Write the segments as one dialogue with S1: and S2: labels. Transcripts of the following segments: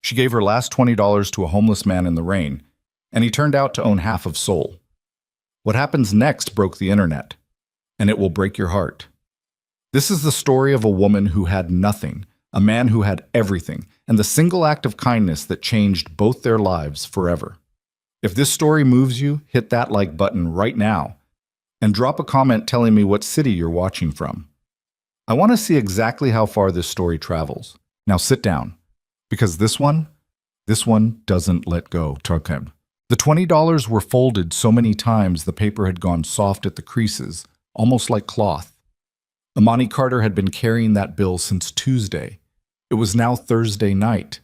S1: She gave her last $20 to a homeless man in the rain, and he turned out to own half of Seoul. What happens next broke the internet, and it will break your heart. This is the story of a woman who had nothing, a man who had everything, and the single act of kindness that changed both their lives forever. If this story moves you, hit that like button right now, and drop a comment telling me what city you're watching from. I want to see exactly how far this story travels. Now sit down, because this one doesn't let go. The $20 were folded so many times the paper had gone soft at the creases, almost like cloth. Imani Carter had been carrying that bill since Tuesday. It was now Thursday night.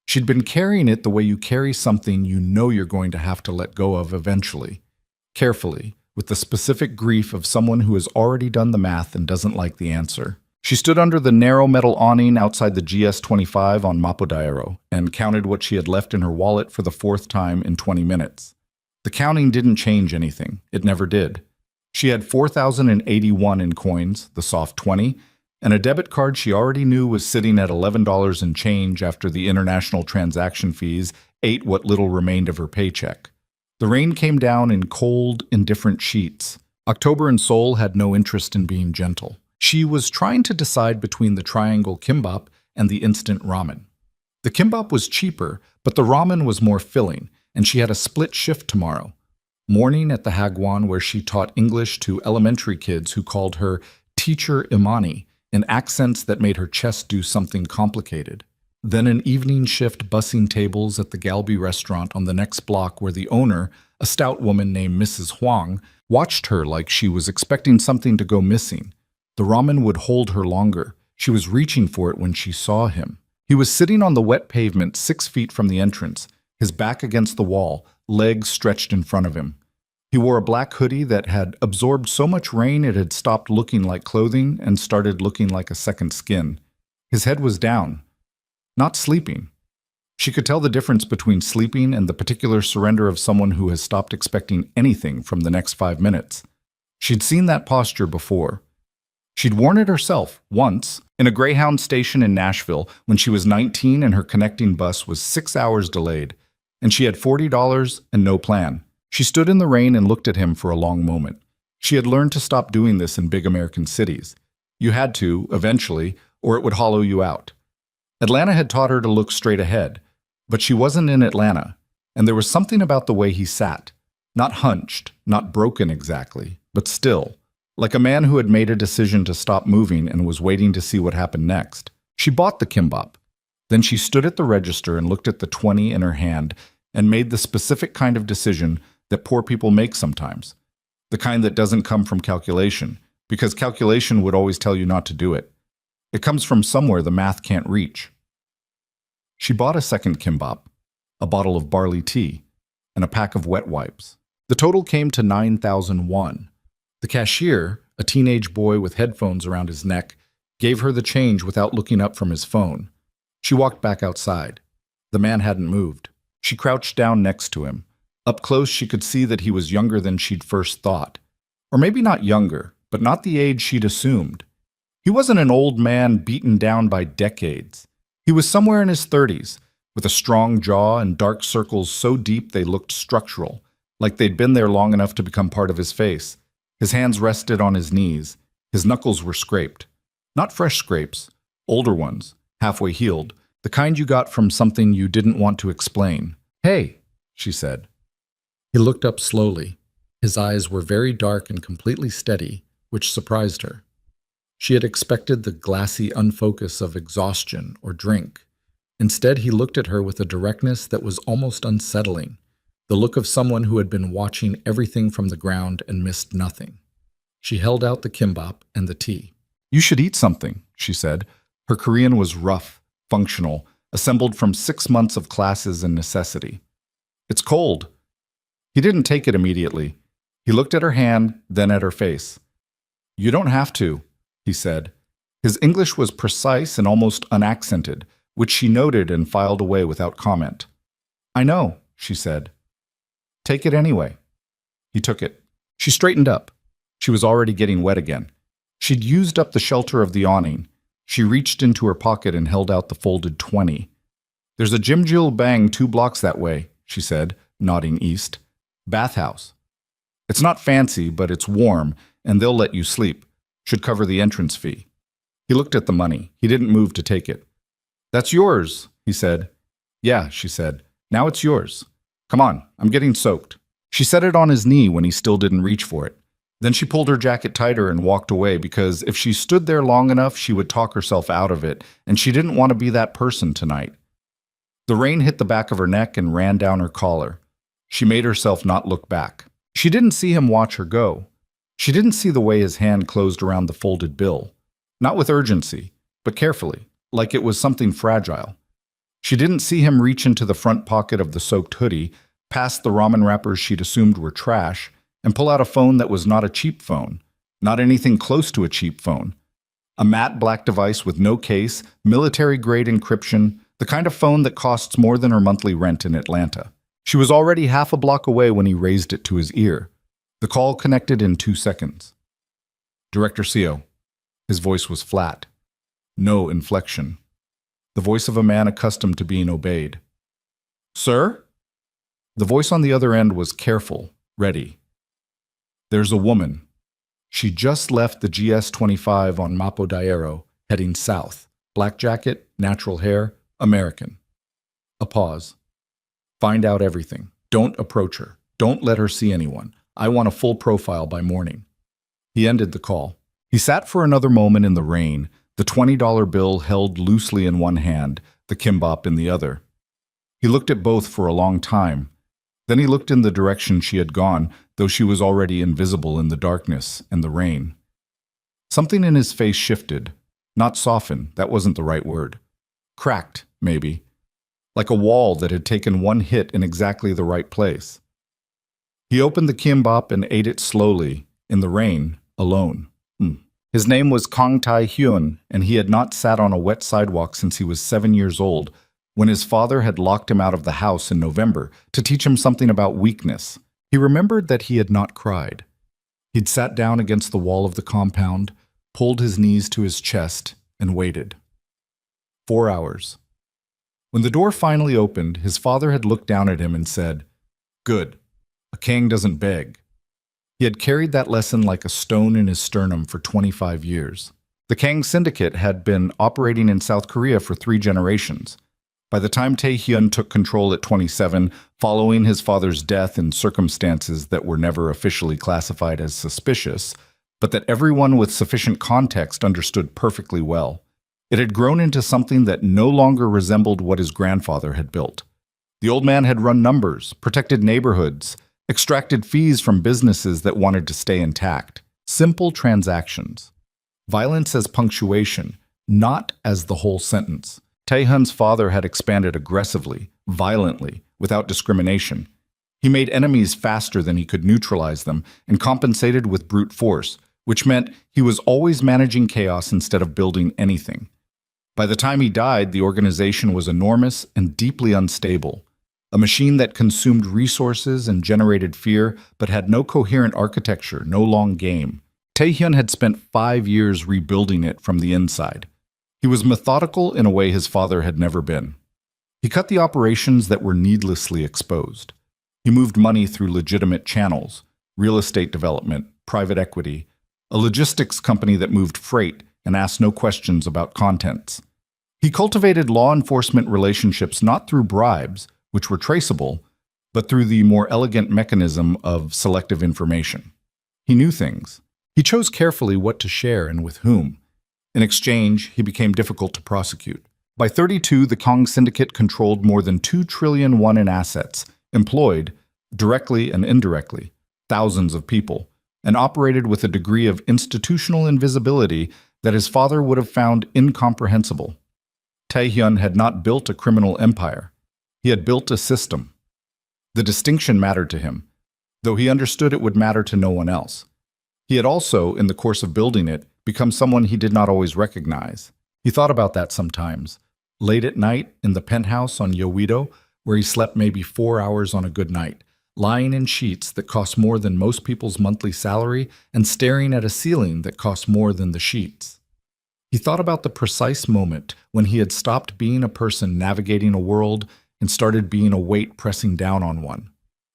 S1: She'd been carrying it the way you carry something you know you're going to have to let go of eventually, carefully, with the specific grief of someone who has already done the math and doesn't like the answer. She stood under the narrow metal awning outside the GS25 on Mapodaiero and counted what she had left in her wallet for the fourth time in 20 minutes. The counting didn't change anything. It never did. She had 4,081 in coins, the soft 20, and a debit card she already knew was sitting at $11 in change after the international transaction fees ate what little remained of her paycheck. The rain came down in cold, indifferent sheets. October in Seoul had no interest in being gentle. She was trying to decide between the triangle kimbap and the instant ramen. The kimbap was cheaper, but the ramen was more filling, and she had a split shift tomorrow. Morning at the Hagwon, where she taught English to elementary kids who called her Teacher Imani in accents that made her chest do something complicated. Then an evening shift bussing tables at the Galbi restaurant on the next block where the owner, a stout woman named Mrs. Huang, watched her like she was expecting something to go missing. The ramen would hold her longer. She was reaching for it when she saw him. He was sitting on the wet pavement 6 feet from the entrance, his back against the wall, legs stretched in front of him. He wore a black hoodie that had absorbed so much rain it had stopped looking like clothing and started looking like a second skin. His head was down, not sleeping. She could tell the difference between sleeping and the particular surrender of someone who has stopped expecting anything from the next 5 minutes. She'd seen that posture before. She'd worn it herself, once, in a Greyhound station in Nashville when she was 19 and her connecting bus was 6 hours delayed, and she had $40 and no plan. She stood in the rain and looked at him for a long moment. She had learned to stop doing this in big American cities. You had to, eventually, or it would hollow you out. Atlanta had taught her to look straight ahead, but she wasn't in Atlanta, and there was something about the way he sat. Not hunched, not broken exactly, but still, like a man who had made a decision to stop moving and was waiting to see what happened next. She bought the kimbap. Then she stood at the register and looked at the 20 in her hand and made the specific kind of decision that poor people make sometimes. The kind that doesn't come from calculation, because calculation would always tell you not to do it. It comes from somewhere the math can't reach. She bought a second kimbap, a bottle of barley tea, and a pack of wet wipes. The total came to 9,001. The cashier, a teenage boy with headphones around his neck, gave her the change without looking up from his phone. She walked back outside. The man hadn't moved. She crouched down next to him. Up close, she could see that he was younger than she'd first thought. Or maybe not younger, but not the age she'd assumed. He wasn't an old man beaten down by decades. He was somewhere in his 30s, with a strong jaw and dark circles so deep they looked structural, like they'd been there long enough to become part of his face. His hands rested on his knees. His knuckles were scraped. Not fresh scrapes, older ones, halfway healed, the kind you got from something you didn't want to explain. "Hey," she said. He looked up slowly. His eyes were very dark and completely steady, which surprised her. She had expected the glassy unfocus of exhaustion or drink. Instead, he looked at her with a directness that was almost unsettling, the look of someone who had been watching everything from the ground and missed nothing. She held out the kimbap and the tea. "You should eat something," she said. Her Korean was rough, functional, assembled from 6 months of classes and necessity. "It's cold." He didn't take it immediately. He looked at her hand, then at her face. "You don't have to," he said. His English was precise and almost unaccented, which she noted and filed away without comment. "I know," she said. "Take it anyway." He took it. She straightened up. She was already getting wet again. She'd used up the shelter of the awning. She reached into her pocket and held out the folded 20. There's a Jim Jill Bang 2 blocks that way, she said, nodding east. Bathhouse. It's not fancy, but it's warm, and they'll let you sleep. Should cover the entrance fee. He looked at the money. He didn't move to take it. That's yours, he said. Yeah, she said. Now it's yours. Come on, I'm getting soaked. She set it on his knee when he still didn't reach for it. Then she pulled her jacket tighter and walked away because if she stood there long enough, she would talk herself out of it, and she didn't want to be that person tonight. The rain hit the back of her neck and ran down her collar. She made herself not look back. She didn't see him watch her go. She didn't see the way his hand closed around the folded bill. Not with urgency, but carefully, like it was something fragile. She didn't see him reach into the front pocket of the soaked hoodie, past the ramen wrappers she'd assumed were trash, and pull out a phone that was not a cheap phone, not anything close to a cheap phone. A matte black device with no case, military-grade encryption, the kind of phone that costs more than her monthly rent in Atlanta. She was already half a block away when he raised it to his ear. The call connected in 2 seconds. Director Seo. His voice was flat. No inflection. The voice of a man accustomed to being obeyed. Sir? The voice on the other end was careful, ready. There's a woman. She just left the GS-25 on Mapo Daero, heading south. Black jacket, natural hair, American. A pause. Find out everything. Don't approach her. Don't let her see anyone. I want a full profile by morning. He ended the call. He sat for another moment in the rain, the $20 bill held loosely in one hand, the kimbap in the other. He looked at both for a long time. Then he looked in the direction she had gone, though she was already invisible in the darkness and the rain. Something in his face shifted. Not softened, that wasn't the right word. Cracked, maybe. Like a wall that had taken one hit in exactly the right place. He opened the kimbap and ate it slowly, in the rain, alone. His name was Kang Tae-hyun, and he had not sat on a wet sidewalk since he was 7 years old, when his father had locked him out of the house in November to teach him something about weakness. He remembered that he had not cried. He'd sat down against the wall of the compound, pulled his knees to his chest, and waited. 4 hours. When the door finally opened, his father had looked down at him and said, "Good. A king doesn't beg." He had carried that lesson like a stone in his sternum for 25 years. The Kang Syndicate had been operating in South Korea for 3 generations. By the time Tae-hyun took control at 27, following his father's death in circumstances that were never officially classified as suspicious, but that everyone with sufficient context understood perfectly well, it had grown into something that no longer resembled what his grandfather had built. The old man had run numbers, protected neighborhoods, extracted fees from businesses that wanted to stay intact. Simple transactions. Violence as punctuation, not as the whole sentence. Tae-hyun's father had expanded aggressively, violently, without discrimination. He made enemies faster than he could neutralize them and compensated with brute force, which meant he was always managing chaos instead of building anything. By the time he died, the organization was enormous and deeply unstable. A machine that consumed resources and generated fear, but had no coherent architecture, no long game. Tae-hyun had spent 5 years rebuilding it from the inside. He was methodical in a way his father had never been. He cut the operations that were needlessly exposed. He moved money through legitimate channels, real estate development, private equity, a logistics company that moved freight and asked no questions about contents. He cultivated law enforcement relationships not through bribes, which were traceable, but through the more elegant mechanism of selective information. He knew things. He chose carefully what to share and with whom. In exchange, he became difficult to prosecute. By 32, the Kang Syndicate controlled more than 2 trillion won in assets, employed, directly and indirectly, thousands of people, and operated with a degree of institutional invisibility that his father would have found incomprehensible. Tae-hyun had not built a criminal empire. He had built a system. The distinction mattered to him, though he understood it would matter to no one else. He had also, in the course of building it, become someone he did not always recognize. He thought about that sometimes, late at night in the penthouse on Yowido, where he slept maybe 4 hours on a good night, lying in sheets that cost more than most people's monthly salary and staring at a ceiling that cost more than the sheets. He thought about the precise moment when he had stopped being a person navigating a world and started being a weight pressing down on one.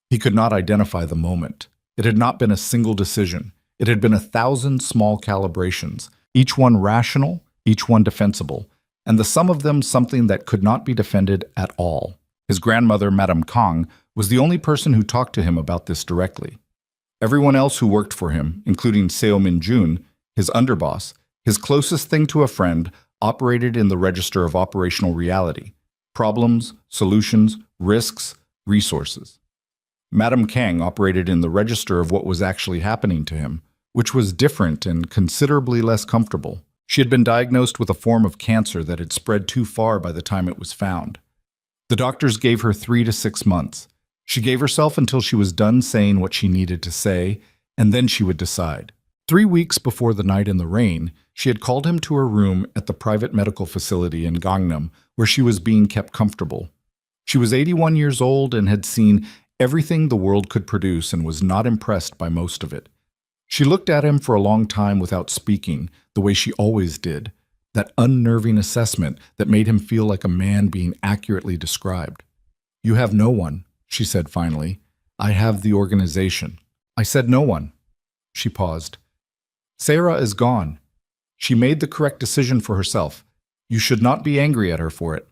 S1: He could not identify the moment. It had not been a single decision. It had been 1,000 small calibrations, each one rational, each one defensible, and the sum of them something that could not be defended at all. His grandmother, Madame Kong, was the only person who talked to him about this directly. Everyone else who worked for him, including Seo Min-jun, his underboss, his closest thing to a friend, operated in the register of operational reality: problems, solutions, risks, resources. Madame Kang operated in the register of what was actually happening to him, which was different and considerably less comfortable. She had been diagnosed with a form of cancer that had spread too far by the time it was found. The doctors gave her 3 to 6 months. She gave herself until she was done saying what she needed to say, and then she would decide. 3 weeks before the night in the rain, she had called him to her room at the private medical facility in Gangnam, where she was being kept comfortable. She was 81 years old and had seen everything the world could produce and was not impressed by most of it. She looked at him for a long time without speaking, the way she always did, that unnerving assessment that made him feel like a man being accurately described. "You have no one," she said finally. "I have the organization." "I said no one." She paused. "Sarah is gone. She made the correct decision for herself. You should not be angry at her for it."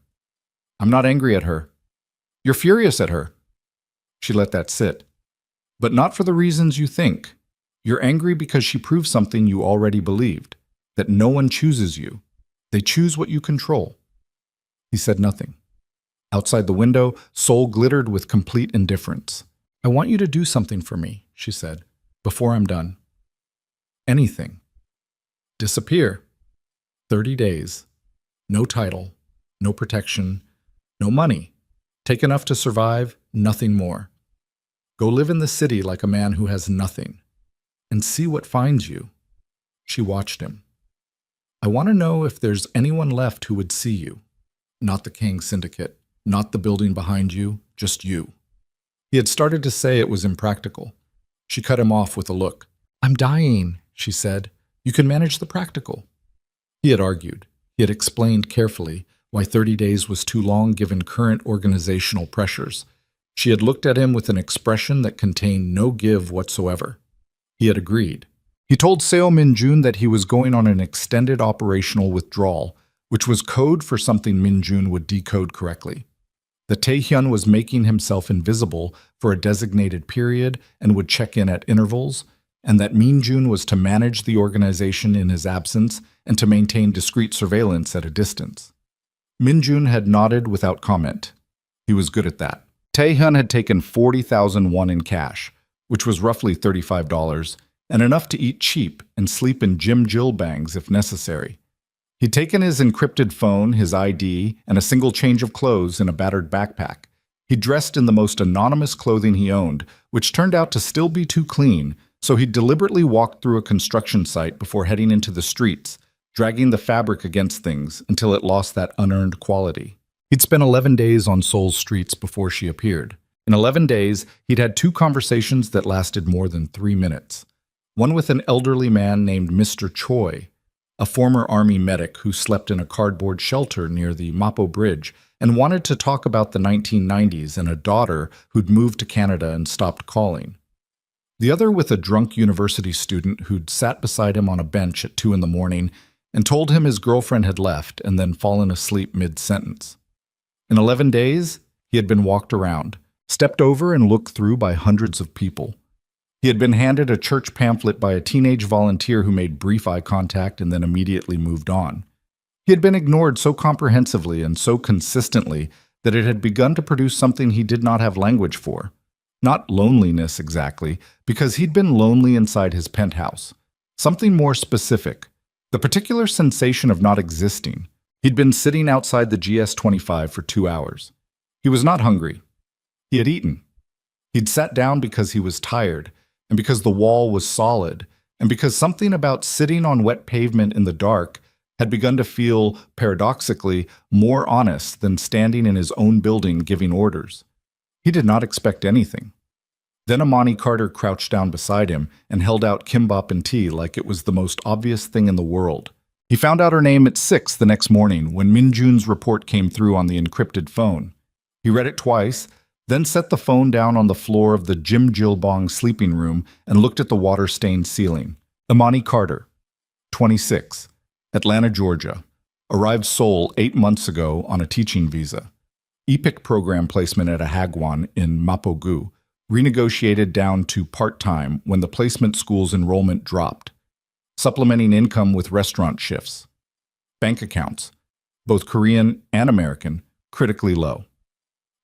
S1: "I'm not angry at her." "You're furious at her." She let that sit. "But not for the reasons you think. You're angry because she proved something you already believed, that no one chooses you. They choose what you control." He said nothing. Outside the window, Seoul glittered with complete indifference. "I want you to do something for me," she said, "before I'm done." "Anything." "Disappear. 30 days. No title, no protection, no money. Take enough to survive, nothing more. Go live in the city like a man who has nothing. And see what finds you." She watched him. "I want to know if there's anyone left who would see you. Not the Kang Syndicate, not the building behind you, just you." He had started to say it was impractical. She cut him off with a look. "I'm dying," she said. "You can manage the practical." He had argued. He had explained carefully why 30 days was too long given current organizational pressures. She had looked at him with an expression that contained no give whatsoever. He had agreed. He told Seo Min-jun that he was going on an extended operational withdrawal, which was code for something Min-jun would decode correctly. That Taehyun was making himself invisible for a designated period and would check in at intervals, and that Min-jun was to manage the organization in his absence and to maintain discreet surveillance at a distance. Min-jun had nodded without comment. He was good at that. Taehyun had taken 40,000 won in cash, which was roughly $35, and enough to eat cheap and sleep in Jim Jill bangs if necessary. He'd taken his encrypted phone, his ID, and a single change of clothes in a battered backpack. He dressed in the most anonymous clothing he owned, which turned out to still be too clean, so he deliberately walked through a construction site before heading into the streets, dragging the fabric against things until it lost that unearned quality. He'd spent 11 days on Seoul's streets before she appeared. In 11 days, he'd had 2 conversations that lasted more than 3 minutes. One with an elderly man named Mr. Choi, a former army medic who slept in a cardboard shelter near the Mapo Bridge and wanted to talk about the 1990s and a daughter who'd moved to Canada and stopped calling. The other with a drunk university student who'd sat beside him on a bench at 2 in the morning and told him his girlfriend had left and then fallen asleep mid-sentence. In 11 days, he had been walked around, stepped over and looked through by hundreds of people. He had been handed a church pamphlet by a teenage volunteer who made brief eye contact and then immediately moved on. He had been ignored so comprehensively and so consistently that it had begun to produce something he did not have language for. Not loneliness exactly, because he'd been lonely inside his penthouse. Something more specific, the particular sensation of not existing. He'd been sitting outside the GS-25 for 2 hours. He was not hungry. He had eaten. He'd sat down because he was tired, and because the wall was solid, and because something about sitting on wet pavement in the dark had begun to feel, paradoxically, more honest than standing in his own building giving orders. He did not expect anything. Then Amani Carter crouched down beside him and held out kimbap and tea like it was the most obvious thing in the world. He found out her name at 6 the next morning when Minjun's report came through on the encrypted phone. He read it twice, then set the phone down on the floor of the Jim Jilbong sleeping room and looked at the water-stained ceiling. Imani Carter, 26, Atlanta, Georgia. Arrived Seoul 8 months ago on a teaching visa. EPIC program placement at a hagwon in Mapogu, renegotiated down to part-time when the placement school's enrollment dropped. Supplementing income with restaurant shifts. Bank accounts, both Korean and American, critically low.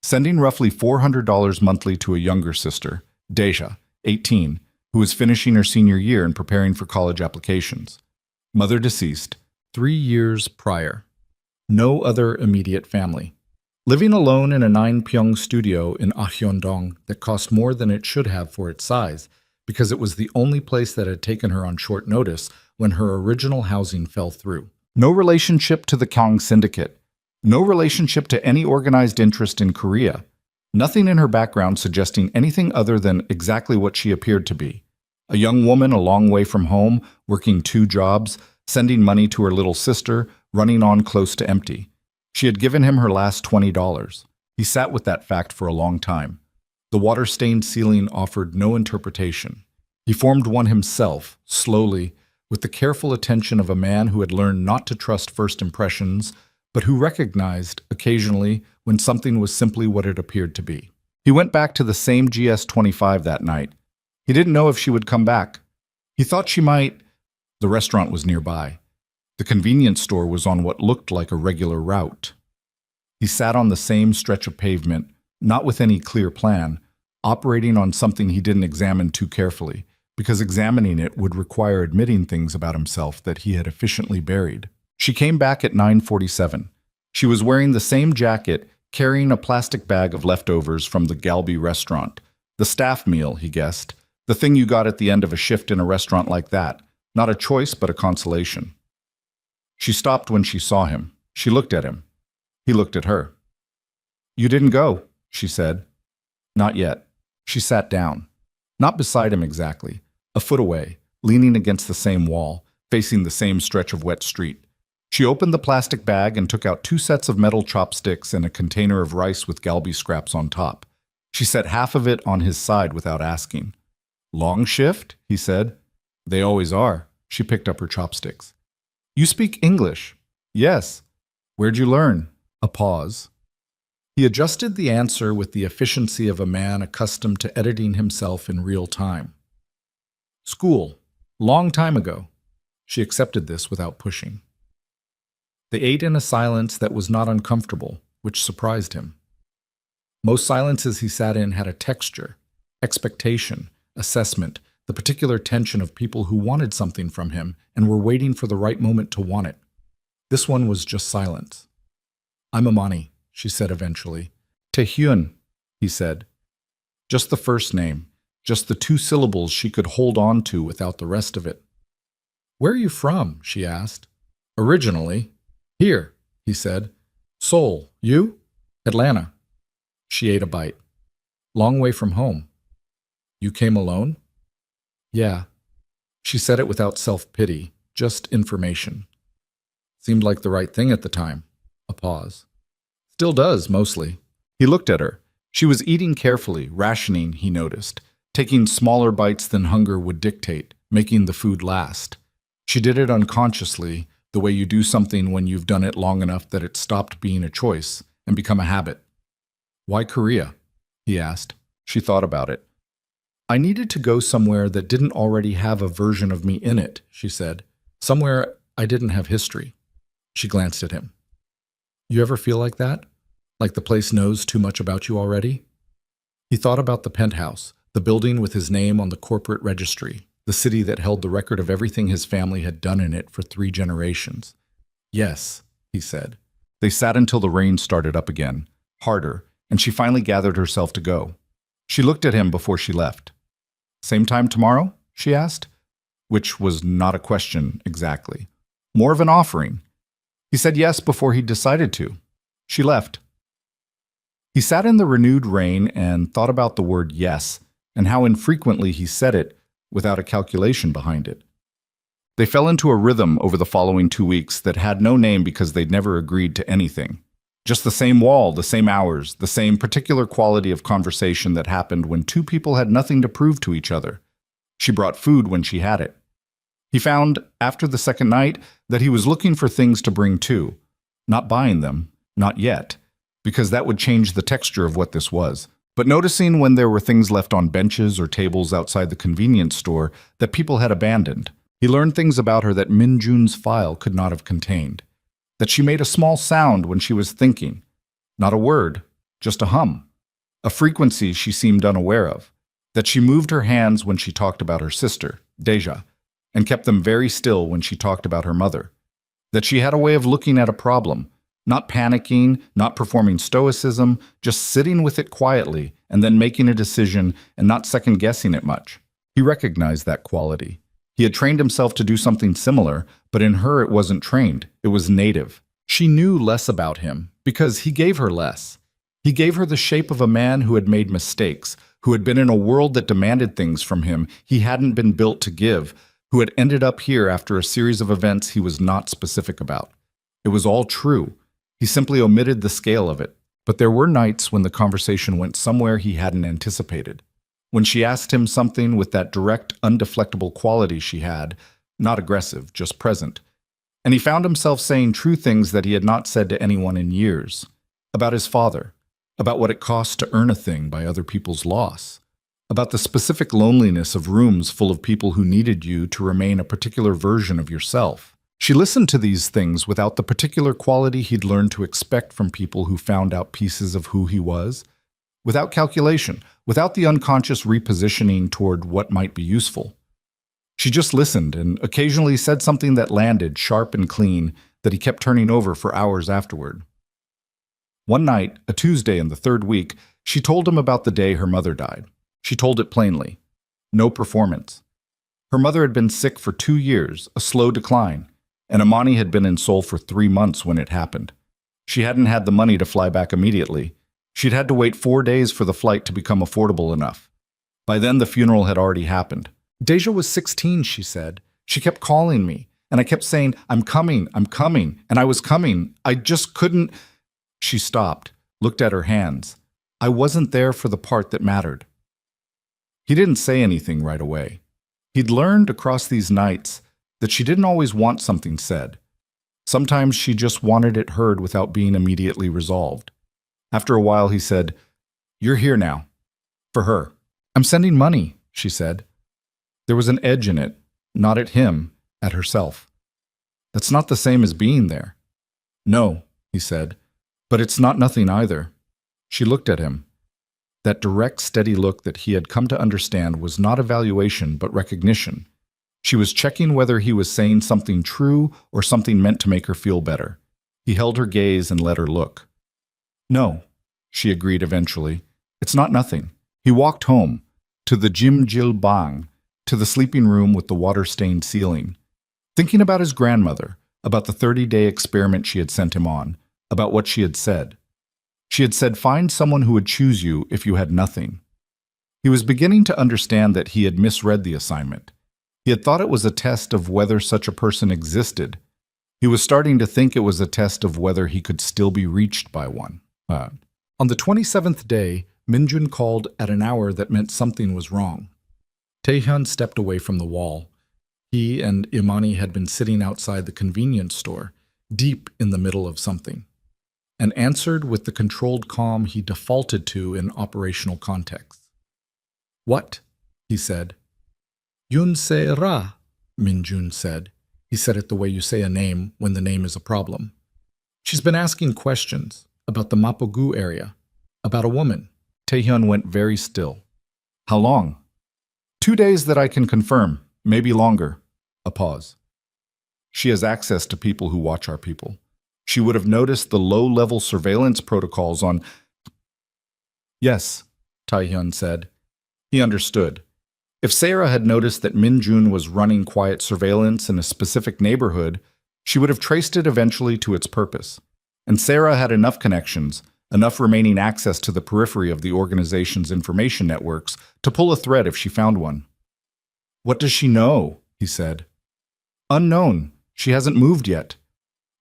S1: Sending roughly $400 monthly to a younger sister, Deja, 18, who is finishing her senior year and preparing for college applications. Mother deceased 3 years prior. No other immediate family. Living alone in a 9-pyong studio in Ahyeondong that cost more than it should have for its size, because it was the only place that had taken her on short notice when her original housing fell through. No relationship to the Kyong Syndicate. No relationship to any organized interest in Korea. Nothing in her background suggesting anything other than exactly what she appeared to be. A young woman a long way from home, working 2 jobs, sending money to her little sister, running on close to empty. She had given him her last $20. He sat with that fact for a long time. The water-stained ceiling offered no interpretation. He formed one himself, slowly, with the careful attention of a man who had learned not to trust first impressions, but who recognized, occasionally, when something was simply what it appeared to be. He went back to the same GS-25 that night. He didn't know if she would come back. He thought she might. The restaurant was nearby. The convenience store was on what looked like a regular route. He sat on the same stretch of pavement, not with any clear plan, operating on something he didn't examine too carefully, because examining it would require admitting things about himself that he had efficiently buried. She came back at 9:47. She was wearing the same jacket, carrying a plastic bag of leftovers from the Galbi restaurant. The staff meal, he guessed. The thing you got at the end of a shift in a restaurant like that. Not a choice, but a consolation. She stopped when she saw him. She looked at him. He looked at her. "You didn't go," she said. "Not yet." She sat down. Not beside him exactly, a foot away, leaning against the same wall, facing the same stretch of wet street. She opened the plastic bag and took out 2 sets of metal chopsticks and a container of rice with galbi scraps on top. She set half of it on his side without asking. "Long shift?" he said. "They always are." She picked up her chopsticks. "You speak English?" "Yes." "Where'd you learn?" A pause. He adjusted the answer with the efficiency of a man accustomed to editing himself in real time. "School. Long time ago." She accepted this without pushing. They ate in a silence that was not uncomfortable, which surprised him. Most silences he sat in had a texture, expectation, assessment, the particular tension of people who wanted something from him and were waiting for the right moment to want it. This one was just silence. "I'm Imani," she said eventually. "Taehyun," he said. Just the first name, just the 2 syllables she could hold on to without the rest of it. "Where are you from?" she asked. "Originally." "Here," he said. "Seoul. You?" "Atlanta." She ate a bite. "Long way from home." "You came alone?" "Yeah." She said it without self-pity, just information. Seemed like the right thing at the time. A pause. "Still does, mostly." He looked at her. She was eating carefully, rationing, he noticed, taking smaller bites than hunger would dictate, making the food last. She did it unconsciously, the way you do something when you've done it long enough that it stopped being a choice and become a habit. "Why Korea?" he asked. She thought about it. "I needed to go somewhere that didn't already have a version of me in it," she said. "Somewhere I didn't have history." She glanced at him. "You ever feel like that? Like the place knows too much about you already?" He thought about the penthouse, the building with his name on the corporate registry, the city that held the record of everything his family had done in it for 3 generations. "Yes," he said. They sat until the rain started up again, harder, and she finally gathered herself to go. She looked at him before she left. "Same time tomorrow?" she asked, which was not a question exactly. More of an offering. He said yes before he decided to. She left. He sat in the renewed rain and thought about the word yes and how infrequently he said it without a calculation behind it. They fell into a rhythm over the following 2 weeks that had no name because they'd never agreed to anything. Just the same wall, the same hours, the same particular quality of conversation that happened when two people had nothing to prove to each other. She brought food when she had it. He found, after the second night, that he was looking for things to bring too. Not buying them, not yet, because that would change the texture of what this was. But noticing when there were things left on benches or tables outside the convenience store that people had abandoned. He learned things about her that Min Jun's file could not have contained. That she made a small sound when she was thinking. Not a word, just a hum. A frequency she seemed unaware of. That she moved her hands when she talked about her sister, Deja, and kept them very still when she talked about her mother. That she had a way of looking at a problem, not panicking, not performing stoicism, just sitting with it quietly and then making a decision and not second-guessing it much. He recognized that quality. He had trained himself to do something similar, but in her it wasn't trained, it was native. She knew less about him because he gave her less. He gave her the shape of a man who had made mistakes, who had been in a world that demanded things from him he hadn't been built to give, who had ended up here after a series of events he was not specific about. It was all true. He simply omitted the scale of it. But there were nights when the conversation went somewhere he hadn't anticipated. When she asked him something with that direct, undeflectable quality she had, not aggressive, just present. And he found himself saying true things that he had not said to anyone in years. About his father. About what it costs to earn a thing by other people's loss. About the specific loneliness of rooms full of people who needed you to remain a particular version of yourself. She listened to these things without the particular quality he'd learned to expect from people who found out pieces of who he was. Without calculation, without the unconscious repositioning toward what might be useful. She just listened and occasionally said something that landed sharp and clean that he kept turning over for hours afterward. One night, a Tuesday in the third week, she told him about the day her mother died. She told it plainly. No performance. Her mother had been sick for 2 years, a slow decline, and Imani had been in Seoul for 3 months when it happened. She hadn't had the money to fly back immediately. She'd had to wait 4 days for the flight to become affordable enough. By then, the funeral had already happened. Deja was 16, she said. She kept calling me, and I kept saying, I'm coming, and I was coming. I just couldn't. She stopped, looked at her hands. I wasn't there for the part that mattered. He didn't say anything right away. He'd learned across these nights that she didn't always want something said. Sometimes she just wanted it heard without being immediately resolved. After a while, he said, You're here now. For her. I'm sending money, she said. There was an edge in it, not at him, at herself. That's not the same as being there. No, he said, but it's not nothing either. She looked at him. That direct, steady look that he had come to understand was not evaluation but recognition. She was checking whether he was saying something true or something meant to make her feel better. He held her gaze and let her look. No, she agreed eventually. It's not nothing. He walked home, to the Jimjil Bang, to the sleeping room with the water-stained ceiling, thinking about his grandmother, about the 30-day experiment she had sent him on, about what she had said. She had said, find someone who would choose you if you had nothing. He was beginning to understand that he had misread the assignment. He had thought it was a test of whether such a person existed. He was starting to think it was a test of whether he could still be reached by one. On the 27th day, Minjun called at an hour that meant something was wrong. Taehyun stepped away from the wall. He and Imani had been sitting outside the convenience store, deep in the middle of something, and answered with the controlled calm he defaulted to in operational contexts. What? He said. Yun se ra, Minjun said. He said it the way you say a name when the name is a problem. She's been asking questions about the Mapogu area, about a woman. Taehyun went very still. How long? 2 days that I can confirm, maybe longer. A pause. She has access to people who watch our people. She would have noticed the low-level surveillance protocols on... Yes, Taehyun said. He understood. If Sarah had noticed that Minjun was running quiet surveillance in a specific neighborhood, she would have traced it eventually to its purpose. And Sarah had enough connections, enough remaining access to the periphery of the organization's information networks to pull a thread if she found one. What does she know? He said. Unknown. She hasn't moved yet.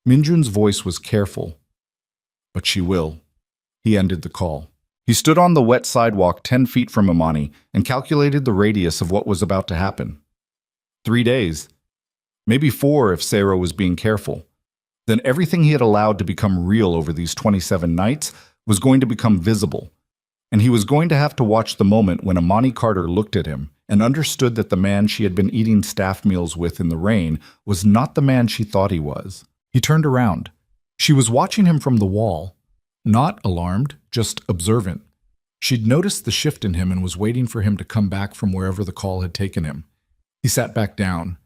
S1: Minjun's voice was careful. But she will. He ended the call. He stood on the wet sidewalk 10 feet from Imani and calculated the radius of what was about to happen. 3 days. Maybe 4 if Sarah was being careful. Then everything he had allowed to become real over these 27 nights was going to become visible. And he was going to have to watch the moment when Imani Carter looked at him and understood that the man she had been eating staff meals with in the rain was not the man she thought he was. He turned around. She was watching him from the wall, not alarmed, just observant. She'd noticed the shift in him and was waiting for him to come back from wherever the call had taken him. He sat back down.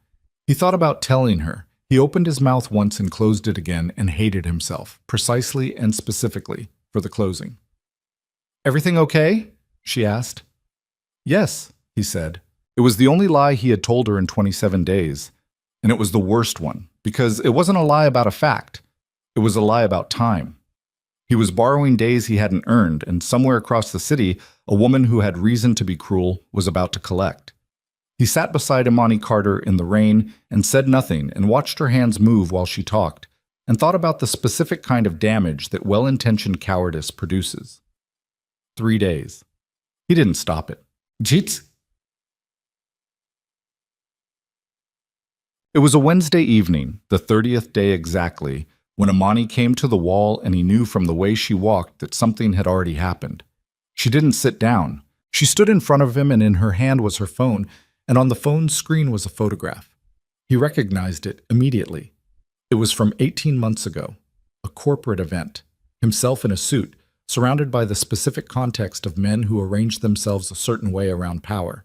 S1: He thought about telling her. He opened his mouth once and closed it again and hated himself, precisely and specifically, for the closing. "Everything okay?" she asked. "Yes," he said. It was the only lie he had told her in 27 days, and it was the worst one, because it wasn't a lie about a fact. It was a lie about time. He was borrowing days he hadn't earned, and somewhere across the city, a woman who had reason to be cruel was about to collect. He sat beside Imani Carter in the rain and said nothing and watched her hands move while she talked, and thought about the specific kind of damage that well-intentioned cowardice produces. 3 days. He didn't stop it. Jits. It was a Wednesday evening, the 30th day exactly, when Imani came to the wall and he knew from the way she walked that something had already happened. She didn't sit down. She stood in front of him and in her hand was her phone, and on the phone's screen was a photograph. He recognized it immediately. It was from 18 months ago, a corporate event, himself in a suit, surrounded by the specific context of men who arranged themselves a certain way around power.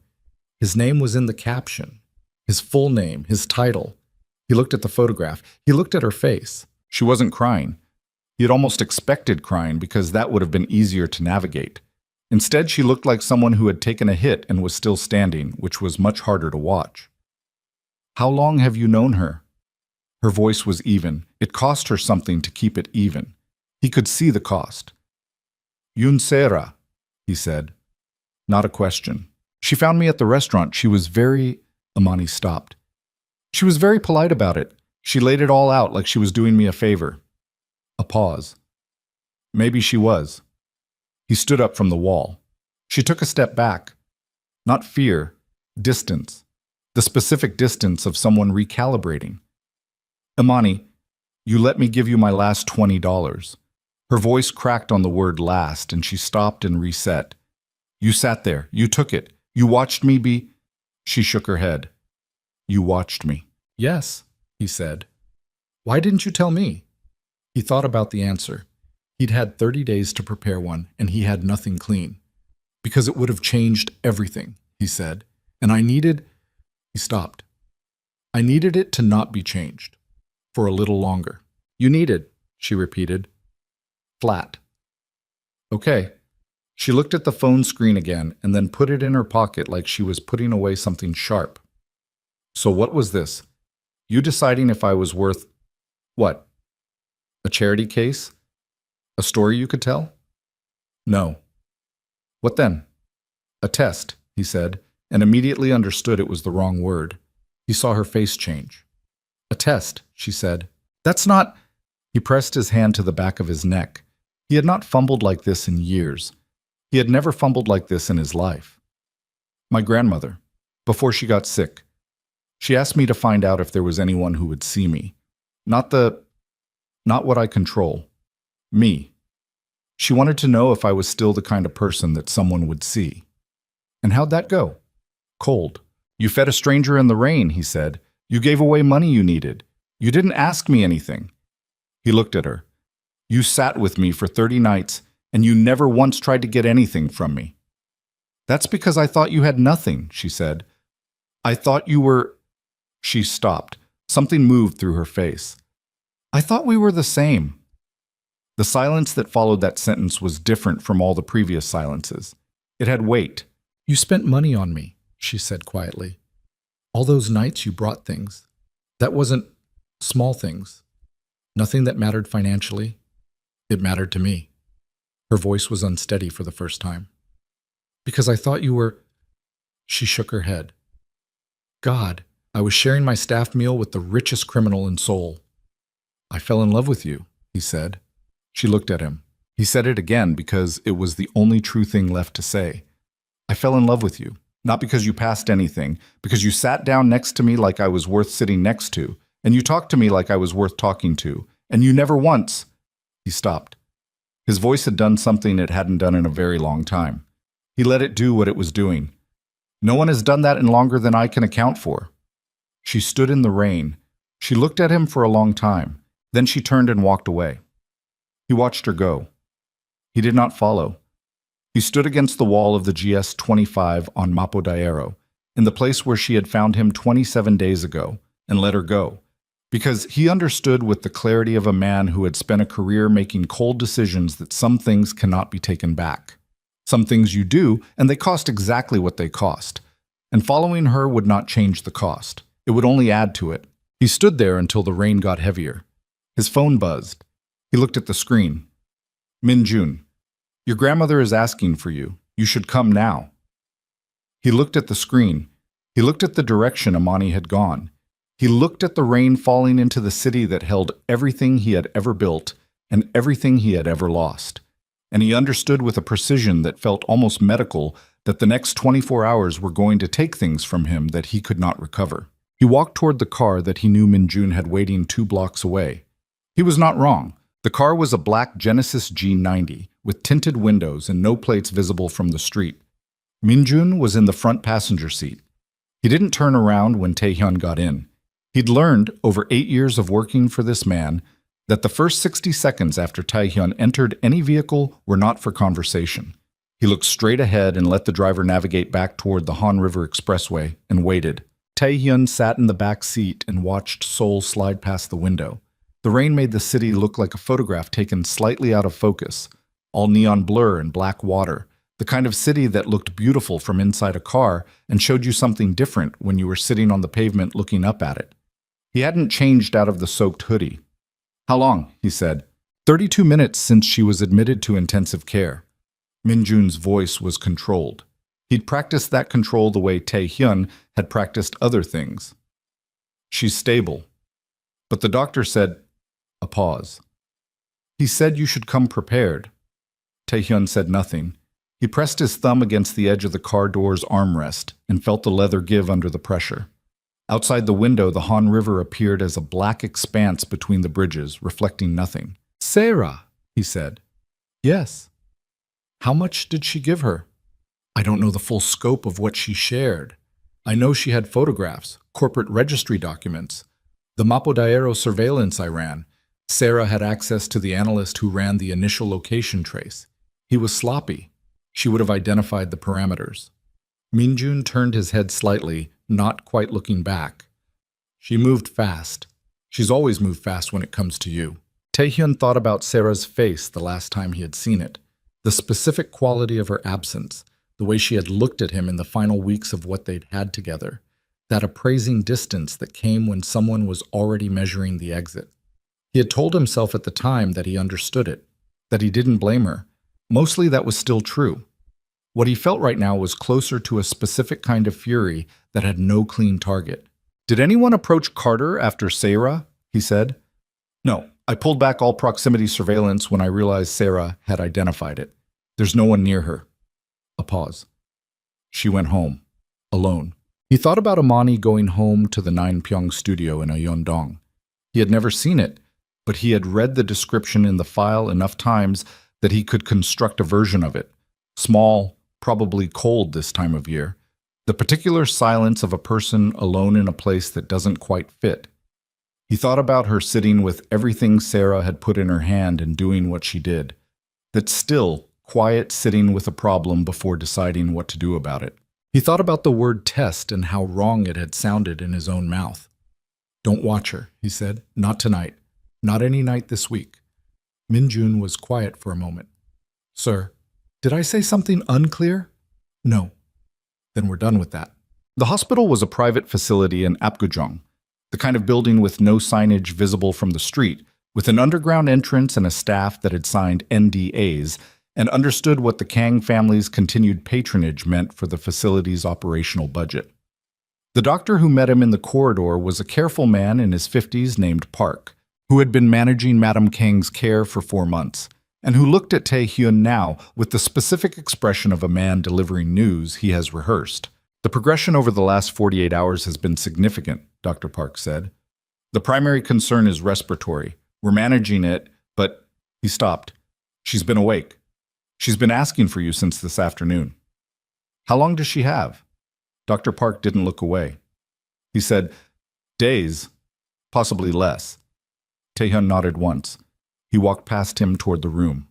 S1: His name was in the caption, his full name, his title. He looked at the photograph. He looked at her face. She wasn't crying. He had almost expected crying because that would have been easier to navigate. Instead, she looked like someone who had taken a hit and was still standing, which was much harder to watch. "How long have you known her?" Her voice was even. It cost her something to keep it even. He could see the cost. "Yunsera," he said. Not a question. "She found me at the restaurant. She was very—" Imani stopped. "She was very polite about it. She laid it all out like she was doing me a favor." A pause. Maybe she was. He stood up from the wall. She took a step back. Not fear, distance. The specific distance of someone recalibrating. "Imani, you let me give you my last $20. Her voice cracked on the word last, and she stopped and reset. "You sat there. You took it. You watched me be—" She shook her head. "You watched me." "Yes," he said. "Why didn't you tell me?" He thought about the answer. He'd had 30 days to prepare one, and he had nothing clean. "Because it would have changed everything," he said. "And I needed—" He stopped. "I needed it to not be changed. For a little longer." "You needed," she repeated. Flat. "Okay." She looked at the phone screen again and then put it in her pocket like she was putting away something sharp. "So what was this? You deciding if I was worth— what? A charity case? A story you could tell?" "No." "What then?" "A test," he said, and immediately understood it was the wrong word. He saw her face change. "A test," she said. "That's not—" He pressed his hand to the back of his neck. He had not fumbled like this in years. He had never fumbled like this in his life. "My grandmother, before she got sick. She asked me to find out if there was anyone who would see me. Not what I control. Me. She wanted to know if I was still the kind of person that someone would see." "And how'd that go?" "Cold. You fed a stranger in the rain," he said. "You gave away money you needed. You didn't ask me anything." He looked at her. "You sat with me for 30 nights, and you never once tried to get anything from me." "That's because I thought you had nothing," she said. "I thought you were—" She stopped. Something moved through her face. "I thought we were the same." The silence that followed that sentence was different from all the previous silences. It had weight. "You spent money on me," she said quietly. "All those nights you brought things. That wasn't small things. Nothing that mattered financially. It mattered to me." Her voice was unsteady for the first time. "Because I thought you were—" She shook her head. "God, I was sharing my staff meal with the richest criminal in Seoul. I fell in love with you, he said. She looked at him. He said it again because it was the only true thing left to say. I fell in love with you, not because you passed anything, because you sat down next to me like I was worth sitting next to, and you talked to me like I was worth talking to, and you never once. He stopped. His voice had done something it hadn't done in a very long time. He let it do what it was doing. No one has done that in longer than I can account for. She stood in the rain. She looked at him for a long time. Then she turned and walked away. He watched her go. He did not follow. He stood against the wall of the GS-25 on Mapodaiero, in the place where she had found him 27 days ago, and let her go. Because he understood with the clarity of a man who had spent a career making cold decisions that some things cannot be taken back. Some things you do, and they cost exactly what they cost. And following her would not change the cost. It would only add to it. He stood there until the rain got heavier. His phone buzzed. He looked at the screen. Min-jun, your grandmother is asking for you. You should come now. He looked at the screen. He looked at the direction Amani had gone. He looked at the rain falling into the city that held everything he had ever built and everything he had ever lost. And he understood with a precision that felt almost medical that the next 24 hours were going to take things from him that he could not recover. He walked toward the car that he knew Min-jun had waiting 2 blocks away. He was not wrong. The car was a black Genesis G90 with tinted windows and no plates visible from the street. Min-jun was in the front passenger seat. He didn't turn around when Taehyun got in. He'd learned, over 8 years of working for this man, that the first 60 seconds after Taehyun entered any vehicle were not for conversation. He looked straight ahead and let the driver navigate back toward the Han River Expressway and waited. Taehyun sat in the back seat and watched Seoul slide past the window. The rain made the city look like a photograph taken slightly out of focus, all neon blur and black water, the kind of city that looked beautiful from inside a car and showed you something different when you were sitting on the pavement looking up at it. He hadn't changed out of the soaked hoodie. How long? He said. 32 minutes since she was admitted to intensive care. Min-jun's voice was controlled. He'd practiced that control the way Taehyun had practiced other things. She's stable. But the doctor said, a pause. He said you should come prepared. Taehyun said nothing. He pressed his thumb against the edge of the car door's armrest and felt the leather give under the pressure. Outside the window, the Han River appeared as a black expanse between the bridges, reflecting nothing. Sarah, he said. Yes. How much did she give her? I don't know the full scope of what she shared. I know she had photographs, corporate registry documents, the Mapodaiero surveillance I ran. Sarah had access to the analyst who ran the initial location trace. He was sloppy. She would have identified the parameters. Min-jun turned his head slightly, not quite looking back. She moved fast. She's always moved fast when it comes to you. Taehyun thought about Sarah's face the last time he had seen it, the specific quality of her absence, the way she had looked at him in the final weeks of what they'd had together, that appraising distance that came when someone was already measuring the exit. He had told himself at the time that he understood it, that he didn't blame her. Mostly that was still true. What he felt right now was closer to a specific kind of fury that had no clean target. Did anyone approach Carter after Sarah? He said. No, I pulled back all proximity surveillance when I realized Sarah had identified it. There's no one near her. A pause. She went home, alone. He thought about Amani going home to the 9-pyong studio in Yeongdong. He had never seen it, but he had read the description in the file enough times that he could construct a version of it. Small, probably cold this time of year. The particular silence of a person alone in a place that doesn't quite fit. He thought about her sitting with everything Sarah had put in her hand and doing what she did. That still, quiet sitting with a problem before deciding what to do about it. He thought about the word test and how wrong it had sounded in his own mouth. Don't watch her, he said. Not tonight. Not any night this week. Min-jun was quiet for a moment. Sir, did I say something unclear? No. Then we're done with that. The hospital was a private facility in Apgujeong, the kind of building with no signage visible from the street, with an underground entrance and a staff that had signed NDAs and understood what the Kang family's continued patronage meant for the facility's operational budget. The doctor who met him in the corridor was a careful man in his 50s named Park, who had been managing Madame Kang's care for 4 months, and who looked at Tae-hyun now with the specific expression of a man delivering news he has rehearsed. The progression over the last 48 hours has been significant, Dr. Park said. The primary concern is respiratory. We're managing it, but he stopped. She's been awake. She's been asking for you since this afternoon. How long does she have? Dr. Park didn't look away. He said, days, possibly less. Tae-hyun nodded once. He walked past him toward the room.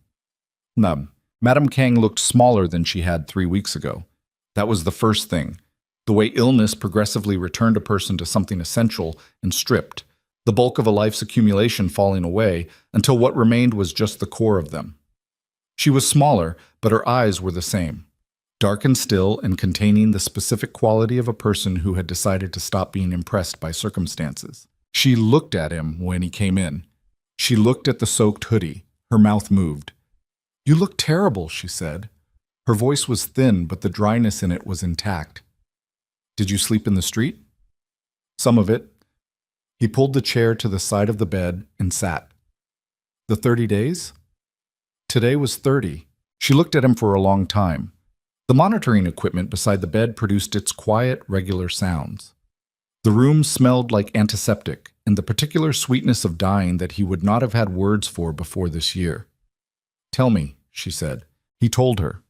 S1: Madame Kang looked smaller than she had 3 weeks ago. That was the first thing. The way illness progressively returned a person to something essential and stripped, the bulk of a life's accumulation falling away until what remained was just the core of them. She was smaller, but her eyes were the same, dark and still and containing the specific quality of a person who had decided to stop being impressed by circumstances. She looked at him when he came in. She looked at the soaked hoodie. Her mouth moved. "You look terrible," she said. Her voice was thin, but the dryness in it was intact. "Did you sleep in the street?" "Some of it." He pulled the chair to the side of the bed and sat. "The 30 days?" Today was 30. She looked at him for a long time. The monitoring equipment beside the bed produced its quiet, regular sounds. The room smelled like antiseptic and the particular sweetness of dying that he would not have had words for before this year. "Tell me," she said. He told her.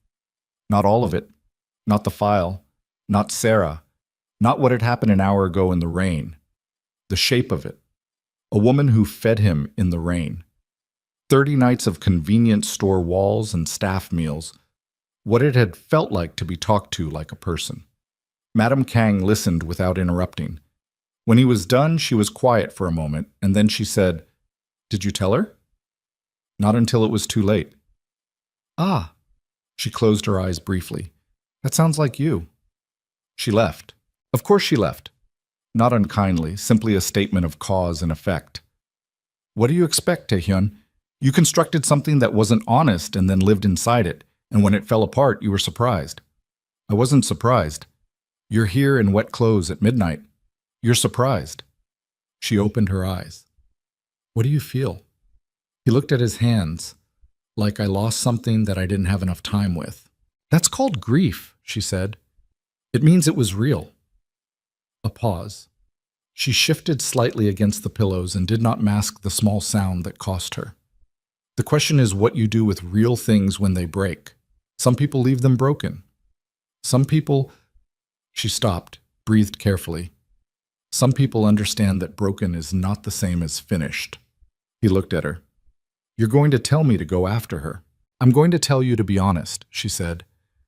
S1: Not all of it. Not the file. Not Sarah. Not what had happened an hour ago in the rain. The shape of it. A woman who fed him in the rain. 30 nights of convenience store walls and staff meals. What it had felt like to be talked to like a person. Madame Kang listened without interrupting. When he was done, she was quiet for a moment, and then she said, "Did you tell her?" "Not until it was too late." "Ah." She closed her eyes briefly. "That sounds like you." She left. Of course she left. Not unkindly, simply a statement of cause and effect. "What do you expect, Tae-hyun? You constructed something that wasn't honest and then lived inside it, and when it fell apart, you were surprised." "I wasn't surprised. You're here in wet clothes at midnight. You're surprised." She opened her eyes. "What do you feel?" He looked at his hands, like I lost something that I didn't have enough time with. "That's called grief," she said. "It means it was real." A pause. She shifted slightly against the pillows and did not mask the small sound that cost her. "The question is what you do with real things when they break. Some people leave them broken. Some people—" She stopped, breathed carefully. "Some people understand that broken is not the same as finished." He looked at her. "You're going to tell me to go after her." "I'm going to tell you to be honest," she said,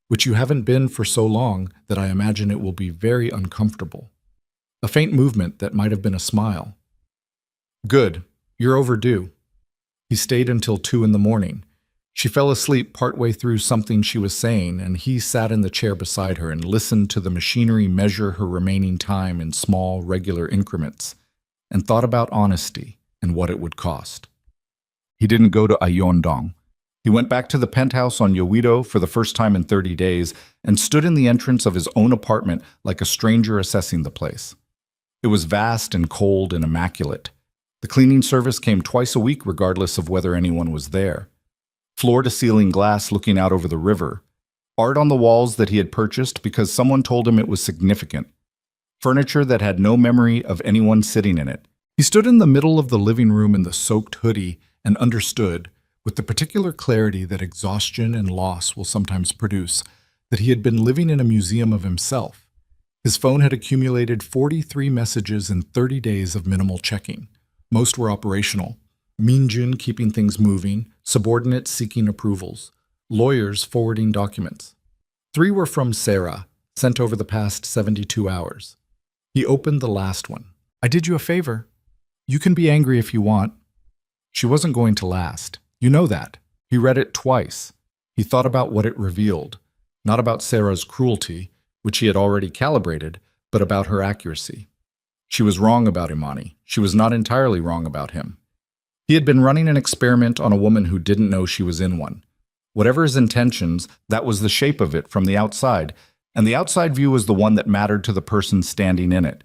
S1: "which you haven't been for so long that I imagine it will be very uncomfortable." A faint movement that might have been a smile. "Good. You're overdue." He stayed until 2 in the morning. She fell asleep partway through something she was saying, and he sat in the chair beside her and listened to the machinery measure her remaining time in small, regular increments, and thought about honesty and what it would cost. He didn't go to Ayondong. He went back to the penthouse on Yowido for the first time in 30 days and stood in the entrance of his own apartment like a stranger assessing the place. It was vast and cold and immaculate. The cleaning service came twice a week regardless of whether anyone was there. Floor-to-ceiling glass looking out over the river. Art on the walls that he had purchased because someone told him it was significant. Furniture that had no memory of anyone sitting in it. He stood in the middle of the living room in the soaked hoodie and understood, with the particular clarity that exhaustion and loss will sometimes produce, that he had been living in a museum of himself. His phone had accumulated 43 messages in 30 days of minimal checking. Most were operational. Minjun keeping things moving, subordinates seeking approvals, lawyers forwarding documents. 3 were from Sarah, sent over the past 72 hours. He opened the last one. "I did you a favor. You can be angry if you want." She wasn't going to last. You know that. He read it twice. He thought about what it revealed, not about Sarah's cruelty, which he had already calibrated, but about her accuracy. She was wrong about Imani. She was not entirely wrong about him. He had been running an experiment on a woman who didn't know she was in one. Whatever his intentions, that was the shape of it from the outside, and the outside view was the one that mattered to the person standing in it.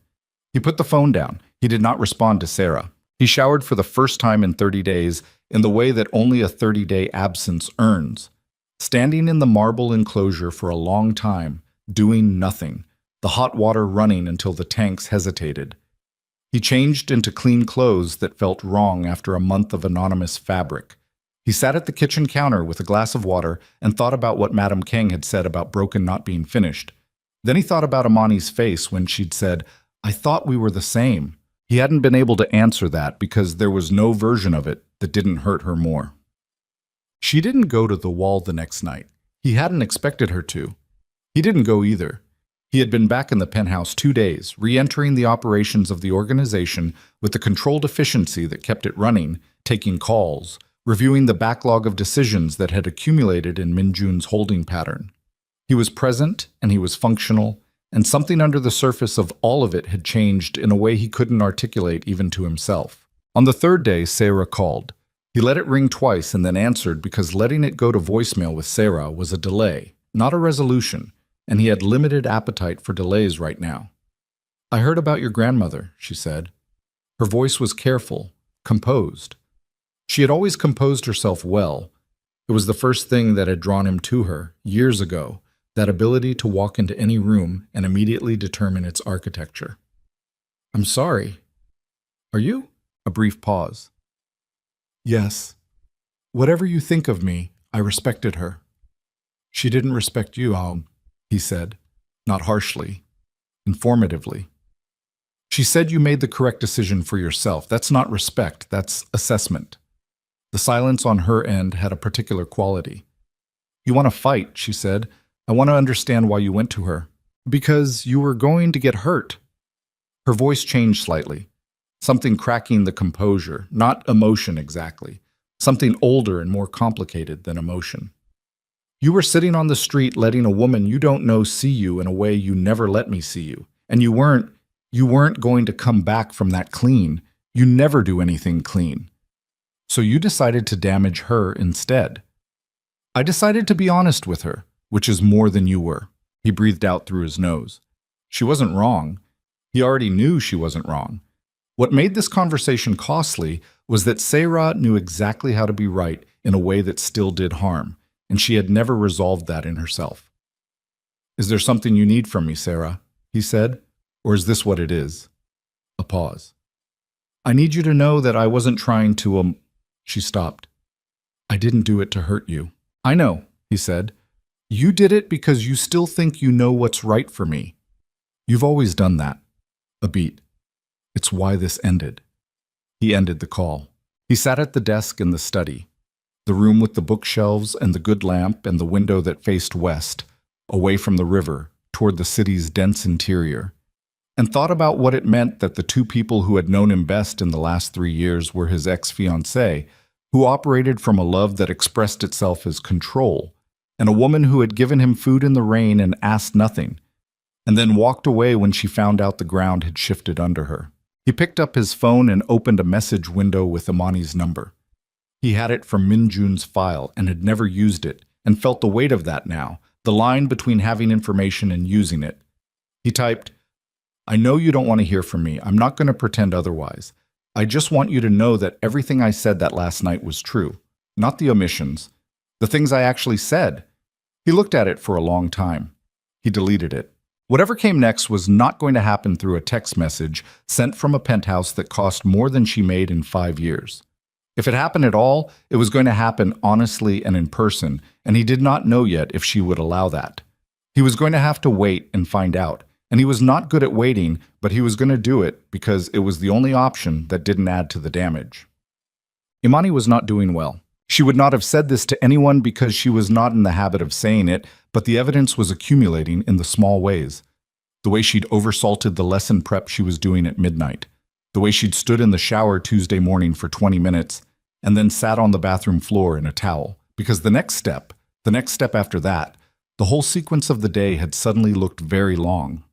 S1: He put the phone down. He did not respond to Sarah. He showered for the first time in 30 days in the way that only a 30-day absence earns. Standing in the marble enclosure for a long time, doing nothing, the hot water running until the tanks hesitated. He changed into clean clothes that felt wrong after a month of anonymous fabric. He sat at the kitchen counter with a glass of water and thought about what Madame Kang had said about Broken not being finished. Then he thought about Imani's face when she'd said, "I thought we were the same." He hadn't been able to answer that because there was no version of it that didn't hurt her more. She didn't go to the wall the next night. He hadn't expected her to. He didn't go either. He had been back in the penthouse 2 days, re-entering the operations of the organization with the controlled efficiency that kept it running, taking calls, reviewing the backlog of decisions that had accumulated in Minjun's holding pattern. He was present and he was functional, and something under the surface of all of it had changed in a way he couldn't articulate even to himself. On the third day, Sarah called. He let it ring twice and then answered because letting it go to voicemail with Sarah was a delay, not a resolution, and he had limited appetite for delays right now. "I heard about your grandmother," she said. Her voice was careful, composed. She had always composed herself well. It was the first thing that had drawn him to her, years ago, that ability to walk into any room and immediately determine its architecture. "I'm sorry. Are you?" A brief pause. "Yes. Whatever you think of me, I respected her." "She didn't respect you, Aung," he said, not harshly, informatively. "She said you made the correct decision for yourself. That's not respect, that's assessment." The silence on her end had a particular quality. "You want to fight," she said. "I want to understand why you went to her." "Because you were going to get hurt." Her voice changed slightly. Something cracking the composure, not emotion exactly. Something older and more complicated than emotion. "You were sitting on the street letting a woman you don't know see you in a way you never let me see you. And you weren't going to come back from that clean. You never do anything clean. So you decided to damage her instead." "I decided to be honest with her, which is more than you were." He breathed out through his nose. She wasn't wrong. He already knew she wasn't wrong. What made this conversation costly was that Sarah knew exactly how to be right in a way that still did harm, and she had never resolved that in herself. "Is there something you need from me, Sarah?" he said. "Or is this what it is?" A pause. "I need you to know that I wasn't trying to, She stopped. "I didn't do it to hurt you." "I know," he said. "You did it because you still think you know what's right for me. You've always done that." A beat. "It's why this ended." He ended the call. He sat at the desk in the study, the room with the bookshelves and the good lamp and the window that faced west, away from the river, toward the city's dense interior, and thought about what it meant that the two people who had known him best in the last 3 years were his ex-fiancée, who operated from a love that expressed itself as control, and a woman who had given him food in the rain and asked nothing, and then walked away when she found out the ground had shifted under her. He picked up his phone and opened a message window with Imani's number. He had it from Minjun's file and had never used it, and felt the weight of that now, the line between having information and using it. He typed, "I know you don't want to hear from me. I'm not going to pretend otherwise. I just want you to know that everything I said that last night was true. Not the omissions. The things I actually said." He looked at it for a long time. He deleted it. Whatever came next was not going to happen through a text message sent from a penthouse that cost more than she made in 5 years. If it happened at all, it was going to happen honestly and in person, and he did not know yet if she would allow that. He was going to have to wait and find out, and he was not good at waiting, but he was going to do it because it was the only option that didn't add to the damage. Imani was not doing well. She would not have said this to anyone because she was not in the habit of saying it, but the evidence was accumulating in the small ways. The way she'd oversalted the lesson prep she was doing at midnight. The way she'd stood in the shower Tuesday morning for 20 minutes and then sat on the bathroom floor in a towel. Because the next step after that, the whole sequence of the day had suddenly looked very long.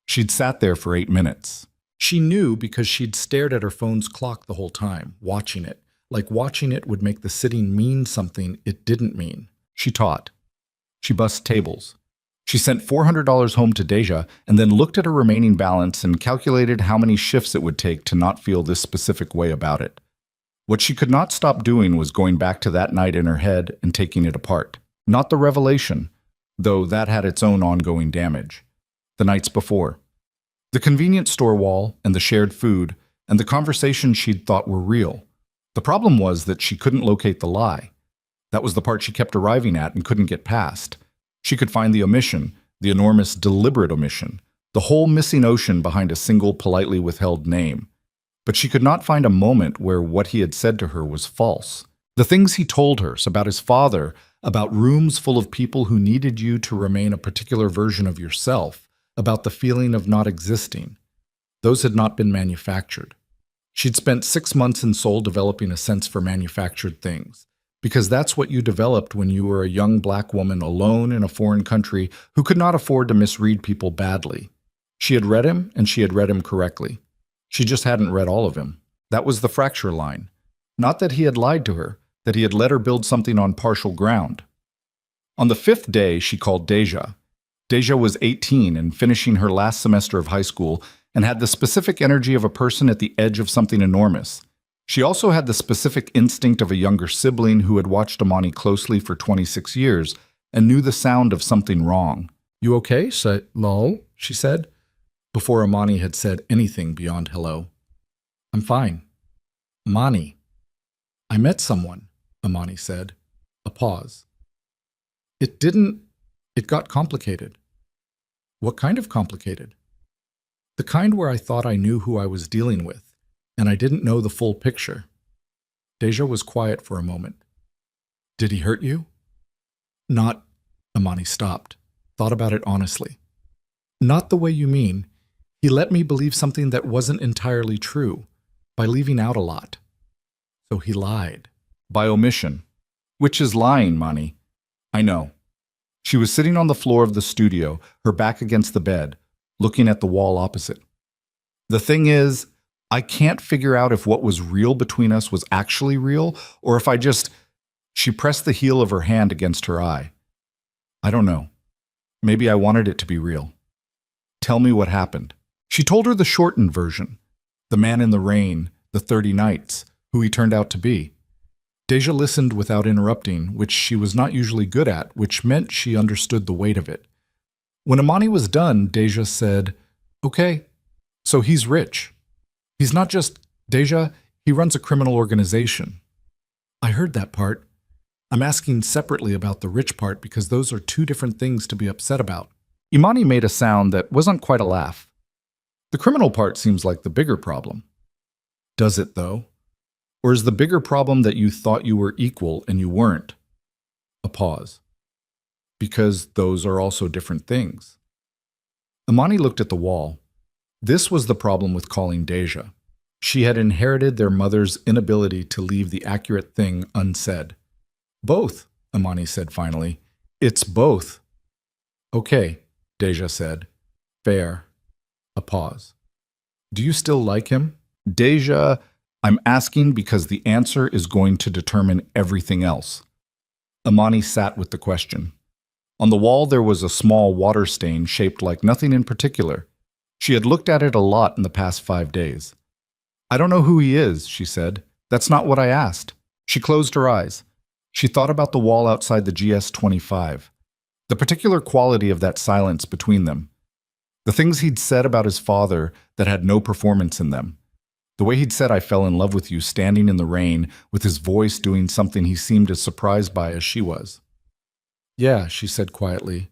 S1: She'd sat there for 8 minutes. She knew because she'd stared at her phone's clock the whole time, watching it. Like watching it would make the sitting mean something it didn't mean. She taught. She bussed tables. She sent $400 home to Deja and then looked at her remaining balance and calculated how many shifts it would take to not feel this specific way about it. What she could not stop doing was going back to that night in her head and taking it apart. Not the revelation, though that had its own ongoing damage. The nights before. The convenience store wall and the shared food and the conversations she'd thought were real. The problem was that she couldn't locate the lie. That was the part she kept arriving at and couldn't get past. She could find the omission, the enormous deliberate omission, the whole missing ocean behind a single politely withheld name. But she could not find a moment where what he had said to her was false. The things he told her about his father, about rooms full of people who needed you to remain a particular version of yourself, about the feeling of not existing. Those had not been manufactured. She'd spent 6 months in Seoul developing a sense for manufactured things, because that's what you developed when you were a young black woman alone in a foreign country who could not afford to misread people badly. She had read him, and she had read him correctly. She just hadn't read all of him. That was the fracture line. Not that he had lied to her, that he had let her build something on partial ground. On the 5th day, she called Deja. Deja was 18 and finishing her last semester of high school and had the specific energy of a person at the edge of something enormous. She also had the specific instinct of a younger sibling who had watched Amani closely for 26 years and knew the sound of something wrong. "You okay, lol?" she said, before Amani had said anything beyond hello. "I'm fine." "Amani." "I met someone," Amani said. A pause. It got complicated." "What kind of complicated?" "The kind where I thought I knew who I was dealing with, and I didn't know the full picture." Deja was quiet for a moment. "Did he hurt you?" "Not," Amani stopped, thought about it honestly. "Not the way you mean. He let me believe something that wasn't entirely true, by leaving out a lot." "So he lied." "By omission." "Which is lying, Mani." "I know." She was sitting on the floor of the studio, her back against the bed, looking at the wall opposite. "The thing is, I can't figure out if what was real between us was actually real, or if I just..." She pressed the heel of her hand against her eye. "I don't know. Maybe I wanted it to be real. Tell me what happened." She told her the shortened version, the man in the rain, the 30 nights, who he turned out to be. Deja listened without interrupting, which she was not usually good at, which meant she understood the weight of it. When Amani was done, Deja said, "Okay, so he's rich. He's not just Deja, he runs a criminal organization." "I heard that part. I'm asking separately about the rich part because those are two different things to be upset about." Imani made a sound that wasn't quite a laugh. "The criminal part seems like the bigger problem." "Does it, though? Or is the bigger problem that you thought you were equal and you weren't?" A pause. "Because those are also different things." Imani looked at the wall. This was the problem with calling Deja. She had inherited their mother's inability to leave the accurate thing unsaid. "Both," Imani said finally. "It's both." "Okay," Deja said. "Fair." A pause. "Do you still like him?" "Deja, I'm asking because the answer is going to determine everything else." Imani sat with the question. On the wall there was a small water stain shaped like nothing in particular. She had looked at it a lot in the past 5 days. "I don't know who he is," she said. "That's not what I asked." She closed her eyes. She thought about the wall outside the GS-25. The particular quality of that silence between them. The things he'd said about his father that had no performance in them. The way he'd said, "I fell in love with you," standing in the rain, with his voice doing something he seemed as surprised by as she was. "Yeah," she said quietly.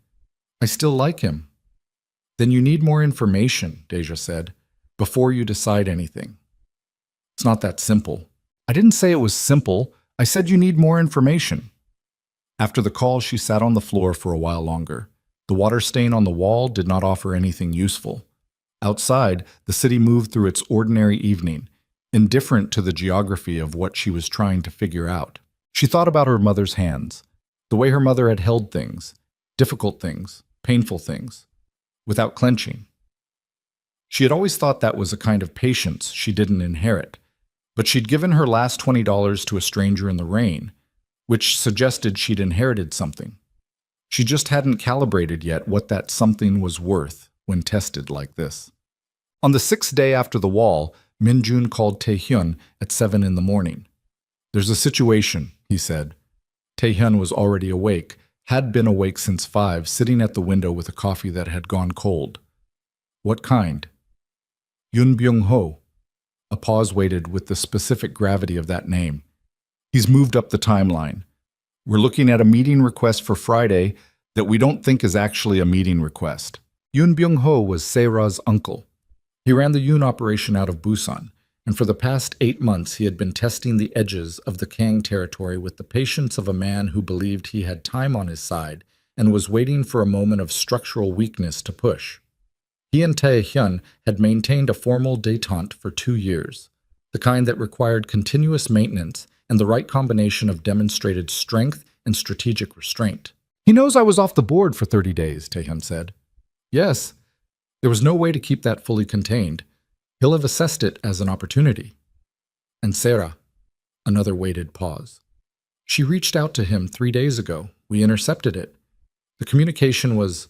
S1: "I still like him." "Then you need more information," Deja said, "before you decide anything." "It's not that simple." "I didn't say it was simple. I said you need more information." After the call, she sat on the floor for a while longer. The water stain on the wall did not offer anything useful. Outside, the city moved through its ordinary evening, indifferent to the geography of what she was trying to figure out. She thought about her mother's hands, the way her mother had held things, difficult things, painful things, without clenching. She had always thought that was a kind of patience she didn't inherit, but she'd given her last $20 to a stranger in the rain, which suggested she'd inherited something. She just hadn't calibrated yet what that something was worth when tested like this. On the 6th day after the wall, Min-jun called Tae-hyun at 7 in the morning. "There's a situation," he said. Tae-hyun was already awake, had been awake since 5, sitting at the window with a coffee that had gone cold. "What kind?" "Yoon Byung-ho." A pause waited with the specific gravity of that name. "He's moved up the timeline. We're looking at a meeting request for Friday that we don't think is actually a meeting request." Yoon Byung-ho was Sera's uncle. He ran the Yoon operation out of Busan, and for the past 8 months he had been testing the edges of the Kang territory with the patience of a man who believed he had time on his side and was waiting for a moment of structural weakness to push. He and Tae-hyun had maintained a formal détente for 2 years, the kind that required continuous maintenance and the right combination of demonstrated strength and strategic restraint. "He knows I was off the board for 30 days, Tae-hyun said. "Yes, there was no way to keep that fully contained. He'll have assessed it as an opportunity." "And Sera?" Another weighted pause. "She reached out to him 3 days ago. We intercepted it. The communication was..."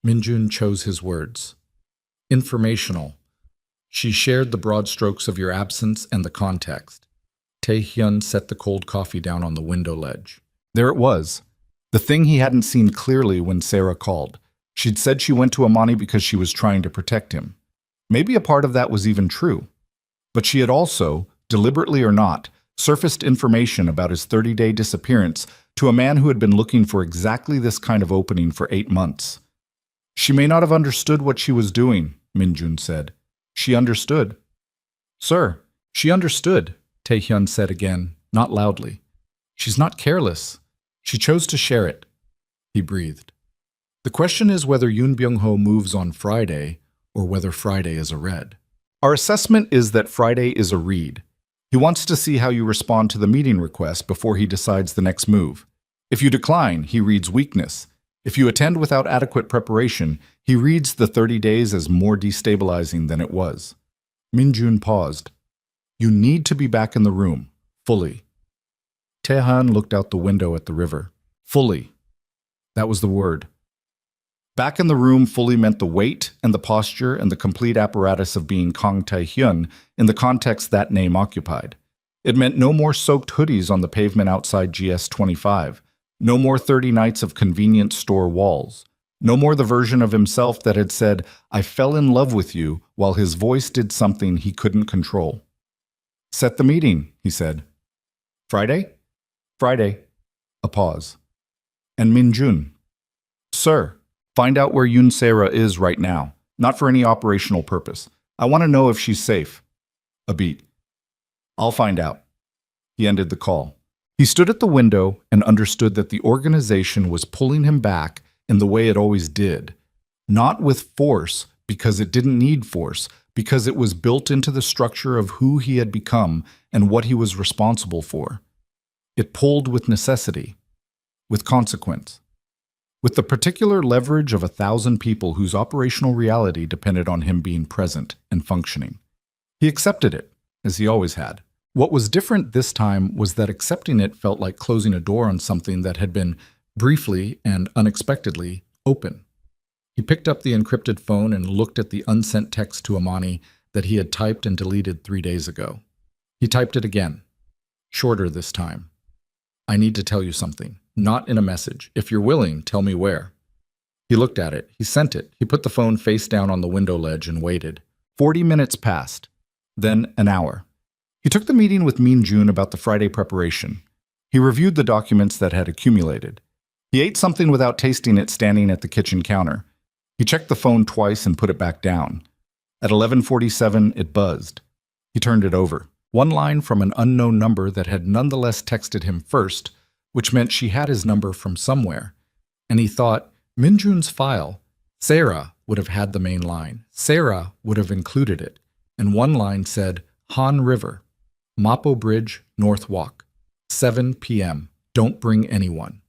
S1: Min-jun chose his words. "Informational. She shared the broad strokes of your absence and the context." Tae-hyun set the cold coffee down on the window ledge. There it was, the thing he hadn't seen clearly when Sera called. She'd said she went to Amani because she was trying to protect him. Maybe a part of that was even true. But she had also, deliberately or not, surfaced information about his 30-day disappearance to a man who had been looking for exactly this kind of opening for 8 months. "She may not have understood what she was doing," Min-jun said. "She understood." "Sir, she understood," Tae-hyun said again, not loudly. "She's not careless. She chose to share it." He breathed. "The question is whether Yoon Byung-ho moves on Friday or whether Friday is a read. Our assessment is that Friday is a read. He wants to see how you respond to the meeting request before he decides the next move. If you decline, he reads weakness. If you attend without adequate preparation, he reads the 30 days as more destabilizing than it was." Min-jun paused. "You need to be back in the room, fully." Tae-hyun looked out the window at the river. Fully. That was the word. Back in the room fully meant the weight and the posture and the complete apparatus of being Kang Tae-hyun in the context that name occupied. It meant no more soaked hoodies on the pavement outside GS25, no more 30 nights of convenience store walls, no more the version of himself that had said, "I fell in love with you," while his voice did something he couldn't control. "Set the meeting," he said. "Friday?" "Friday." A pause. "And Min-jun?" "Sir, find out where Yoon Sera is right now, not for any operational purpose. I want to know if she's safe." A beat. "I'll find out." He ended the call. He stood at the window and understood that the organization was pulling him back in the way it always did. Not with force, because it didn't need force, because it was built into the structure of who he had become and what he was responsible for. It pulled with necessity, with consequence, with the particular leverage of 1,000 people whose operational reality depended on him being present and functioning. He accepted it, as he always had. What was different this time was that accepting it felt like closing a door on something that had been, briefly and unexpectedly, open. He picked up the encrypted phone and looked at the unsent text to Amani that he had typed and deleted 3 days ago. He typed it again, shorter this time. "I need to tell you something, not in a message. If you're willing, tell me where." He looked at it. He sent it. He put the phone face down on the window ledge and waited. 40 minutes passed, then an hour. He took the meeting with Min-jun about the Friday preparation. He reviewed the documents that had accumulated. He ate something without tasting it standing at the kitchen counter. He checked the phone twice and put it back down. At 11:47, it buzzed. He turned it over. One line from an unknown number that had nonetheless texted him first, which meant she had his number from somewhere. And he thought, Min-jun's file, Sera would have had the main line. Sera would have included it. And one line said, Han River, Mapo Bridge, North Walk, 7 p.m. Don't bring anyone.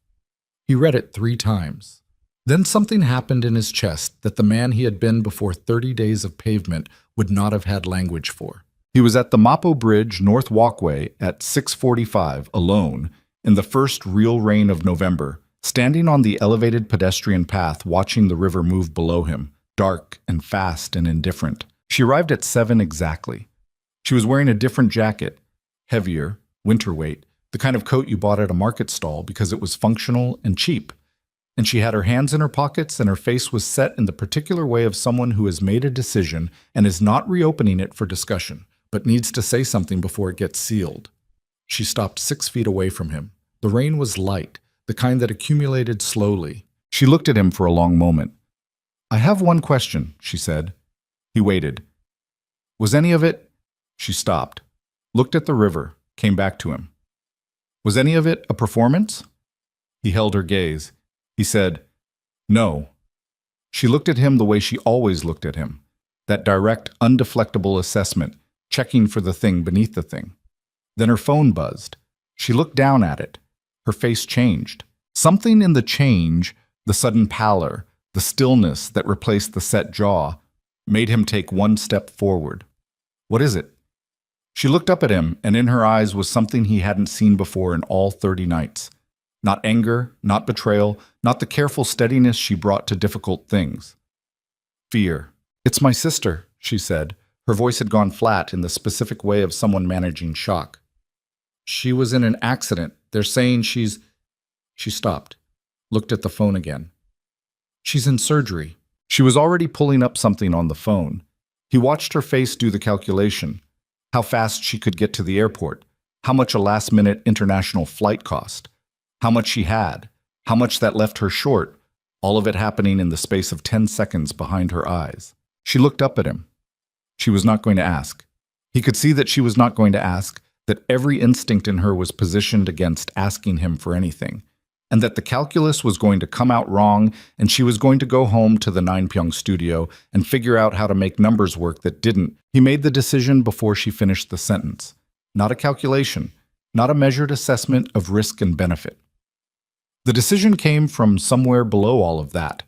S1: He read it 3 times. Then something happened in his chest that the man he had been before 30 days of pavement would not have had language for. He was at the Mapo Bridge North Walkway at 6:45 alone in the first real rain of November, standing on the elevated pedestrian path, watching the river move below him, dark and fast and indifferent. She arrived at 7 exactly. She was wearing a different jacket, heavier, winter weight, the kind of coat you bought at a market stall because it was functional and cheap. And she had her hands in her pockets, and her face was set in the particular way of someone who has made a decision and is not reopening it for discussion, but needs to say something before it gets sealed. She stopped 6 feet away from him. The rain was light, the kind that accumulated slowly. She looked at him for a long moment. "I have one question," she said. He waited. "Was any of it—" She stopped, looked at the river, came back to him. "Was any of it a performance?" He held her gaze. He said, "No." She looked at him the way she always looked at him, that direct, undeflectable assessment, checking for the thing beneath the thing. Then her phone buzzed. She looked down at it. Her face changed. Something in the change, the sudden pallor, the stillness that replaced the set jaw, made him take 1 step forward. "What is it?" She looked up at him, and in her eyes was something he hadn't seen before in all 30 nights. Not anger, not betrayal, not the careful steadiness she brought to difficult things. Fear. "It's my sister," she said. Her voice had gone flat in the specific way of someone managing shock. "She was in an accident. They're saying she's—" She stopped, looked at the phone again. "She's in surgery." She was already pulling up something on the phone. He watched her face do the calculation. How fast she could get to the airport. How much a last-minute international flight cost. How much she had. How much that left her short. All of it happening in the space of 10 seconds behind her eyes. She looked up at him. She was not going to ask. He could see that she was not going to ask, that every instinct in her was positioned against asking him for anything, and that the calculus was going to come out wrong, and she was going to go home to the Ninepyeong studio and figure out how to make numbers work that didn't. He made the decision before she finished the sentence. Not a calculation, not a measured assessment of risk and benefit. The decision came from somewhere below all of that,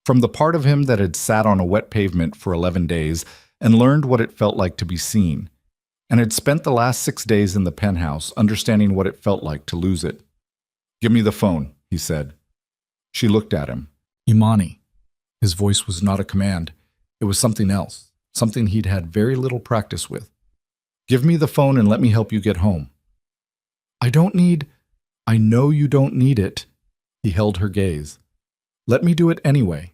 S1: from the part of him that had sat on a wet pavement for 11 days and learned what it felt like to be seen, and had spent the last 6 days in the penthouse understanding what it felt like to lose it. "Give me the phone," he said. She looked at him. Imani. His voice was not a command. It was something else, something he'd had very little practice with. "Give me the phone and let me help you get home." I know you don't need it." He held her gaze. "Let me do it anyway."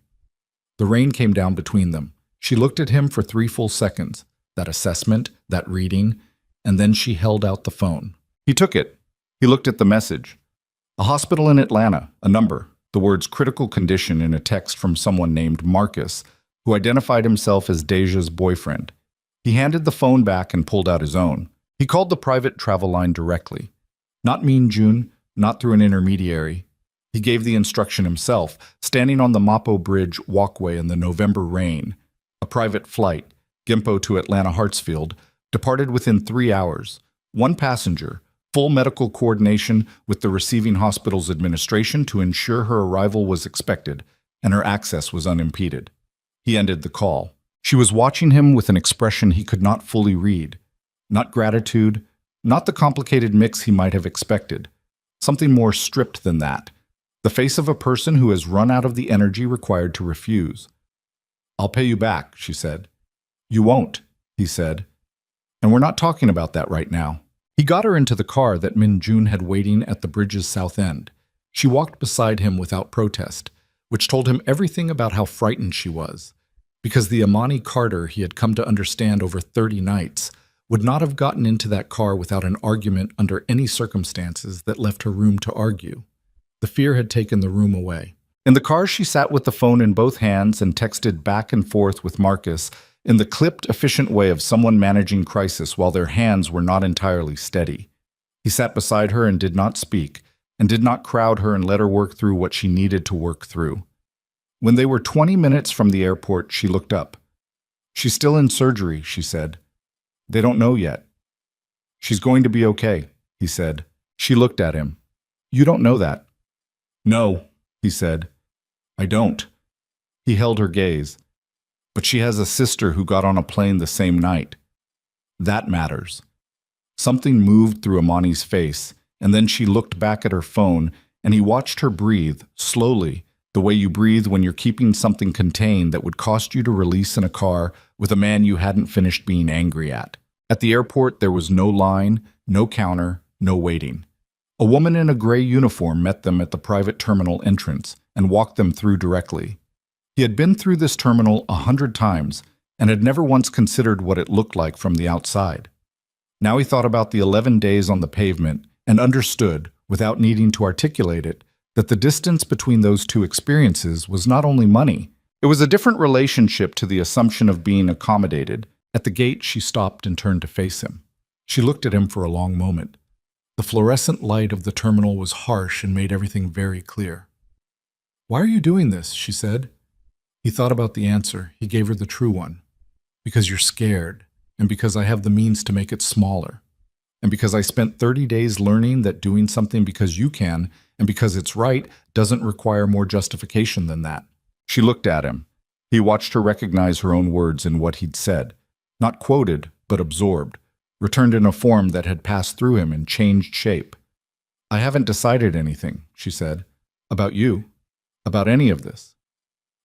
S1: The rain came down between them. She looked at him for 3 full seconds, that assessment, that reading, and then she held out the phone. He took it. He looked at the message. A hospital in Atlanta, a number, the words critical condition in a text from someone named Marcus, who identified himself as Deja's boyfriend. He handed the phone back and pulled out his own. He called the private travel line directly. Not Min Jun, not through an intermediary. He gave the instruction himself, standing on the Mapo Bridge walkway in the November rain. A private flight, Gimpo to Atlanta Hartsfield, departed within 3 hours. 1 passenger, full medical coordination with the receiving hospital's administration to ensure her arrival was expected, and her access was unimpeded. He ended the call. She was watching him with an expression he could not fully read. Not gratitude, not the complicated mix he might have expected. Something more stripped than that. The face of a person who has run out of the energy required to refuse. "I'll pay you back," she said. "You won't," he said. "And we're not talking about that right now." He got her into the car that Min Jun had waiting at the bridge's south end. She walked beside him without protest, which told him everything about how frightened she was, because the Imani Carter he had come to understand over 30 nights would not have gotten into that car without an argument under any circumstances that left her room to argue. The fear had taken the room away. In the car, she sat with the phone in both hands and texted back and forth with Marcus in the clipped, efficient way of someone managing crisis while their hands were not entirely steady. He sat beside her and did not speak, and did not crowd her and let her work through what she needed to work through. When they were 20 minutes from the airport, she looked up. "She's still in surgery," she said. "They don't know yet." "She's going to be okay," he said. She looked at him. "You don't know that." "No," he said. "I don't." He held her gaze. "But she has a sister who got on a plane the same night. That matters." Something moved through Imani's face, and then she looked back at her phone, and he watched her breathe, slowly, the way you breathe when you're keeping something contained that would cost you to release in a car with a man you hadn't finished being angry at. At the airport, there was no line, no counter, no waiting. A woman in a gray uniform met them at the private terminal entrance and walked them through directly. He had been through this terminal 100 times and had never once considered what it looked like from the outside. Now he thought about the 11 days on the pavement and understood, without needing to articulate it, that the distance between those two experiences was not only money. It was a different relationship to the assumption of being accommodated. At the gate, she stopped and turned to face him. She looked at him for a long moment. The fluorescent light of the terminal was harsh and made everything very clear. "Why are you doing this?" she said. He thought about the answer. He gave her the true one. "Because you're scared, and because I have the means to make it smaller. And because I spent 30 days learning that doing something because you can, and because it's right, doesn't require more justification than that." She looked at him. He watched her recognize her own words in what he'd said. Not quoted, but absorbed. Returned in a form that had passed through him and changed shape. "I haven't decided anything," she said. "About you. About any of this."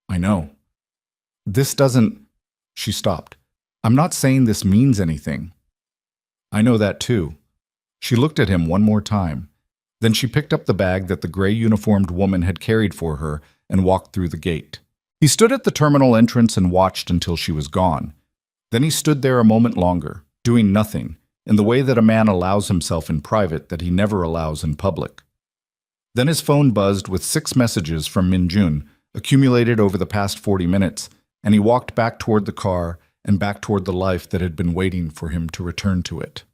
S1: "I know." "This doesn't—" She stopped. "I'm not saying this means anything." "I know that too." She looked at him one more time. Then she picked up the bag that the gray uniformed woman had carried for her and walked through the gate. He stood at the terminal entrance and watched until she was gone. Then he stood there a moment longer, doing nothing, in the way that a man allows himself in private that he never allows in public. Then his phone buzzed with 6 messages from Minjun, accumulated over the past 40 minutes, and he walked back toward the car and back toward the life that had been waiting for him to return to it.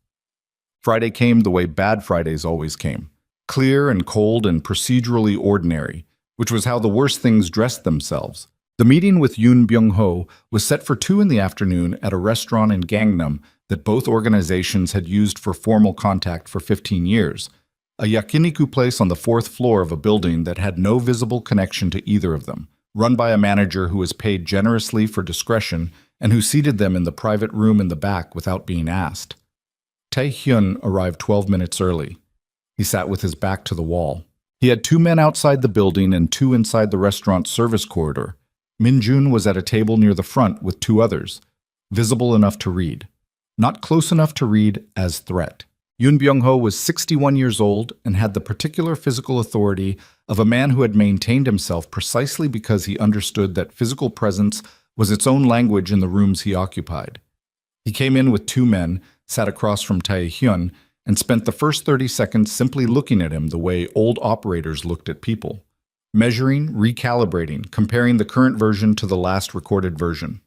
S1: Friday came the way bad Fridays always came, clear and cold and procedurally ordinary, which was how the worst things dressed themselves. The meeting with Yoon Byung-ho was set for 2 in the afternoon at a restaurant in Gangnam that both organizations had used for formal contact for 15 years, a yakiniku place on the 4th floor of a building that had no visible connection to either of them, run by a manager who was paid generously for discretion and who seated them in the private room in the back without being asked. Tae-hyun arrived 12 minutes early. He sat with his back to the wall. He had 2 men outside the building and 2 inside the restaurant service corridor. Minjun was at a table near the front with 2 others, visible enough to read, not close enough to read as threat. Yoon Byung-ho was 61 years old and had the particular physical authority of a man who had maintained himself precisely because he understood that physical presence was its own language in the rooms he occupied. He came in with 2 men, sat across from Tae-hyun, and spent the first 30 seconds simply looking at him the way old operators looked at people, measuring, recalibrating, comparing the current version to the last recorded version.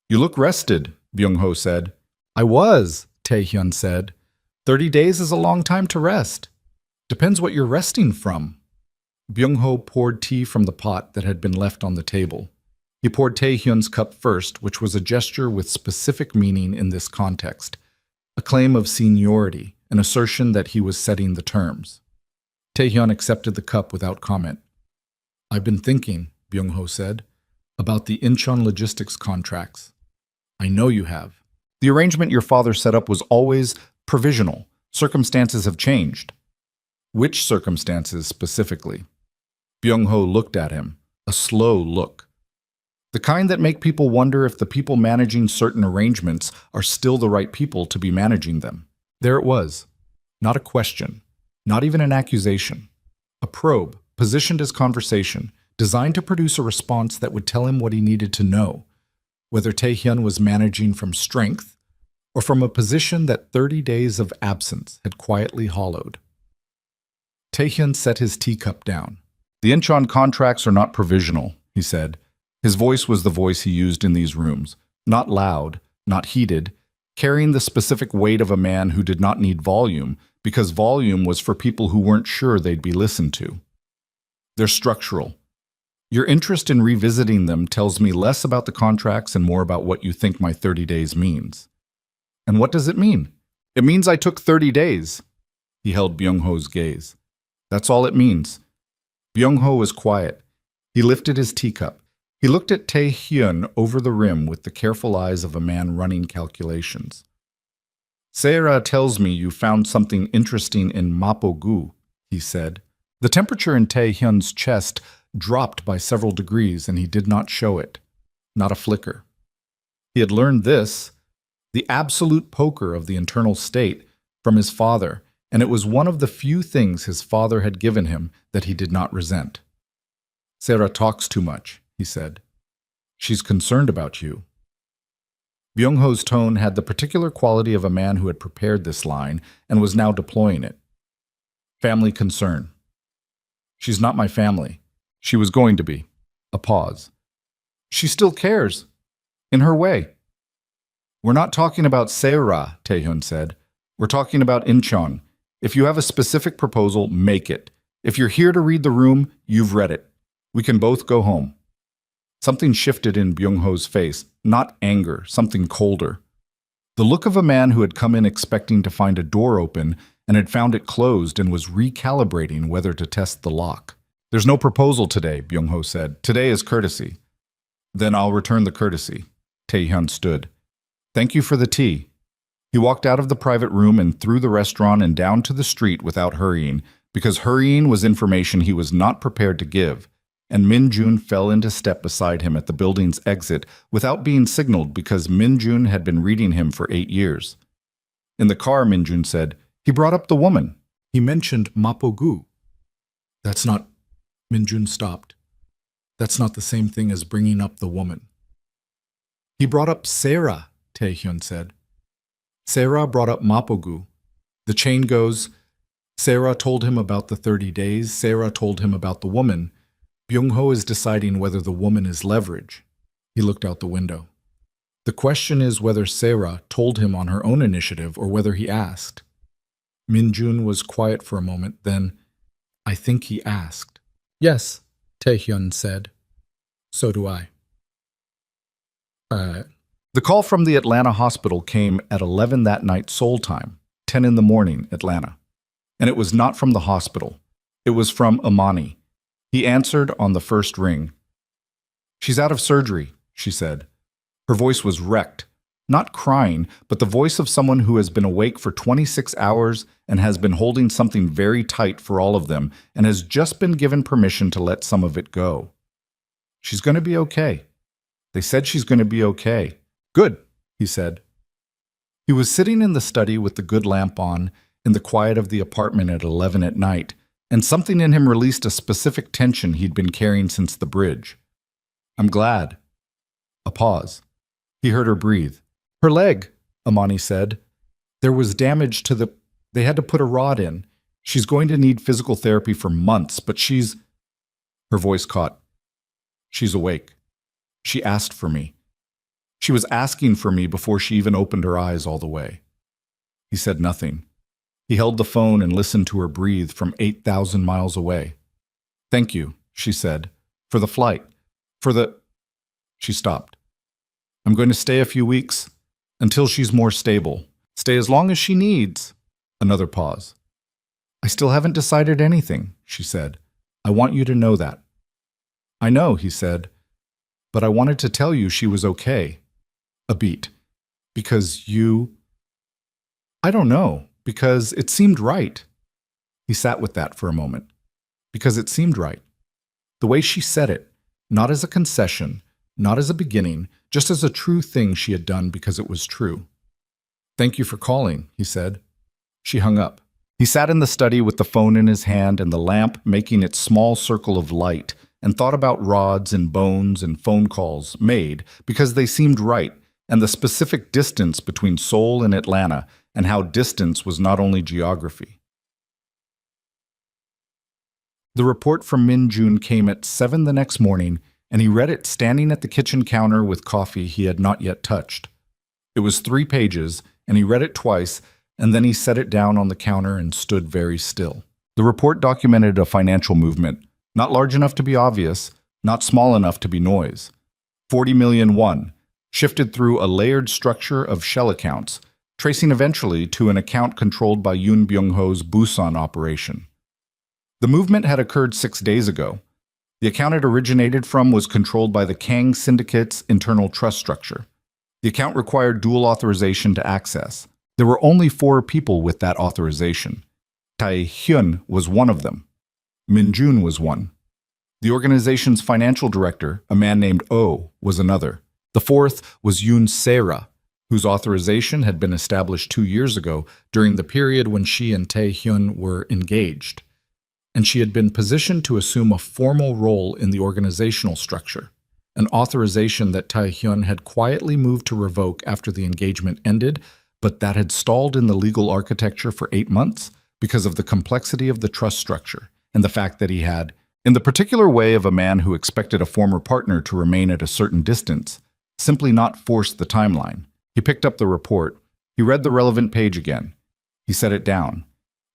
S1: "You look rested," Byung-ho said. "I was," Tae-hyun said. 30 days is a long time to rest. Depends what you're resting from." Byung-ho poured tea from the pot that had been left on the table. He poured Tae-hyun's cup first, which was a gesture with specific meaning in this context, a claim of seniority, an assertion that he was setting the terms. Tae-hyun accepted the cup without comment. "I've been thinking," Byung-ho said, "about the Incheon logistics contracts." "I know you have. The arrangement your father set up was always provisional. Circumstances have changed." "Which circumstances specifically?" Byung-ho looked at him, a slow look. "The kind that make people wonder if the people managing certain arrangements are still the right people to be managing them." There it was. Not a question, not even an accusation. A probe, positioned as conversation, designed to produce a response that would tell him what he needed to know, whether Tae-hyun was managing from strength or from a position that 30 days of absence had quietly hollowed. Tae-hyun set his teacup down. "The Incheon contracts are not provisional," he said. His voice was the voice he used in these rooms, not loud, not heated, carrying the specific weight of a man who did not need volume, because volume was for people who weren't sure they'd be listened to. "They're structural. Your interest in revisiting them tells me less about the contracts and more about what you think my 30 days means." "And what does it mean?" "It means I took 30 days. He held Byung-ho's gaze. "That's all it means." Byung-ho was quiet. He lifted his teacup. He looked at Tae-hyun over the rim with the careful eyes of a man running calculations. "Sarah tells me you found something interesting in Mapo-gu," he said. The temperature in Tae-hyun's chest dropped by several degrees, and he did not show it. Not a flicker. He had learned this, the absolute poker of the internal state, from his father, and it was one of the few things his father had given him that he did not resent. "Sarah talks too much," he said. "She's concerned about you." Byung-ho's tone had the particular quality of a man who had prepared this line and was now deploying it. Family concern. "She's not my family. She was going to be." A pause. "She still cares. In her way." "We're not talking about Sarah," Tae-hyun said. "We're talking about Incheon. If you have a specific proposal, make it. If you're here to read the room, you've read it. We can both go home." Something shifted in Byung-ho's face, not anger, something colder. The look of a man who had come in expecting to find a door open and had found it closed and was recalibrating whether to test the lock. "There's no proposal today," Byung-ho said. "Today is courtesy." "Then I'll return the courtesy." Tae-hyun stood. "Thank you for the tea." He walked out of the private room and through the restaurant and down to the street without hurrying, because hurrying was information he was not prepared to give, and Min-jun fell into step beside him at the building's exit without being signaled because Min-jun had been reading him for 8 years. In the car, Min-jun said, "He brought up the woman. He mentioned Mapo-gu." "That's not—" Min-jun stopped. "That's not the same thing as bringing up the woman." "He brought up Sarah," Tae-hyun said. "Sarah brought up Mapo-gu. The chain goes, Sarah told him about the 30 days, Sarah told him about the woman. Byung-ho is deciding whether the woman is leverage." He looked out the window. "The question is whether Sarah told him on her own initiative or whether he asked." Min-jun was quiet for a moment, then, "I think he asked." "Yes," Tae-hyun said. "So do I." The call from the Atlanta hospital came at 11 that night Seoul time, 10 in the morning, Atlanta. And it was not from the hospital. It was from Amani. He answered on the first ring. "She's out of surgery," she said. Her voice was wrecked, not crying, but the voice of someone who has been awake for 26 hours and has been holding something very tight for all of them and has just been given permission to let some of it go. "She's going to be okay. They said she's going to be okay." "Good," he said. He was sitting in the study with the good lamp on, in the quiet of the apartment at 11 at night, and something in him released a specific tension he'd been carrying since the bridge. "I'm glad." A pause. He heard her breathe. "Her leg," Amani said. "There was damage to the... They had to put a rod in. She's going to need physical therapy for months, but she's..." Her voice caught. "She's awake. She asked for me. She was asking for me before she even opened her eyes all the way." He said nothing. He held the phone and listened to her breathe from 8,000 miles away. "Thank you," she said, "for the flight, for the..." She stopped. "I'm going to stay a few weeks, until she's more stable. Stay as long as she needs." Another pause. "I still haven't decided anything," she said. "I want you to know that." "I know," he said, "but I wanted to tell you she was okay." A beat. "Because you..." "I don't know. Because it seemed right." He sat with that for a moment. Because it seemed right. The way she said it, not as a concession, not as a beginning, just as a true thing she had done because it was true. "Thank you for calling," he said. She hung up. He sat in the study with the phone in his hand and the lamp making its small circle of light, and thought about rods and bones and phone calls made because they seemed right, and the specific distance between Seoul and Atlanta, and how distance was not only geography. The report from Min-jun came at 7 the next morning, and he read it standing at the kitchen counter with coffee he had not yet touched. It was 3 pages, and he read it twice, and then he set it down on the counter and stood very still. The report documented a financial movement, not large enough to be obvious, not small enough to be noise. 40 million won, shifted through a layered structure of shell accounts, tracing eventually to an account controlled by Yoon Byung-ho's Busan operation. The movement had occurred 6 days ago. The account it originated from was controlled by the Kang Syndicate's internal trust structure. The account required dual authorization to access. There were only 4 people with that authorization. Tae-hyun was one of them. Min Jun was one. The organization's financial director, a man named Oh, was another. The fourth was Yoon Se-ra, whose authorization had been established 2 years ago during the period when she and Tae-hyun were engaged, and she had been positioned to assume a formal role in the organizational structure, an authorization that Tae-hyun had quietly moved to revoke after the engagement ended, but that had stalled in the legal architecture for 8 months because of the complexity of the trust structure and the fact that he had, in the particular way of a man who expected a former partner to remain at a certain distance, simply not forced the timeline. He picked up the report. He read the relevant page again. He set it down.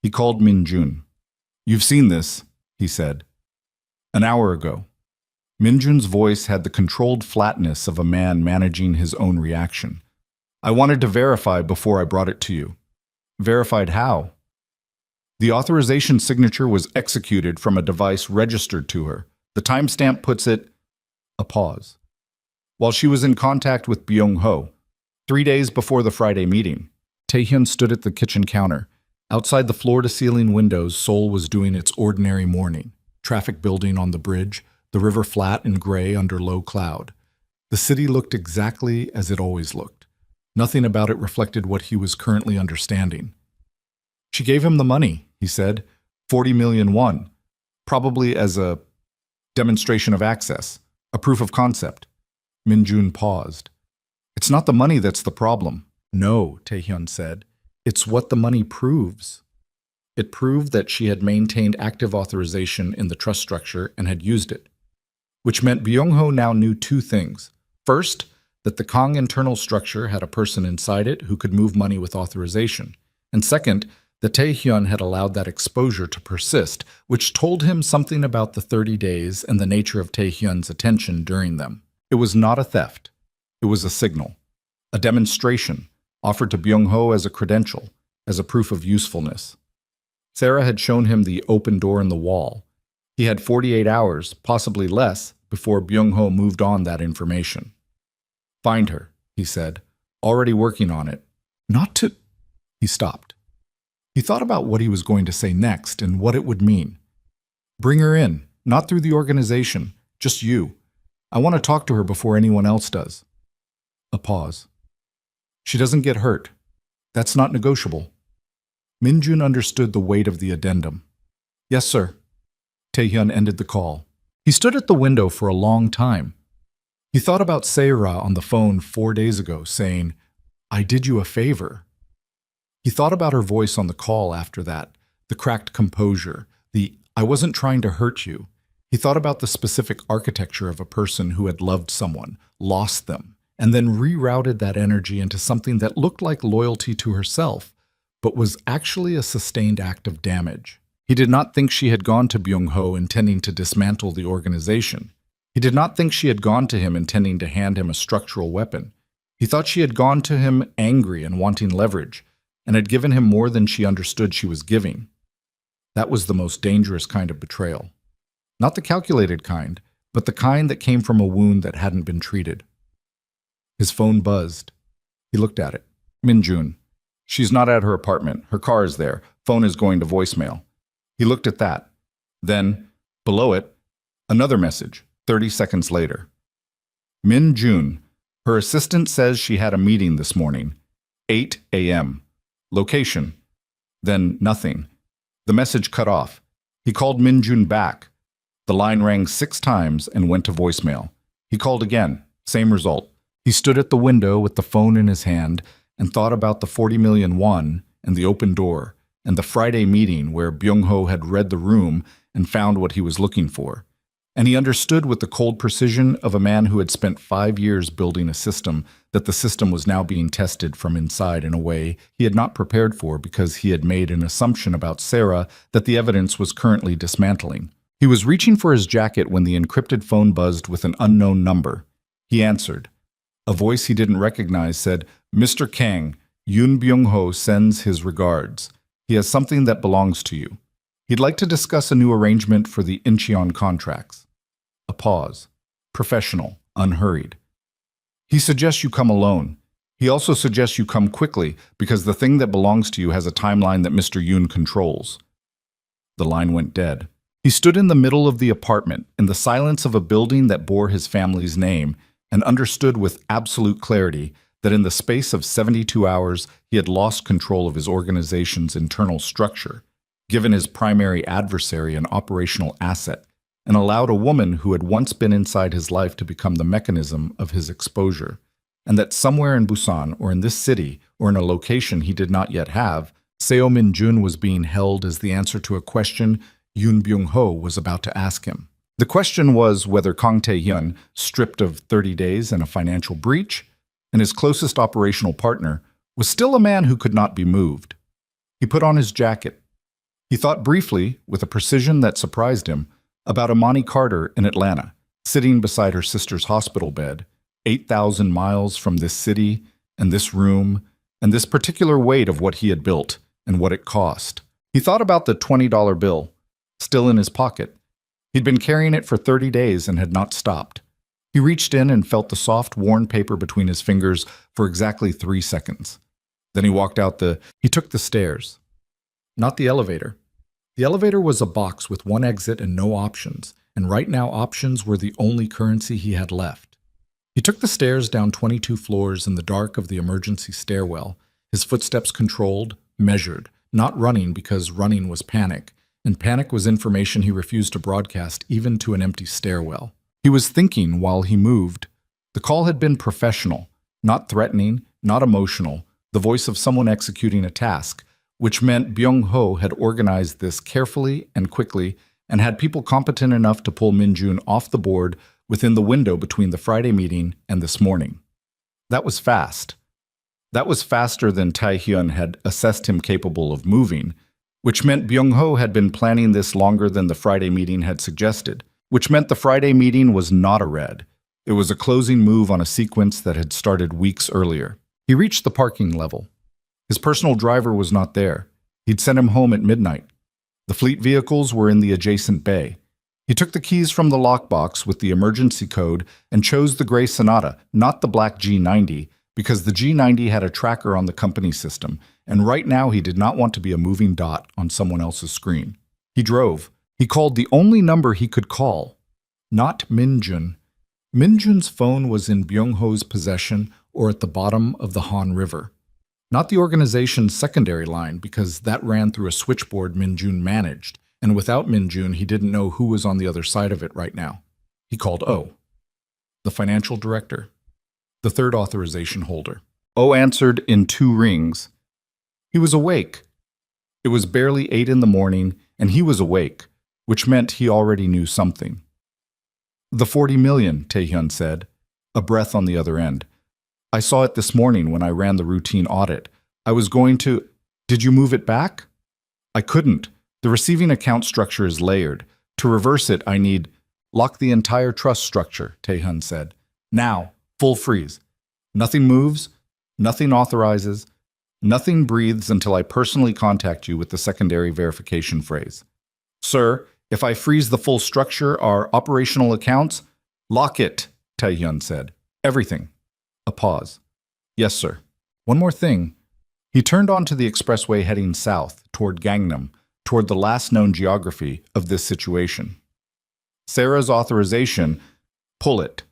S1: He called Min Jun. "You've seen this," he said. "An hour ago." Min Jun's voice had the controlled flatness of a man managing his own reaction. "I wanted to verify before I brought it to you." "Verified how?" "The authorization signature was executed from a device registered to her. The timestamp puts it..." A pause. "While she was in contact with Byung-ho, 3 days before the Friday meeting." Tae-hyun stood at the kitchen counter. Outside the floor-to-ceiling windows, Seoul was doing its ordinary morning. Traffic building on the bridge, the river flat and gray under low cloud. The city looked exactly as it always looked. Nothing about it reflected what he was currently understanding. "She gave him the money," he said. 40 million won. Probably as a demonstration of access, a proof of concept. Min Jun paused. "It's not the money that's the problem." "No," Tae-hyun said. "It's what the money proves." It proved that she had maintained active authorization in the trust structure and had used it, which meant Byung-ho now knew 2 things. First, that the Kong internal structure had a person inside it who could move money with authorization. And second, that Tae-hyun had allowed that exposure to persist, which told him something about the 30 days and the nature of Tae-hyun's attention during them. It was not a theft. It was a signal, a demonstration, offered to Byung-ho as a credential, as a proof of usefulness. Sarah had shown him the open door in the wall. He had 48 hours, possibly less, before Byung-ho moved on that information. "Find her," he said, "already working on it." "Not to..." He stopped. He thought about what he was going to say next and what it would mean. "Bring her in, not through the organization, just you. I want to talk to her before anyone else does." A pause. "She doesn't get hurt. That's not negotiable." Min Jun understood the weight of the addendum. "Yes, sir." Tae-hyun ended the call. He stood at the window for a long time. He thought about Se-ra on the phone 4 days ago, saying, "I did you a favor." He thought about her voice on the call after that, the cracked composure, the "I wasn't trying to hurt you." He thought about the specific architecture of a person who had loved someone, lost them, and then rerouted that energy into something that looked like loyalty to herself, but was actually a sustained act of damage. He did not think she had gone to Byung-ho intending to dismantle the organization. He did not think she had gone to him intending to hand him a structural weapon. He thought she had gone to him angry and wanting leverage, and had given him more than she understood she was giving. That was the most dangerous kind of betrayal. Not the calculated kind, but the kind that came from a wound that hadn't been treated. His phone buzzed. He looked at it. "Min Jun. She's not at her apartment. Her car is there. Phone is going to voicemail." He looked at that. Then, below it, another message, 30 seconds later. "Min Jun. Her assistant says she had a meeting this morning. 8 a.m. Location." Then nothing. The message cut off. He called Min Jun back. The line rang 6 times and went to voicemail. He called again. Same result. He stood at the window with the phone in his hand and thought about the 40 million won and the open door and the Friday meeting where Byung-ho had read the room and found what he was looking for. And he understood with the cold precision of a man who had spent 5 years building a system that the system was now being tested from inside in a way he had not prepared for because he had made an assumption about Sarah that the evidence was currently dismantling. He was reaching for his jacket when the encrypted phone buzzed with an unknown number. He answered. A voice he didn't recognize said, "Mr. Kang, Yoon Byung-ho sends his regards. He has something that belongs to you. He'd like to discuss a new arrangement for the Incheon contracts." A pause. Professional, unhurried. "He suggests you come alone. He also suggests you come quickly because the thing that belongs to you has a timeline that Mr. Yoon controls." The line went dead. He stood in the middle of the apartment, in the silence of a building that bore his family's name, and understood with absolute clarity that in the space of 72 hours he had lost control of his organization's internal structure, given his primary adversary an operational asset, and allowed a woman who had once been inside his life to become the mechanism of his exposure, and that somewhere in Busan, or in this city, or in a location he did not yet have, Seo Min-jun was being held as the answer to a question Yoon Byung-ho was about to ask him. The question was whether Kang Tae-hyun, stripped of 30 days and a financial breach, and his closest operational partner, was still a man who could not be moved. He put on his jacket. He thought briefly, with a precision that surprised him, about Imani Carter in Atlanta, sitting beside her sister's hospital bed, 8,000 miles from this city, and this room, and this particular weight of what he had built, and what it cost. He thought about the $20 bill, still in his pocket. He'd been carrying it for 30 days and had not stopped. He reached in and felt the soft, worn paper between his fingers for exactly 3 seconds. Then he took the stairs. Not the elevator. The elevator was a box with one exit and no options, and right now options were the only currency he had left. He took the stairs down 22 floors in the dark of the emergency stairwell, his footsteps controlled, measured, not running because running was panic, and panic was information he refused to broadcast even to an empty stairwell. He was thinking while he moved. The call had been professional, not threatening, not emotional, the voice of someone executing a task, which meant Byung-ho had organized this carefully and quickly and had people competent enough to pull Min-jun off the board within the window between the Friday meeting and this morning. That was fast. That was faster than Tae-hyun had assessed him capable of moving, which meant Byung-ho had been planning this longer than the Friday meeting had suggested, which meant the Friday meeting was not a red. It was a closing move on a sequence that had started weeks earlier. He reached the parking level. His personal driver was not there. He'd sent him home at midnight. The fleet vehicles were in the adjacent bay. He took the keys from the lockbox with the emergency code and chose the gray Sonata, not the black G90, because the G90 had a tracker on the company system, and right now he did not want to be a moving dot on someone else's screen. He drove. He called the only number he could call. Not Min-jun. Min-jun's phone was in Byung-ho's possession or at the bottom of the Han River. Not the organization's secondary line, because that ran through a switchboard Min-jun managed, and without Min-jun he didn't know who was on the other side of it right now. He called O, the financial director, the third authorization holder. O answered in 2 rings. He was awake. It was barely 8 in the morning, and he was awake, which meant he already knew something. The 40 million, Tae-hyun said, a breath on the other end. I saw it this morning when I ran the routine audit. I was going to... Did you move it back? I couldn't. The receiving account structure is layered. To reverse it, I need... Lock the entire trust structure, Tae-hyun said. Now, full freeze. Nothing moves, nothing authorizes, nothing breathes until I personally contact you with the secondary verification phrase. Sir, if I freeze the full structure, our operational accounts... Lock it, Tae-hyun said. Everything. A pause. Yes, sir. One more thing. He turned onto the expressway heading south, toward Gangnam, toward the last known geography of this situation. Sarah's authorization, pull it.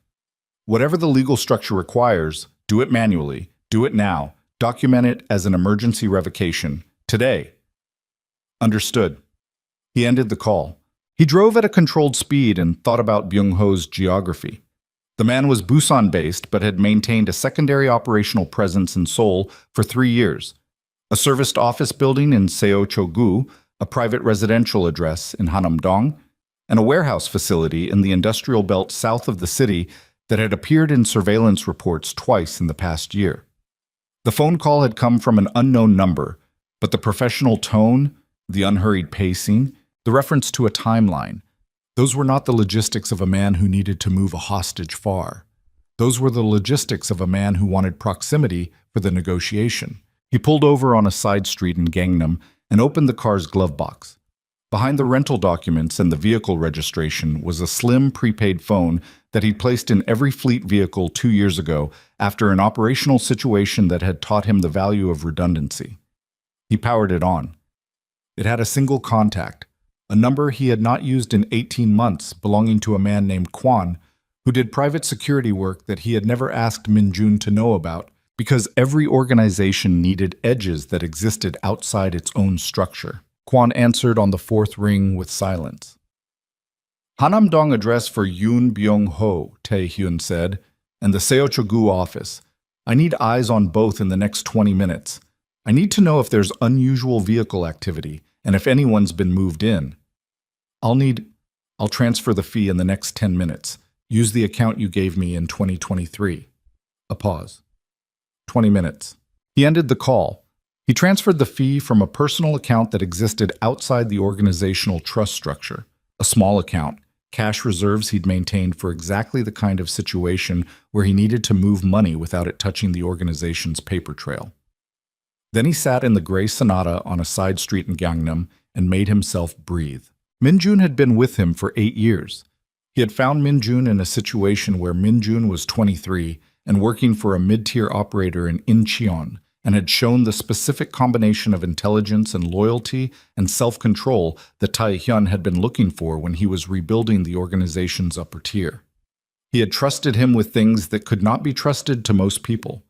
S1: Whatever the legal structure requires, do it manually, do it now, document it as an emergency revocation, today. Understood. He ended the call. He drove at a controlled speed and thought about Byung-ho's geography. The man was Busan-based but had maintained a secondary operational presence in Seoul for 3 years. A serviced office building in Seo-cho-gu, a private residential address in Hanam-dong, and a warehouse facility in the industrial belt south of the city that had appeared in surveillance reports twice in the past year. The phone call had come from an unknown number, but the professional tone, the unhurried pacing, the reference to a timeline, those were not the logistics of a man who needed to move a hostage far. Those were the logistics of a man who wanted proximity for the negotiation. He pulled over on a side street in Gangnam and opened the car's glove box. Behind the rental documents and the vehicle registration was a slim prepaid phone that he'd placed in every fleet vehicle 2 years ago after an operational situation that had taught him the value of redundancy. He powered it on. It had a single contact, a number he had not used in 18 months, belonging to a man named Kwan, who did private security work that he had never asked Min-jun to know about, because every organization needed edges that existed outside its own structure. Kwan answered on the fourth ring with silence. Hanam-dong address for Yoon Byung-ho, Tae-hyun said, and the Seochogu office. I need eyes on both in the next 20 minutes. I need to know if there's unusual vehicle activity and if anyone's been moved in. I'll transfer the fee in the next 10 minutes. Use the account you gave me in 2023. A pause. 20 minutes. He ended the call. He transferred the fee from a personal account that existed outside the organizational trust structure, a small account, cash reserves he'd maintained for exactly the kind of situation where he needed to move money without it touching the organization's paper trail. Then he sat in the gray Sonata on a side street in Gangnam and made himself breathe. Min-jun had been with him for 8 years. He had found Min-jun in a situation where Min-jun was 23 and working for a mid-tier operator in Incheon, and had shown the specific combination of intelligence and loyalty and self-control that Tae-hyun had been looking for when he was rebuilding the organization's upper tier. He had trusted him with things that could not be trusted to most people.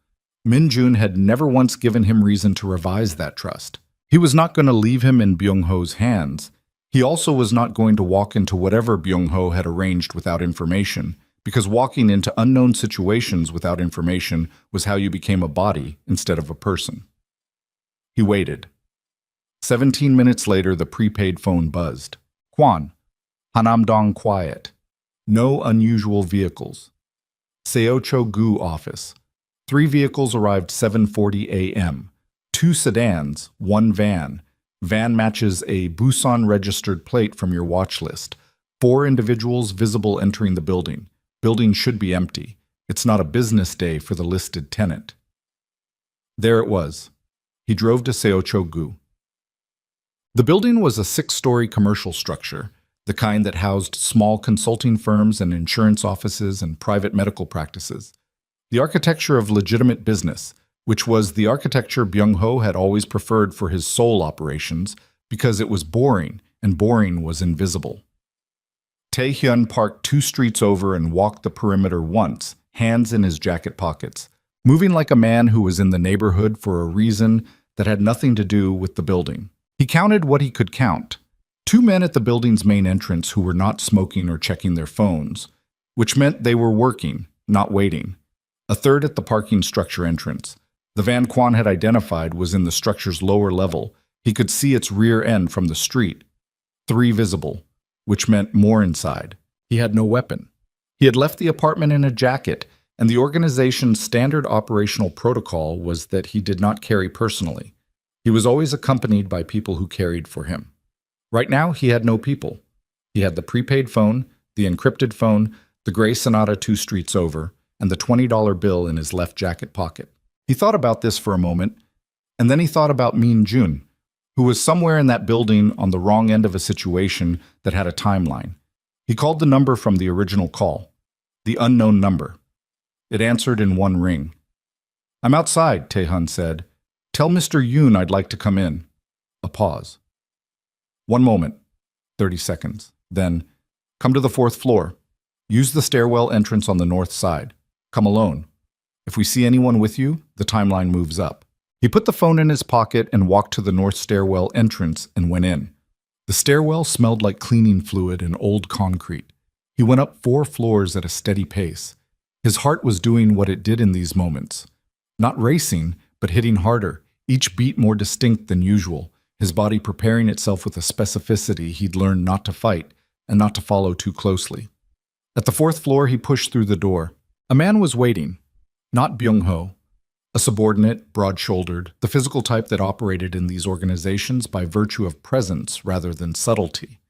S1: Min-jun had never once given him reason to revise that trust. He was not going to leave him in Byung-ho's hands. He also was not going to walk into whatever Byung-ho had arranged without information, because walking into unknown situations without information was how you became a body instead of a person. He waited. 17 minutes later, the prepaid phone buzzed. Kwan. Hanam-dong quiet. No unusual vehicles. Seocho-gu office. 3 vehicles arrived 7:40 a.m. 2 sedans, 1 van. Van matches a Busan registered plate from your watch list. 4 individuals visible entering the building. Building should be empty. It's not a business day for the listed tenant. There it was. He drove to Seocho-gu. The building was a 6-story commercial structure, the kind that housed small consulting firms and insurance offices and private medical practices. The architecture of legitimate business, which was the architecture Byung-ho had always preferred for his Seoul operations because it was boring, and boring was invisible. Tae-hyun parked 2 streets over and walked the perimeter once, hands in his jacket pockets, moving like a man who was in the neighborhood for a reason that had nothing to do with the building. He counted what he could count. 2 men at the building's main entrance who were not smoking or checking their phones, which meant they were working, not waiting. A third at the parking structure entrance. The van Kwan had identified was in the structure's lower level. He could see its rear end from the street. 3 visible, which meant more inside. He had no weapon. He had left the apartment in a jacket, and the organization's standard operational protocol was that he did not carry personally. He was always accompanied by people who carried for him. Right now, he had no people. He had the prepaid phone, the encrypted phone, the gray Sonata 2 streets over, and the $20 bill in his left jacket pocket. He thought about this for a moment, and then he thought about Min-jun, who was somewhere in that building on the wrong end of a situation that had a timeline. He called the number from the original call, the unknown number. It answered in 1 ring. I'm outside, Tae-hyun said. Tell Mr. Yoon I'd like to come in. A pause. 1 moment. 30 seconds. Then, come to the 4th floor. Use the stairwell entrance on the north side. Come alone. If we see anyone with you, the timeline moves up. He put the phone in his pocket and walked to the north stairwell entrance and went in. The stairwell smelled like cleaning fluid and old concrete. He went up 4 floors at a steady pace. His heart was doing what it did in these moments. Not racing, but hitting harder, each beat more distinct than usual, his body preparing itself with a specificity he'd learned not to fight and not to follow too closely. At the 4th floor, he pushed through the door. A man was waiting. Not Byung-ho. A subordinate, broad-shouldered, the physical type that operated in these organizations by virtue of presence rather than subtlety.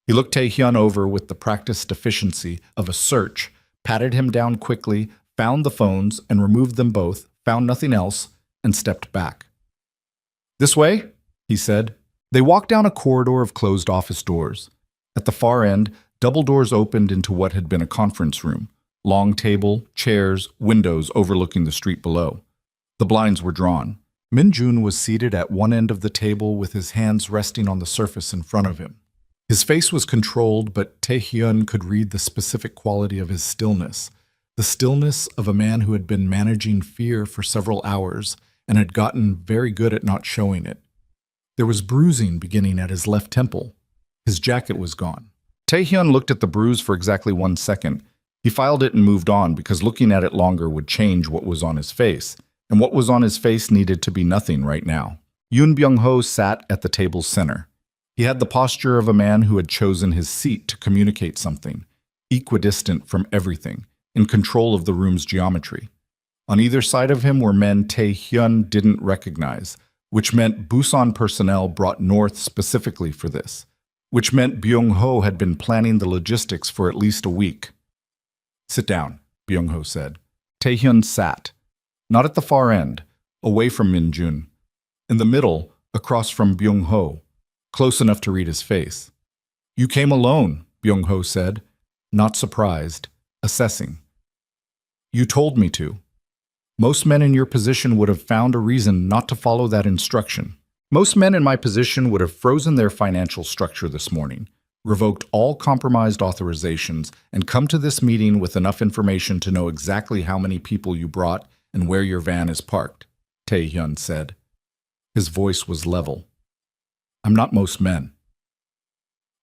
S1: He looked Tae-hyun over with the practiced efficiency of a search, patted him down quickly, found the phones and removed them both, found nothing else, and stepped back. This way, he said. They walked down a corridor of closed office doors. At the far end, double doors opened into what had been a conference room. Long table, chairs, windows overlooking the street below. The blinds were drawn. Min-jun was seated at one end of the table with his hands resting on the surface in front of him. His face was controlled, but Tae-hyun could read the specific quality of his stillness, the stillness of a man who had been managing fear for several hours and had gotten very good at not showing it. There was bruising beginning at his left temple. His jacket was gone. Tae-hyun looked at the bruise for exactly 1 second. He filed it and moved on because looking at it longer would change what was on his face, and what was on his face needed to be nothing right now. Yoon Byung-ho sat at the table's center. He had the posture of a man who had chosen his seat to communicate something, equidistant from everything, in control of the room's geometry. On either side of him were men Tae-hyun didn't recognize, which meant Busan personnel brought north specifically for this, which meant Byung-ho had been planning the logistics for at least a week. "Sit down," Byung-ho said. Tae-hyun sat, not at the far end, away from Min-jun. In the middle, across from Byung-ho, close enough to read his face. "You came alone," Byung-ho said, not surprised, assessing. "You told me to. Most men in your position would have found a reason not to follow that instruction. Most men in my position would have frozen their financial structure this morning, revoked all compromised authorizations, and come to this meeting with enough information to know exactly how many people you brought and where your van is parked," Tae-hyun said. His voice was level. "I'm not most men."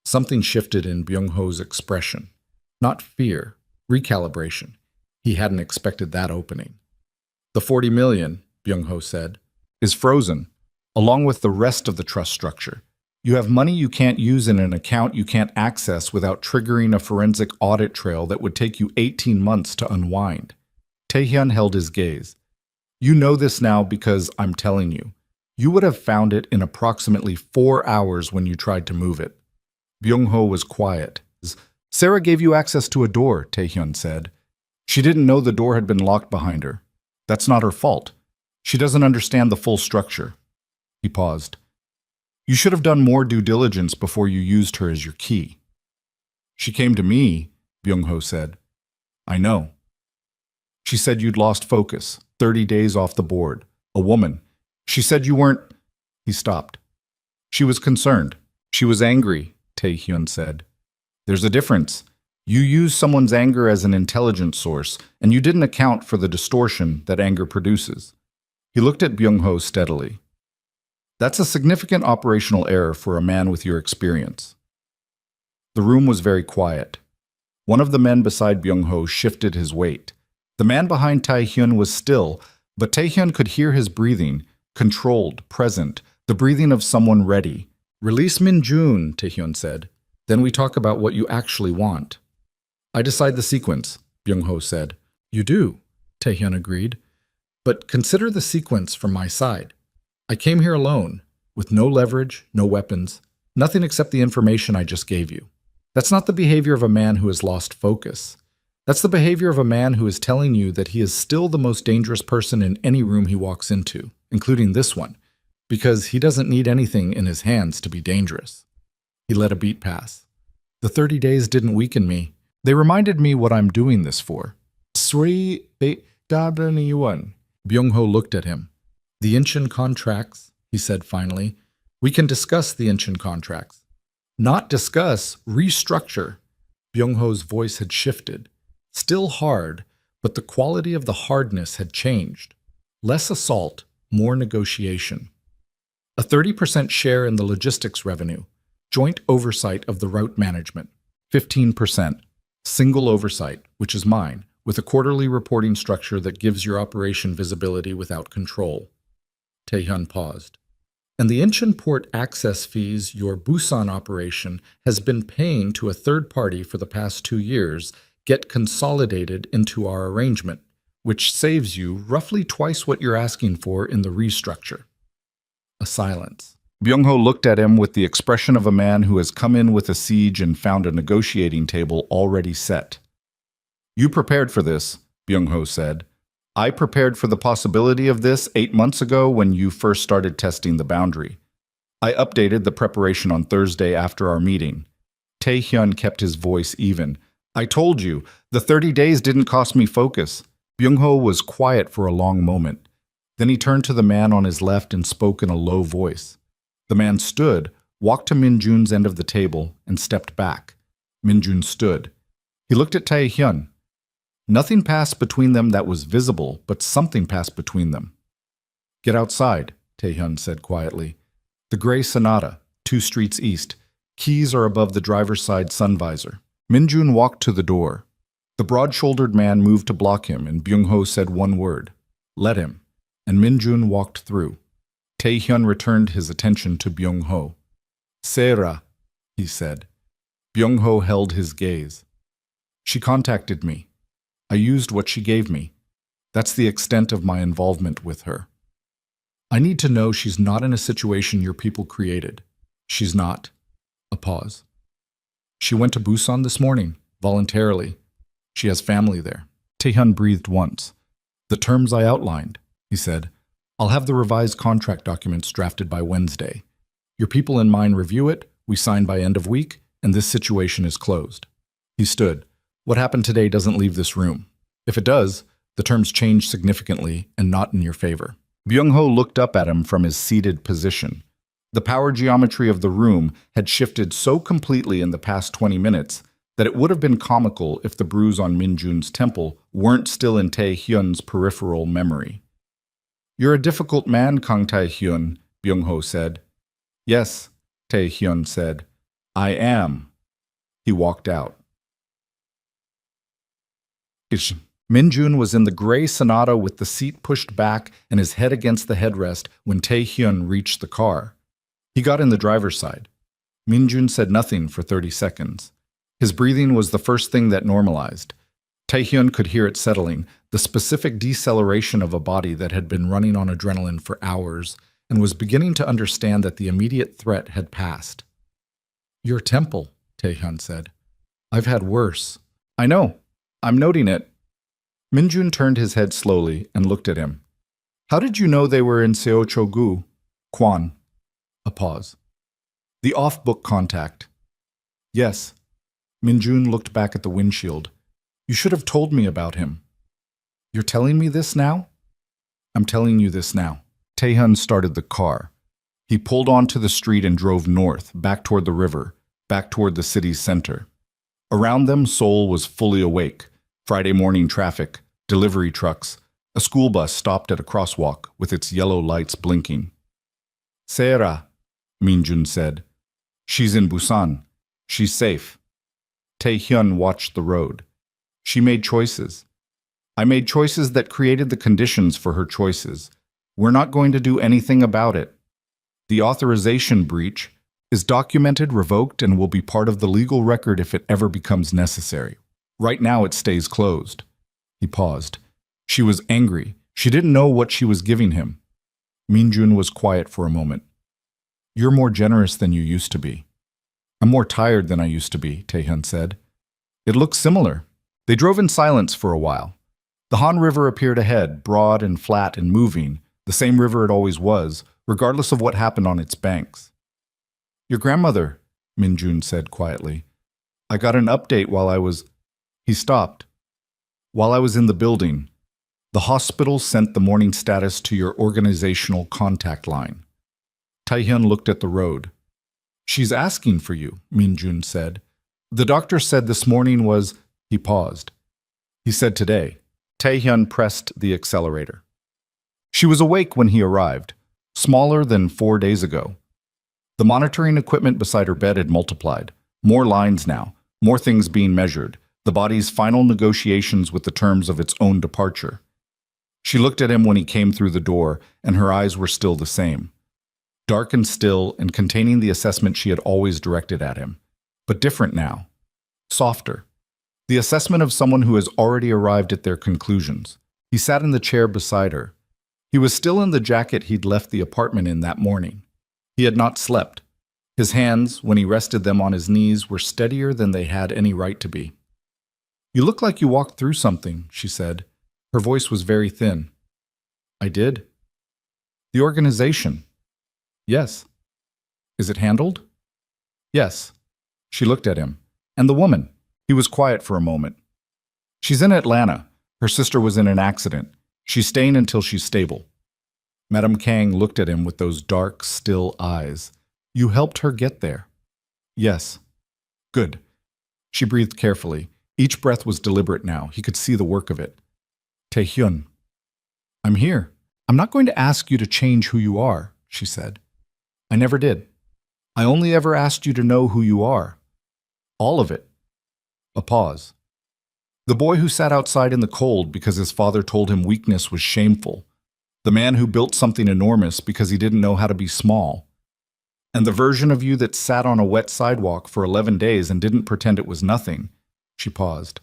S1: Something shifted in Byung-ho's expression. Not fear, recalibration. He hadn't expected that opening. "The 40 million, Byung-ho said, is frozen, along with the rest of the trust structure. You have money you can't use in an account you can't access without triggering a forensic audit trail that would take you 18 months to unwind." Tae-hyun held his gaze. "You know this now because I'm telling you. You would have found it in approximately 4 hours when you tried to move it." Byung-ho was quiet. "Sarah gave you access to a door," Tae-hyun said. "She didn't know the door had been locked behind her. That's not her fault. She doesn't understand the full structure." He paused. "You should have done more due diligence before you used her as your key." "She came to me," Byung-ho said. "I know. She said you'd lost focus, 30 days off the board. A woman. She said you weren't—" He stopped. "She was concerned. She was angry," Tae-hyun said. "There's a difference. You use someone's anger as an intelligence source, and you didn't account for the distortion that anger produces." He looked at Byung-ho steadily. "That's a significant operational error for a man with your experience." The room was very quiet. One of the men beside Byung-ho shifted his weight. The man behind Tae-hyun was still, but Tae-hyun could hear his breathing, controlled, present, the breathing of someone ready. "Release Min-jun," Tae-hyun said. "Then we talk about what you actually want." "I decide the sequence," Byung-ho said. "You do," Tae-hyun agreed. "But consider the sequence from my side. I came here alone, with no leverage, no weapons, nothing except the information I just gave you. That's not the behavior of a man who has lost focus. That's the behavior of a man who is telling you that he is still the most dangerous person in any room he walks into, including this one, because he doesn't need anything in his hands to be dangerous." He let a beat pass. "The 30 days didn't weaken me. They reminded me what I'm doing this for." Byung-ho looked at him. "The Incheon contracts," he said finally. "We can discuss the Incheon contracts." "Not discuss, restructure." Byung-ho's voice had shifted. Still hard, but the quality of the hardness had changed. Less assault, more negotiation. A 30% share in the logistics revenue. Joint oversight of the route management. 15%. Single oversight, which is mine, with a quarterly reporting structure that gives your operation visibility without control. Tae-hyun paused. "And the Incheon port access fees your Busan operation has been paying to a third party for the past 2 years get consolidated into our arrangement, which saves you roughly twice what you're asking for in the restructure." A silence. Byung-ho looked at him with the expression of a man who has come in with a siege and found a negotiating table already set. "You prepared for this," Byung-ho said. "I prepared for the possibility of this 8 months ago when you first started testing the boundary. I updated the preparation on Thursday after our meeting." Tae-hyun kept his voice even. "I told you, the 30 days didn't cost me focus." Byung-ho was quiet for a long moment. Then he turned to the man on his left and spoke in a low voice. The man stood, walked to Minjun's end of the table, and stepped back. Minjun stood. He looked at Tae-hyun. Nothing passed between them that was visible, but something passed between them. "Get outside," Tae-hyun said quietly. "The gray Sonata, 2 streets east. Keys are above the driver's side sun visor." Minjun walked to the door. The broad-shouldered man moved to block him, and Byung-ho said one word, "Let him," and Minjun walked through. Tae-hyun returned his attention to Byung-ho. "Sera," he said. Byung-ho held his gaze. "She contacted me. I used what she gave me. That's the extent of my involvement with her. I need to know she's not in a situation your people created. She's not." A pause. "She went to Busan this morning, voluntarily. She has family there." Tae-hyun breathed once. "The terms I outlined," he said. "I'll have the revised contract documents drafted by Wednesday. Your people and mine review it, we sign by end of week, and this situation is closed." He stood. "What happened today doesn't leave this room. If it does, the terms change significantly and not in your favor." Byung-ho looked up at him from his seated position. The power geometry of the room had shifted so completely in the past 20 minutes that it would have been comical if the bruise on Minjun's temple weren't still in Tae-hyun's peripheral memory. "You're a difficult man, Kang Tae-hyun," Byung-ho said. "Yes," Tae-hyun said. "I am." He walked out. Minjun was in the gray Sonata with the seat pushed back and his head against the headrest when Tae-hyun reached the car. He got in the driver's side. Minjun said nothing for 30 seconds. His breathing was the first thing that normalized. Tae-hyun could hear it settling, the specific deceleration of a body that had been running on adrenaline for hours and was beginning to understand that the immediate threat had passed. "Your temple," Tae-hyun said. "I've had worse." "I know. I'm noting it." Minjun turned his head slowly and looked at him. "How did you know they were in Seocho-gu?" "Kwan." A pause. "The off-book contact." "Yes." Minjun looked back at the windshield. "You should have told me about him." "You're telling me this now?" "I'm telling you this now." Tae-hyun started the car. He pulled onto the street and drove north, back toward the river, back toward the city's center. Around them, Seoul was fully awake. Friday morning traffic, delivery trucks, a school bus stopped at a crosswalk with its yellow lights blinking. "Sera," Minjun said. "She's in Busan. She's safe." Tae-hyun watched the road. "She made choices. I made choices that created the conditions for her choices. We're not going to do anything about it. The authorization breach is documented, revoked, and will be part of the legal record if it ever becomes necessary. Right now it stays closed." He paused. She was angry. She didn't know what she was giving him. Minjun was quiet for a moment. "You're more generous than you used to be." "I'm more tired than I used to be," Tae-hyun said. "It looks similar." They drove in silence for a while. The Han River appeared ahead, broad and flat and moving, the same river it always was, regardless of what happened on its banks. "Your grandmother," Minjun said quietly. "I got an update while I was—" He stopped. "While I was in the building. The hospital sent the morning status to your organizational contact line." Tae-hyun looked at the road. "She's asking for you," Minjun said. "The doctor said this morning was—" He paused. He said today. Tae-hyun pressed the accelerator. She was awake when he arrived, smaller than 4 days ago. The monitoring equipment beside her bed had multiplied. More lines now, more things being measured, the body's final negotiations with the terms of its own departure. She looked at him when he came through the door, and her eyes were still the same. Dark and still and containing the assessment she had always directed at him, but different now. Softer. The assessment of someone who has already arrived at their conclusions. He sat in the chair beside her. He was still in the jacket he'd left the apartment in that morning. He had not slept. His hands, when he rested them on his knees, were steadier than they had any right to be. "You look like you walked through something," she said. Her voice was very thin. "I did." "The organization." "Yes." "Is it handled?" "Yes." She looked at him. "And the woman?" He was quiet for a moment. "She's in Atlanta. Her sister was in an accident. She's staying until she's stable." Madame Kang looked at him with those dark, still eyes. You helped her get there. Yes. Good. She breathed carefully. Each breath was deliberate now. He could see the work of it. Taehyun. I'm here. I'm not going to ask you to change who you are, she said. I never did. I only ever asked you to know who you are. All of it. A pause. The boy who sat outside in the cold because his father told him weakness was shameful. The man who built something enormous because he didn't know how to be small. And the version of you that sat on a wet sidewalk for 11 days and didn't pretend it was nothing. She paused.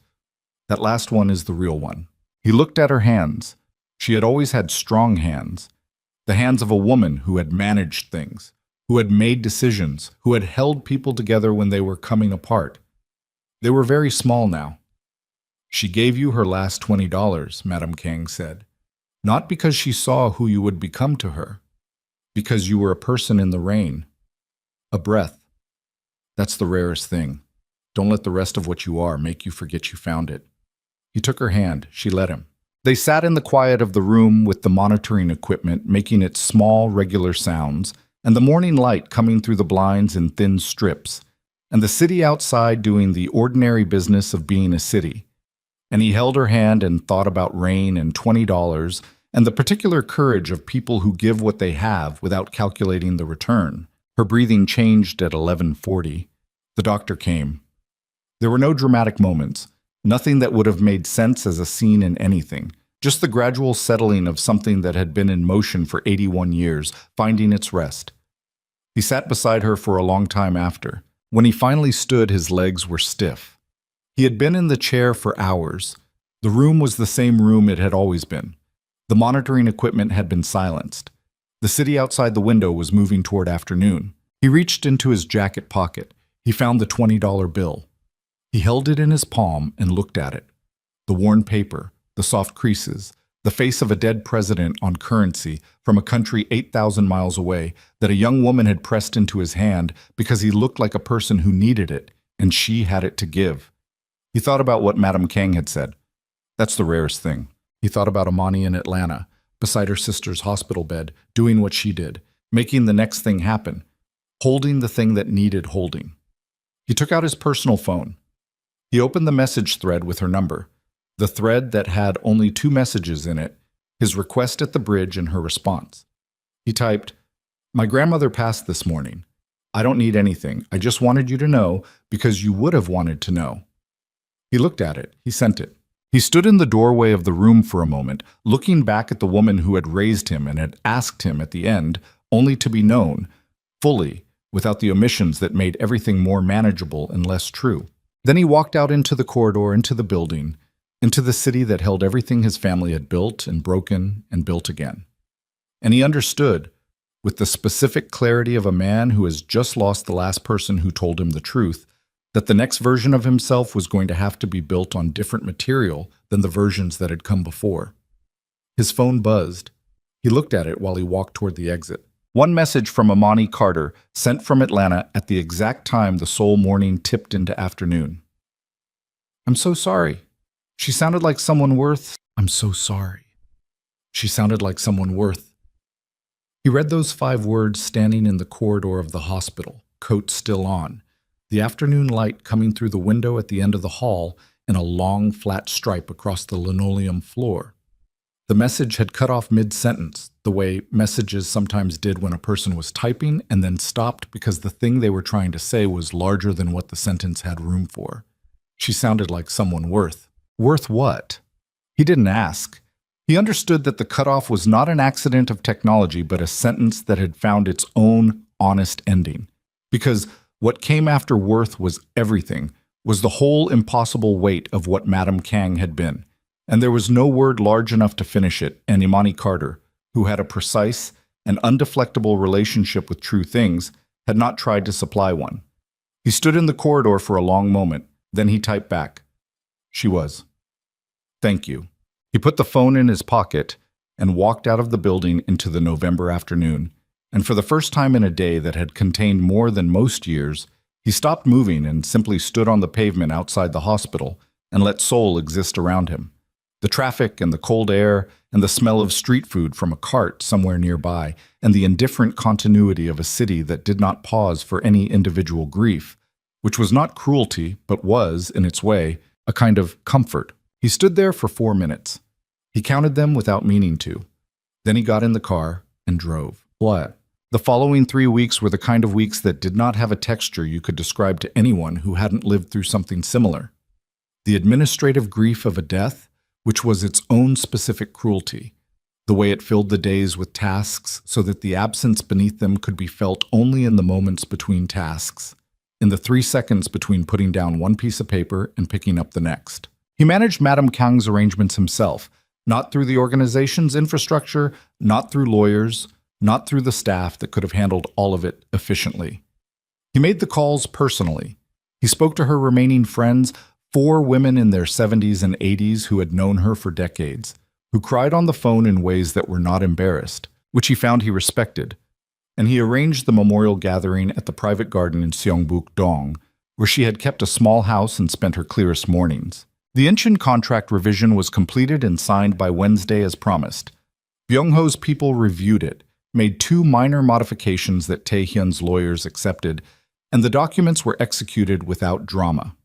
S1: That last one is the real one. He looked at her hands. She had always had strong hands. The hands of a woman who had managed things, who had made decisions, who had held people together when they were coming apart. They were very small now. She gave you her last $20, Madame Kang said. Not because she saw who you would become to her. Because you were a person in the rain. A breath. That's the rarest thing. Don't let the rest of what you are make you forget you found it. He took her hand. She let him. They sat in the quiet of the room with the monitoring equipment making its small, regular sounds, and the morning light coming through the blinds in thin strips, and the city outside doing the ordinary business of being a city. And he held her hand and thought about rain and $20 and the particular courage of people who give what they have without calculating the return. Her breathing changed at 11:40. The doctor came. There were no dramatic moments, nothing that would have made sense as a scene in anything, just the gradual settling of something that had been in motion for 81 years, finding its rest. He sat beside her for a long time after. When he finally stood, his legs were stiff. He had been in the chair for hours. The room was the same room it had always been. The monitoring equipment had been silenced. The city outside the window was moving toward afternoon. He reached into his jacket pocket. He found the $20 bill. He held it in his palm and looked at it. The worn paper, the soft creases, the face of a dead president on currency from a country 8,000 miles away that a young woman had pressed into his hand because he looked like a person who needed it, and she had it to give. He thought about what Madame Kang had said. That's the rarest thing. He thought about Amani in Atlanta, beside her sister's hospital bed, doing what she did, making the next thing happen, holding the thing that needed holding. He took out his personal phone. He opened the message thread with her number, the thread that had only 2 messages in it, his request at the bridge and her response. He typed, "My grandmother passed this morning. I don't need anything. I just wanted you to know because you would have wanted to know." He looked at it. He sent it. He stood in the doorway of the room for a moment, looking back at the woman who had raised him and had asked him at the end, only to be known, fully, without the omissions that made everything more manageable and less true. Then he walked out into the corridor, into the building, into the city that held everything his family had built and broken and built again. And he understood, with the specific clarity of a man who has just lost the last person who told him the truth, that the next version of himself was going to have to be built on different material than the versions that had come before. His phone buzzed. He looked at it while he walked toward the exit. One message from Amani Carter, sent from Atlanta at the exact time the Seoul morning tipped into afternoon. "I'm so sorry. She sounded like someone worth. I'm so sorry. She sounded like someone worth." He read those 5 words standing in the corridor of the hospital, coat still on, the afternoon light coming through the window at the end of the hall in a long, flat stripe across the linoleum floor. The message had cut off mid-sentence, the way messages sometimes did when a person was typing and then stopped because the thing they were trying to say was larger than what the sentence had room for. She sounded like someone worth. Worth what? He didn't ask. He understood that the cutoff was not an accident of technology, but a sentence that had found its own honest ending. Because what came after worth was everything, was the whole impossible weight of what Madame Kang had been. And there was no word large enough to finish it, and Imani Carter, who had a precise and undeflectable relationship with true things, had not tried to supply one. He stood in the corridor for a long moment, then he typed back, "She was. Thank you." He put the phone in his pocket and walked out of the building into the November afternoon, and for the first time in a day that had contained more than most years, he stopped moving and simply stood on the pavement outside the hospital and let Seoul exist around him. The traffic and the cold air and the smell of street food from a cart somewhere nearby and the indifferent continuity of a city that did not pause for any individual grief, which was not cruelty but was, in its way, a kind of comfort. He stood there for 4 minutes. He counted them without meaning to. Then he got in the car and drove. What? The following 3 weeks were the kind of weeks that did not have a texture you could describe to anyone who hadn't lived through something similar. The administrative grief of a death, which was its own specific cruelty, the way it filled the days with tasks so that the absence beneath them could be felt only in the moments between tasks, in the 3 seconds between putting down one piece of paper and picking up the next. He managed Madame Kang's arrangements himself, not through the organization's infrastructure, not through lawyers, not through the staff that could have handled all of it efficiently. He made the calls personally. He spoke to her remaining friends, 4 women in their 70s and 80s who had known her for decades, who cried on the phone in ways that were not embarrassed, which he found he respected. And he arranged the memorial gathering at the private garden in Seongbuk-dong, where she had kept a small house and spent her clearest mornings. The Incheon contract revision was completed and signed by Wednesday as promised. Byung-ho's people reviewed it, made 2 minor modifications that Tae-hyun's lawyers accepted, and the documents were executed without drama.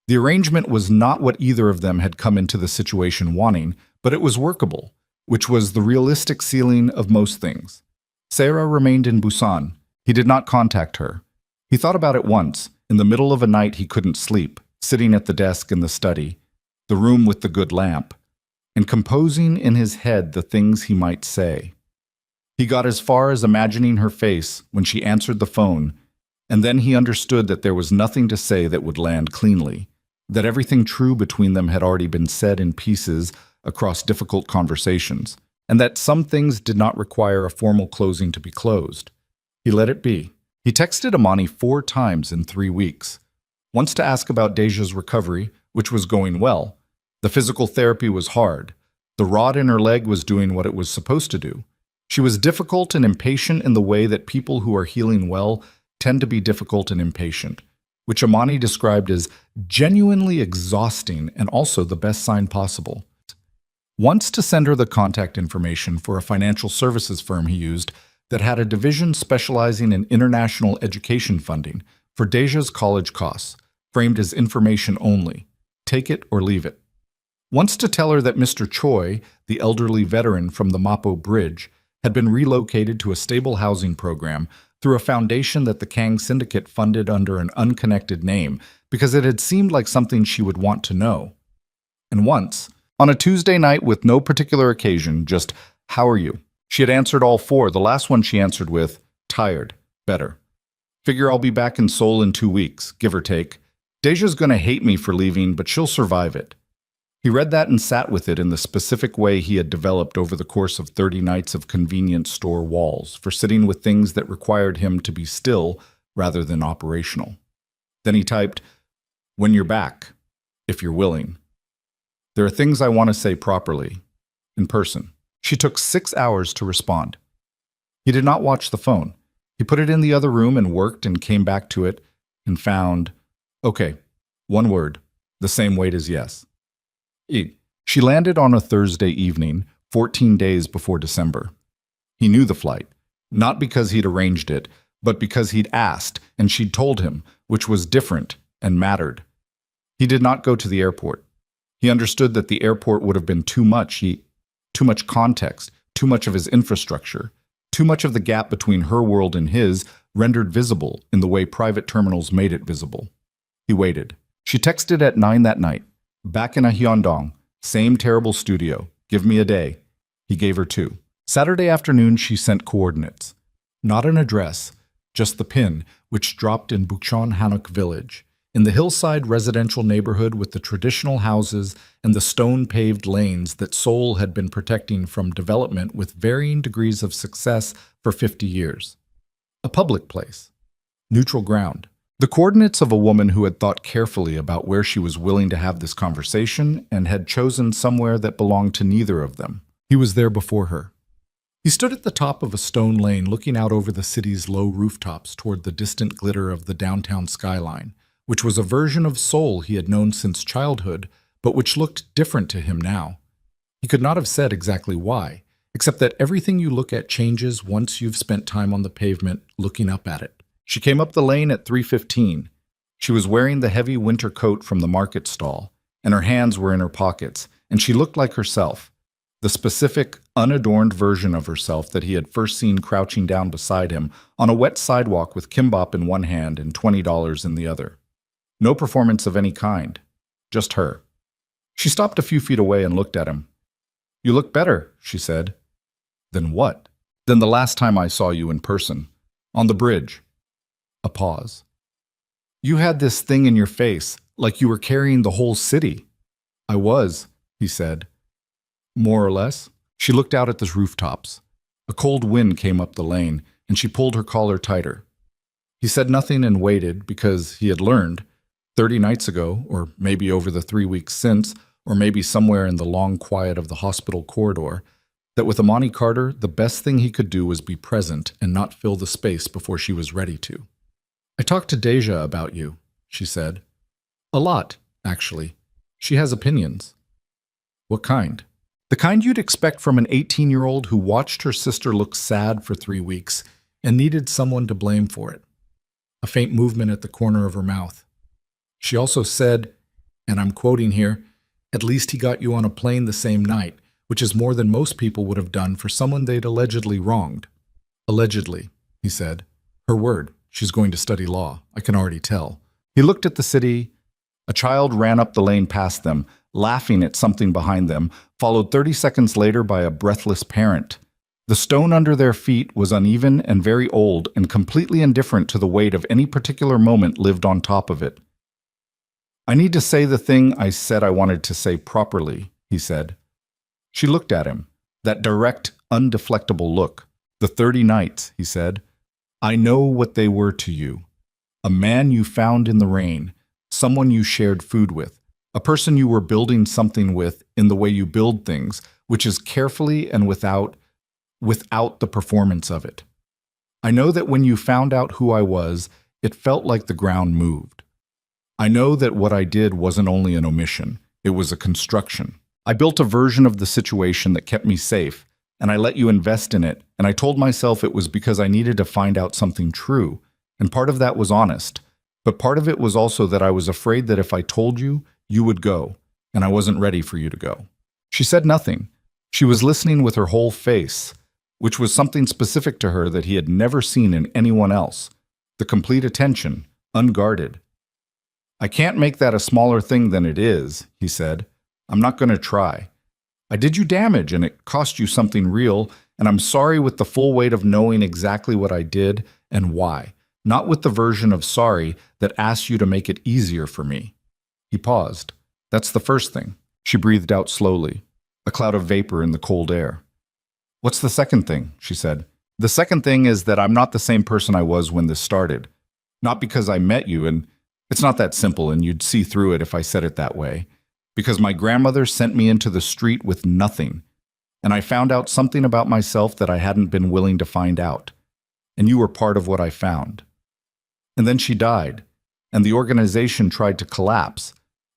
S1: The arrangement was not what either of them had come into the situation wanting, but it was workable, which was the realistic ceiling of most things. Sarah remained in Busan. He did not contact her. He thought about it once, in the middle of a night he couldn't sleep, sitting at the desk in the study, the room with the good lamp, and composing in his head the things he might say. He got as far as imagining her face when she answered the phone, and then he understood that there was nothing to say that would land cleanly, that everything true between them had already been said in pieces across difficult conversations, and that some things did not require a formal closing to be closed. He let it be. He texted Amani 4 times in 3 weeks. Once to ask about Deja's recovery, which was going well. The physical therapy was hard. The rod in her leg was doing what it was supposed to do. She was difficult and impatient in the way that people who are healing well tend to be difficult and impatient, which Amani described as genuinely exhausting and also the best sign possible. Once to send her the contact information for a financial services firm he used that had a division specializing in international education funding for Deja's college costs, framed as information only. Take it or leave it. Once to tell her that Mr. Choi, the elderly veteran from the Mapo Bridge, had been relocated to a stable housing program through a foundation that the Kang Syndicate funded under an unconnected name because it had seemed like something she would want to know. And once, on a Tuesday night with no particular occasion, just, "How are you?" She had answered all 4. The last one she answered with, "Tired. Better. Figure I'll be back in Seoul in 2 weeks, give or take. Deja's gonna hate me for leaving, but she'll survive it." He read that and sat with it in the specific way he had developed over the course of 30 nights of convenience store walls, for sitting with things that required him to be still rather than operational. Then he typed, "When you're back, if you're willing. There are things I want to say properly, in person." She took 6 hours to respond. He did not watch the phone. He put it in the other room and worked and came back to it and found, okay, 1 word, the same weight as yes. She landed on a Thursday evening, 14 days before December. He knew the flight, not because he'd arranged it, but because he'd asked and she'd told him, which was different and mattered. He did not go to the airport. He understood that the airport would have been too much context, too much of his infrastructure, too much of the gap between her world and his rendered visible in the way private terminals made it visible. He waited. She texted at 9 that night. "Back in a Hyundong, same terrible studio. Give me a day." He gave her 2. Saturday afternoon, she sent coordinates. Not an address, just the pin, which dropped in Bukchon Hanok village, in the hillside residential neighborhood with the traditional houses and the stone-paved lanes that Seoul had been protecting from development with varying degrees of success for 50 years. A public place. Neutral ground. The coordinates of a woman who had thought carefully about where she was willing to have this conversation and had chosen somewhere that belonged to neither of them. He was there before her. He stood at the top of a stone lane looking out over the city's low rooftops toward the distant glitter of the downtown skyline, which was a version of Seoul he had known since childhood, but which looked different to him now. He could not have said exactly why, except that everything you look at changes once you've spent time on the pavement looking up at it. She came up the lane at 3:15. She was wearing the heavy winter coat from the market stall, and her hands were in her pockets, and she looked like herself, the specific, unadorned version of herself that he had first seen crouching down beside him on a wet sidewalk with kimbap in one hand and $20 in the other. No performance of any kind, just her. She stopped a few feet away and looked at him. "You look better," she said. "Than what?" "Than the last time I saw you in person. On the bridge." A pause. "You had this thing in your face, like you were carrying the whole city." "I was," he said. "More or less?" She looked out at the rooftops. A cold wind came up the lane, and she pulled her collar tighter. He said nothing and waited because he had learned, 30 nights ago, or maybe over the 3 weeks since, or maybe somewhere in the long quiet of the hospital corridor, that with Amani Carter, the best thing he could do was be present and not fill the space before she was ready to. "I talked to Deja about you," she said. "A lot, actually. She has opinions." "What kind?" "The kind you'd expect from an 18-year-old who watched her sister look sad for 3 weeks and needed someone to blame for it." A faint movement at the corner of her mouth. She also said, and I'm quoting here, "At least he got you on a plane the same night, which is more than most people would have done for someone they'd allegedly wronged." "Allegedly," he said. Her word. She's going to study law. I can already tell. He looked at the city. A child ran up the lane past them, laughing at something behind them, followed 30 seconds later by a breathless parent. The stone under their feet was uneven and very old and completely indifferent to the weight of any particular moment lived on top of it. "I need to say the thing I said I wanted to say properly," he said. She looked at him, that direct, undeflectable look. "The 30 nights," he said. "I know what they were to you. A man you found in the rain, someone you shared food with, a person you were building something with in the way you build things, which is carefully and without the performance of it. I know that when you found out who I was, it felt like the ground moved. I know that what I did wasn't only an omission, it was a construction. I built a version of the situation that kept me safe, and I let you invest in it, and I told myself it was because I needed to find out something true, and part of that was honest, but part of it was also that I was afraid that if I told you, you would go, and I wasn't ready for you to go." She said nothing. She was listening with her whole face, which was something specific to her that he had never seen in anyone else. The complete attention, unguarded. "I can't make that a smaller thing than it is," he said. "I'm not going to try. I did you damage and it cost you something real, and I'm sorry with the full weight of knowing exactly what I did and why, not with the version of sorry that asks you to make it easier for me." He paused. "That's the first thing." She breathed out slowly, a cloud of vapor in the cold air. "What's the second thing?" she said. "The second thing is that I'm not the same person I was when this started. Not because I met you, and it's not that simple, and you'd see through it if I said it that way. Because my grandmother sent me into the street with nothing, and I found out something about myself that I hadn't been willing to find out. And you were part of what I found. And then she died, and the organization tried to collapse,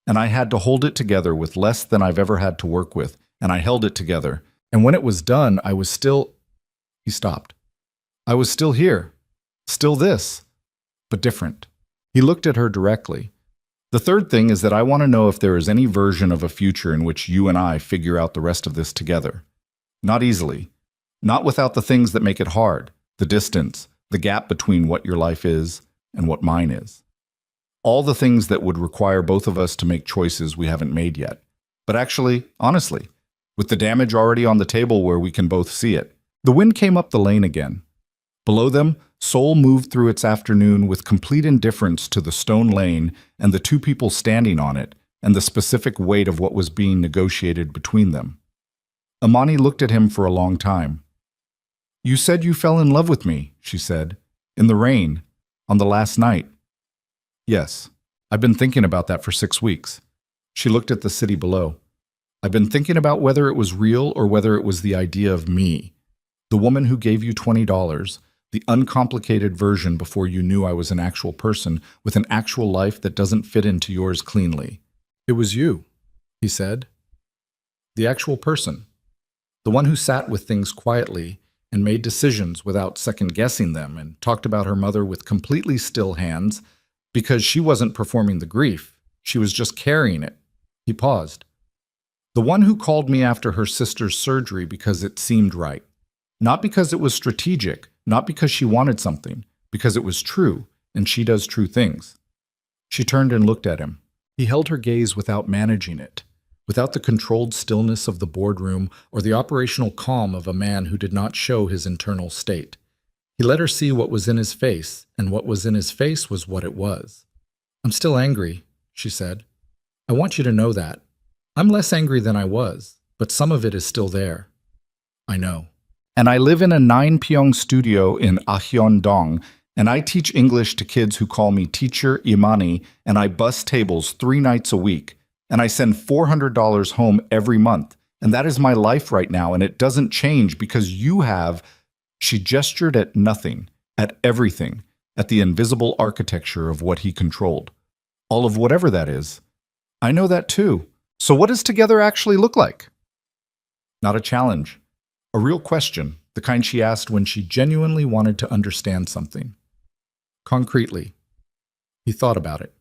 S1: and I had to hold it together with less than I've ever had to work with, and I held it together. And when it was done, I was still—" He stopped. "I was still here. Still this. But different." He looked at her directly. "The third thing is that I want to know if there is any version of a future in which you and I figure out the rest of this together. Not easily. Not without the things that make it hard, the distance, the gap between what your life is and what mine is. All the things that would require both of us to make choices we haven't made yet. But actually, honestly, with the damage already on the table where we can both see it." The wind came up the lane again. Below them, Seoul moved through its afternoon with complete indifference to the stone lane and the two people standing on it and the specific weight of what was being negotiated between them. Amani looked at him for a long time. "You said you fell in love with me," she said, "in the rain, on the last night." "Yes, I've been thinking about that for 6 weeks. She looked at the city below. "I've been thinking about whether it was real or whether it was the idea of me. The woman who gave you $20, the uncomplicated version before you knew I was an actual person with an actual life that doesn't fit into yours cleanly. It was you," he said. The actual person. The one who sat with things quietly and made decisions without second-guessing them and talked about her mother with completely still hands because she wasn't performing the grief. She was just carrying it. He paused. The one who called me after her sister's surgery because it seemed right. Not because it was strategic, not because she wanted something, because it was true, and she does true things. She turned and looked at him. He held her gaze without managing it, without the controlled stillness of the boardroom or the operational calm of a man who did not show his internal state. He let her see what was in his face, and what was in his face was what it was. I'm still angry, she said. I want you to know that. I'm less angry than I was, but some of it is still there. I know. And I live in a 9-pyong studio in Ahyeondong, and I teach English to kids who call me Teacher Imani, and I bus tables 3 nights a week, and I send $400 home every month, and that is my life right now, and it doesn't change because you have... She gestured at nothing, at everything, at the invisible architecture of what he controlled. All of whatever that is. I know that too. So what does together actually look like? Not a challenge. A real question, the kind she asked when she genuinely wanted to understand something. Concretely. He thought about it.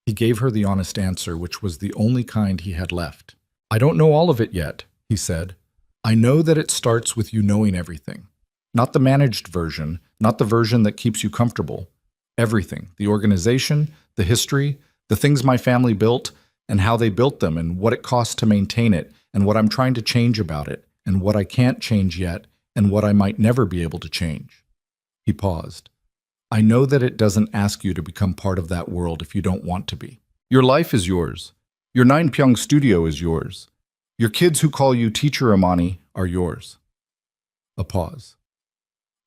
S1: He gave her the honest answer, which was the only kind he had left. I don't know all of it yet, he said. I know that it starts with you knowing everything. Not the managed version, not the version that keeps you comfortable. Everything. The organization, the history, the things my family built, and how they built them, and what it costs to maintain it, and what I'm trying to change about it, and what I can't change yet, and what I might never be able to change. He paused. I know that it doesn't ask you to become part of that world if you don't want to be. Your life is yours. Your 9-pyong studio is yours. Your kids who call you Teacher Imani are yours. A pause.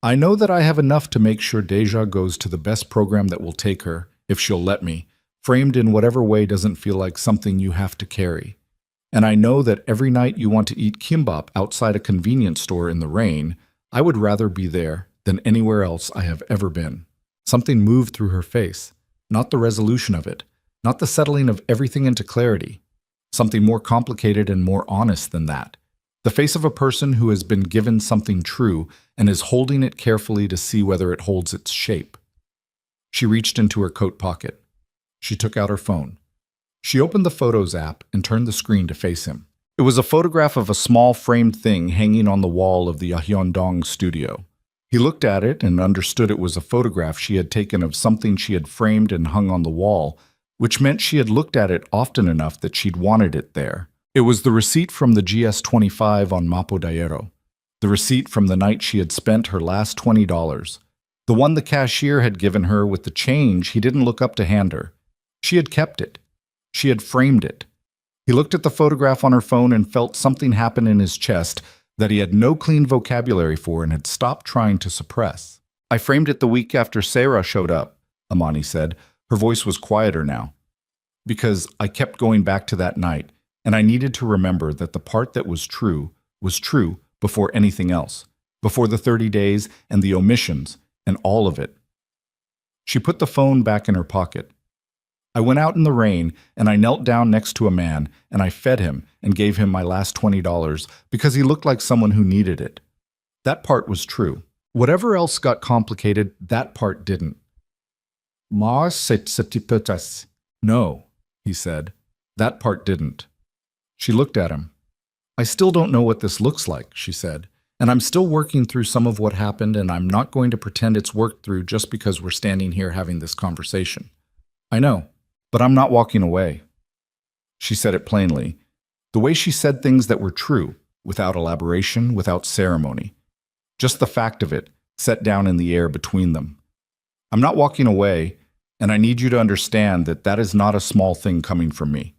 S1: I know that I have enough to make sure Deja goes to the best program that will take her, if she'll let me, framed in whatever way doesn't feel like something you have to carry. And I know that every night you want to eat kimbap outside a convenience store in the rain, I would rather be there than anywhere else I have ever been. Something moved through her face, not the resolution of it, not the settling of everything into clarity. Something more complicated and more honest than that. The face of a person who has been given something true and is holding it carefully to see whether it holds its shape. She reached into her coat pocket. She took out her phone. She opened the Photos app and turned the screen to face him. It was a photograph of a small framed thing hanging on the wall of the Ahyeondong studio. He looked at it and understood it was a photograph she had taken of something she had framed and hung on the wall, which meant she had looked at it often enough that she'd wanted it there. It was the receipt from the GS25 on Mapodayero, the receipt from the night she had spent her last $20, the one the cashier had given her with the change he didn't look up to hand her. She had kept it. She had framed it. He looked at the photograph on her phone and felt something happen in his chest that he had no clean vocabulary for and had stopped trying to suppress. I framed it the week after Sarah showed up, Imani said. Her voice was quieter now. Because I kept going back to that night, and I needed to remember that the part that was true before anything else, before the 30 days and the omissions and all of it. She put the phone back in her pocket. I went out in the rain, and I knelt down next to a man, and I fed him and gave him my last $20 because he looked like someone who needed it. That part was true. Whatever else got complicated, that part didn't. No, he said. That part didn't. She looked at him. I still don't know what this looks like, she said, and I'm still working through some of what happened, and I'm not going to pretend it's worked through just because we're standing here having this conversation. I know. But I'm not walking away. She said it plainly, the way she said things that were true, without elaboration, without ceremony. Just the fact of it, set down in the air between them. I'm not walking away, and I need you to understand that that is not a small thing coming from me.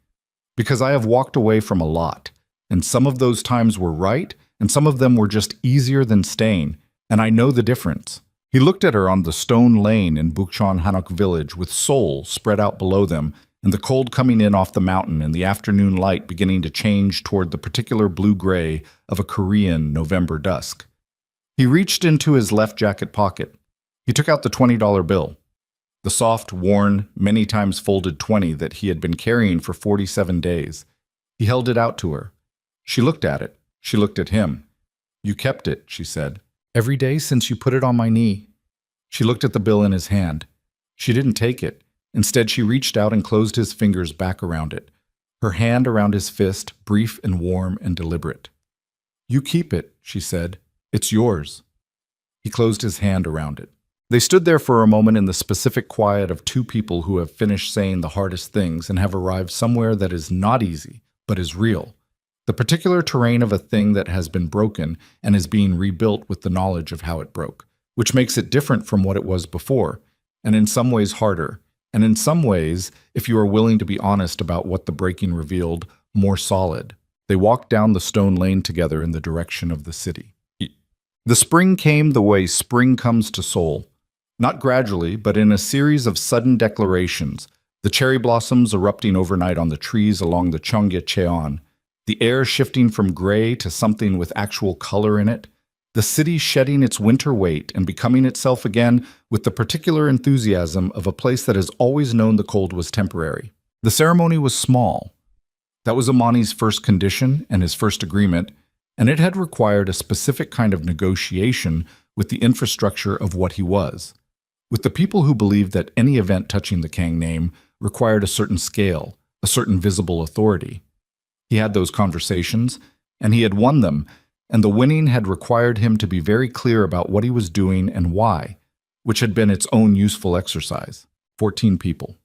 S1: Because I have walked away from a lot, and some of those times were right, and some of them were just easier than staying, and I know the difference. He looked at her on the stone lane in Bukchon Hanok village with Seoul spread out below them and the cold coming in off the mountain and the afternoon light beginning to change toward the particular blue-gray of a Korean November dusk. He reached into his left jacket pocket. He took out the $20 bill, the soft, worn, many times folded 20 that he had been carrying for 47 days. He held it out to her. She looked at it. She looked at him. "You kept it," she said. "Every day since you put it on my knee." She looked at the bill in his hand. She didn't take it. Instead, she reached out and closed his fingers back around it, her hand around his fist, brief and warm and deliberate. "You keep it," she said. "It's yours." He closed his hand around it. They stood there for a moment in the specific quiet of two people who have finished saying the hardest things and have arrived somewhere that is not easy, but is real. The particular terrain of a thing that has been broken and is being rebuilt with the knowledge of how it broke, which makes it different from what it was before, and in some ways harder, and in some ways, if you are willing to be honest about what the breaking revealed, more solid. They walked down the stone lane together in the direction of the city. The spring came the way spring comes to Seoul. Not gradually, but in a series of sudden declarations, the cherry blossoms erupting overnight on the trees along the Cheonggyecheon, the air shifting from gray to something with actual color in it, the city shedding its winter weight and becoming itself again with the particular enthusiasm of a place that has always known the cold was temporary. The ceremony was small. That was Imani's first condition and his first agreement, and it had required a specific kind of negotiation with the infrastructure of what he was, with the people who believed that any event touching the Kang name required a certain scale, a certain visible authority. He had those conversations, and he had won them, and the winning had required him to be very clear about what he was doing and why, which had been its own useful exercise. 14 people.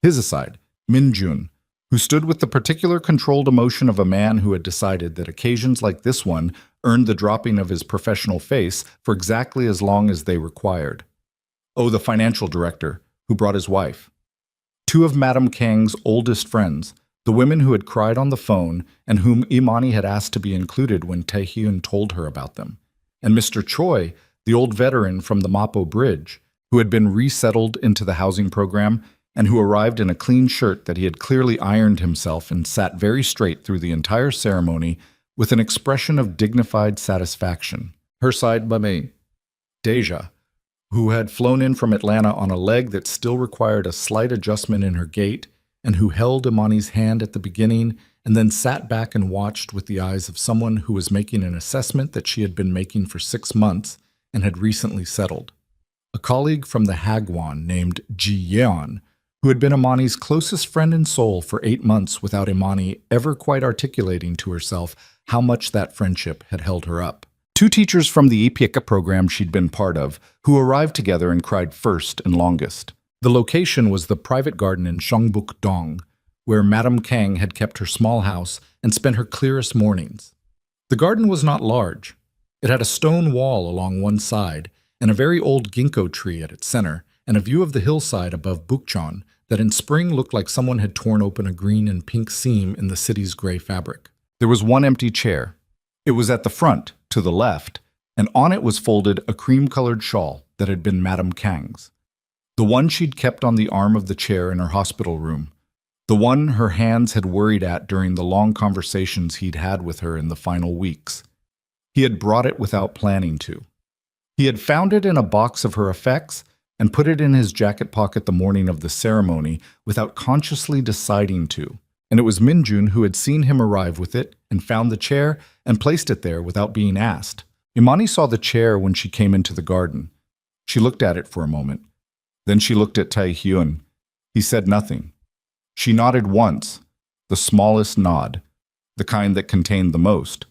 S1: His aside, Min-jun, who stood with the particular controlled emotion of a man who had decided that occasions like this one earned the dropping of his professional face for exactly as long as they required. Oh, the financial director, who brought his wife. Two of Madame Kang's oldest friends, the women who had cried on the phone and whom Imani had asked to be included when Taehyun told her about them, and Mr. Choi, the old veteran from the Mapo Bridge, who had been resettled into the housing program and who arrived in a clean shirt that he had clearly ironed himself and sat very straight through the entire ceremony with an expression of dignified satisfaction. Her side by me, Deja, who had flown in from Atlanta on a leg that still required a slight adjustment in her gait, and who held Imani's hand at the beginning and then sat back and watched with the eyes of someone who was making an assessment that she had been making for 6 months and had recently settled. A colleague from the Hagwon named Ji Yeon, who had been Imani's closest friend in Seoul for 8 months without Imani ever quite articulating to herself how much that friendship had held her up. Two teachers from the Ipieka program she'd been part of, who arrived together and cried first and longest. The location was the private garden in Shangbuk-dong, where Madame Kang had kept her small house and spent her clearest mornings. The garden was not large. It had a stone wall along one side and a very old ginkgo tree at its center, and a view of the hillside above Bukchon that in spring looked like someone had torn open a green and pink seam in the city's gray fabric. There was one empty chair. It was at the front, to the left, and on it was folded a cream-colored shawl that had been Madame Kang's. The one she'd kept on the arm of the chair in her hospital room. The one her hands had worried at during the long conversations he'd had with her in the final weeks. He had brought it without planning to. He had found it in a box of her effects and put it in his jacket pocket the morning of the ceremony without consciously deciding to. And it was Min-jun who had seen him arrive with it and found the chair and placed it there without being asked. Imani saw the chair when she came into the garden. She looked at it for a moment. Then she looked at Taehyun. He said nothing. She nodded once, the smallest nod, the kind that contained the most.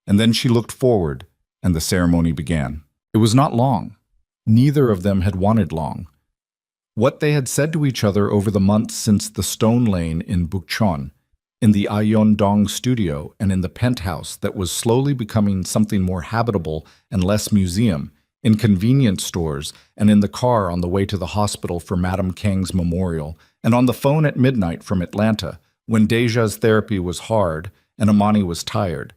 S1: And then she looked forward, and the ceremony began. It was not long. Neither of them had wanted long. What they had said to each other over the months since the stone lane in Bukchon, in the Ayondong studio, and in the penthouse that was slowly becoming something more habitable and less museum, in convenience stores, and in the car on the way to the hospital for Madame Kang's memorial, and on the phone at midnight from Atlanta, when Deja's therapy was hard and Imani was tired.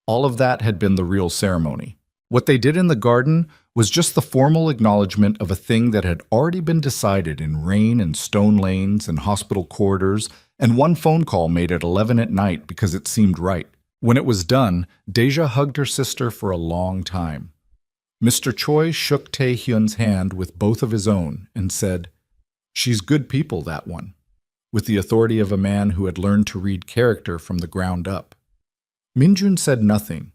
S1: All of that had been the real ceremony. What they did in the garden was just the formal acknowledgement of a thing that had already been decided in rain and stone lanes and hospital corridors, and one phone call made at 11 at night because it seemed right. When it was done, Deja hugged her sister for a long time. Mr. Choi shook Taehyun's hand with both of his own and said, "She's good people, that one." with the authority of a man who had learned to read character from the ground up. Minjun said nothing.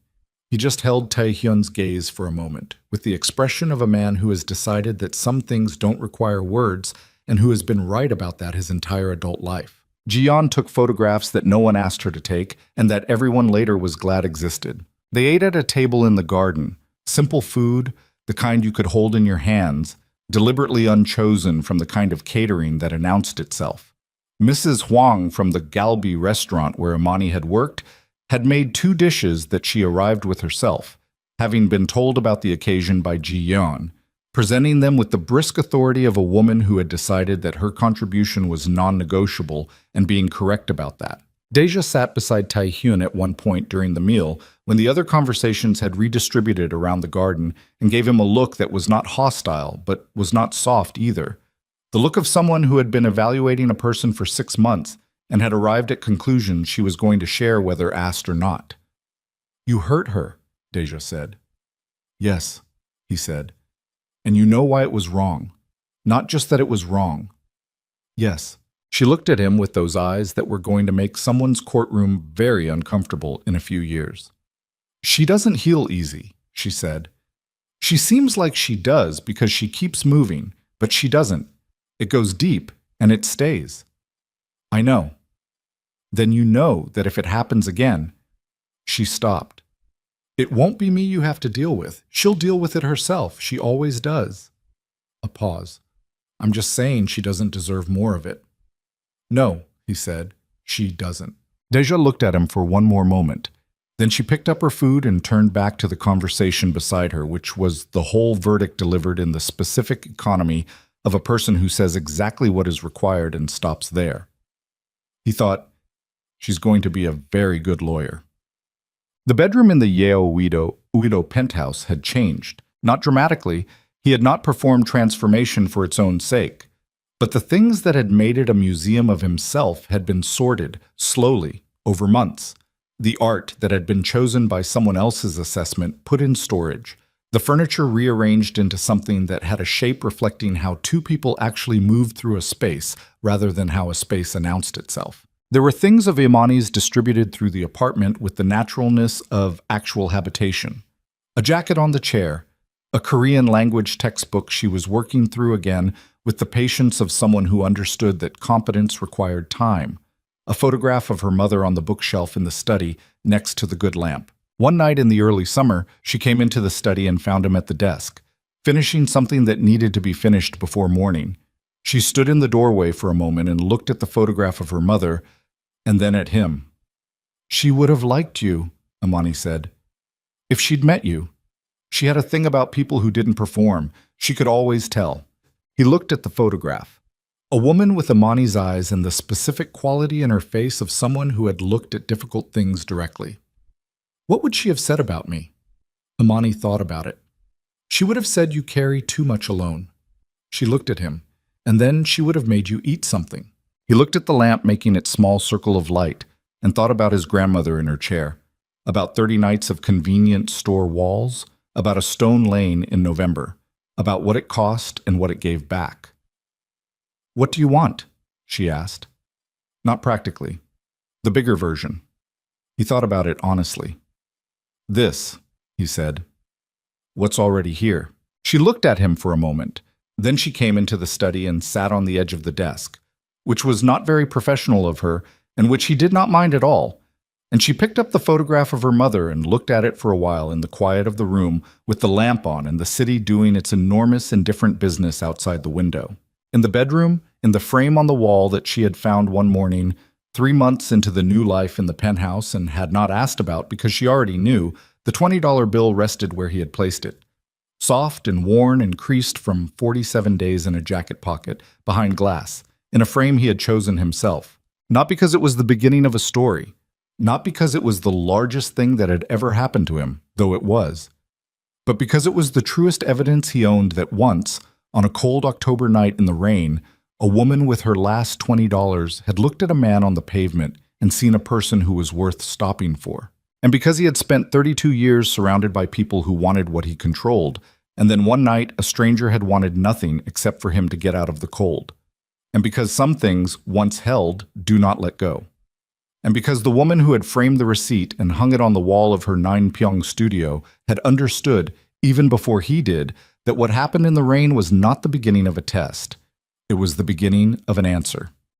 S1: He just held Taehyun's gaze for a moment, with the expression of a man who has decided that some things don't require words and who has been right about that his entire adult life. Jiyeon took photographs that no one asked her to take and that everyone later was glad existed. They ate at a table in the garden, simple food, the kind you could hold in your hands, deliberately unchosen from the kind of catering that announced itself. Mrs. Huang from the Galbi restaurant where Imani had worked had made 2 dishes that she arrived with herself, having been told about the occasion by Ji-yeon, presenting them with the brisk authority of a woman who had decided that her contribution was non-negotiable and being correct about that. Deja sat beside Taehyun at one point during the meal when the other conversations had redistributed around the garden and gave him a look that was not hostile but was not soft either. The look of someone who had been evaluating a person for 6 months and had arrived at conclusions she was going to share whether asked or not. "You hurt her," Deja said. "Yes," he said. "And you know why it was wrong. Not just that it was wrong." "Yes." She looked at him with those eyes that were going to make someone's courtroom very uncomfortable in a few years. "She doesn't heal easy," she said. "She seems like she does because she keeps moving, but she doesn't. It goes deep, and it stays." "I know." "Then you know that if it happens again—" She stopped. "It won't be me you have to deal with. She'll deal with it herself. She always does." A pause. "I'm just saying she doesn't deserve more of it." "No," he said, "she doesn't." Deja looked at him for one more moment. Then she picked up her food and turned back to the conversation beside her, which was the whole verdict delivered in the specific economy of a person who says exactly what is required and stops there. He thought, she's going to be a very good lawyer. The bedroom in the Yeo Uido penthouse had changed. Not dramatically, he had not performed transformation for its own sake. But the things that had made it a museum of himself had been sorted, slowly, over months. The art that had been chosen by someone else's assessment put in storage. The furniture rearranged into something that had a shape reflecting how 2 people actually moved through a space rather than how a space announced itself. There were things of Imani's distributed through the apartment with the naturalness of actual habitation. A jacket on the chair, a Korean language textbook she was working through again with the patience of someone who understood that competence required time, a photograph of her mother on the bookshelf in the study next to the good lamp. One night in the early summer, she came into the study and found him at the desk, finishing something that needed to be finished before morning. She stood in the doorway for a moment and looked at the photograph of her mother, and then at him. "She would have liked you," Imani said, "if she'd met you. She had a thing about people who didn't perform. She could always tell." He looked at the photograph. A woman with Imani's eyes and the specific quality in her face of someone who had looked at difficult things directly. What would she have said about me? Imani thought about it. She would have said you carry too much alone. She looked at him, and then she would have made you eat something. He looked at the lamp making its small circle of light and thought about his grandmother in her chair, about 30 nights of convenience store walls, about a stone lane in November, about what it cost and what it gave back. "What do you want?" she asked. "Not practically. The bigger version." He thought about it honestly. "This," he said. "What's already here?" She looked at him for a moment. Then she came into the study and sat on the edge of the desk, which was not very professional of her and which he did not mind at all. And she picked up the photograph of her mother and looked at it for a while in the quiet of the room with the lamp on and the city doing its enormous indifferent business outside the window. In the bedroom, in the frame on the wall that she had found one morning, 3 months into the new life in the penthouse and had not asked about because she already knew, the $20 bill rested where he had placed it. Soft and worn and creased from 47 days in a jacket pocket, behind glass, in a frame he had chosen himself. Not because it was the beginning of a story, not because it was the largest thing that had ever happened to him, though it was, but because it was the truest evidence he owned that once, on a cold October night in the rain, a woman with her last $20 had looked at a man on the pavement and seen a person who was worth stopping for. And because he had spent 32 years surrounded by people who wanted what he controlled, and then one night a stranger had wanted nothing except for him to get out of the cold. And because some things, once held, do not let go. And because the woman who had framed the receipt and hung it on the wall of her Ninepyeong studio had understood, even before he did, that what happened in the rain was not the beginning of a test. It was the beginning of an answer.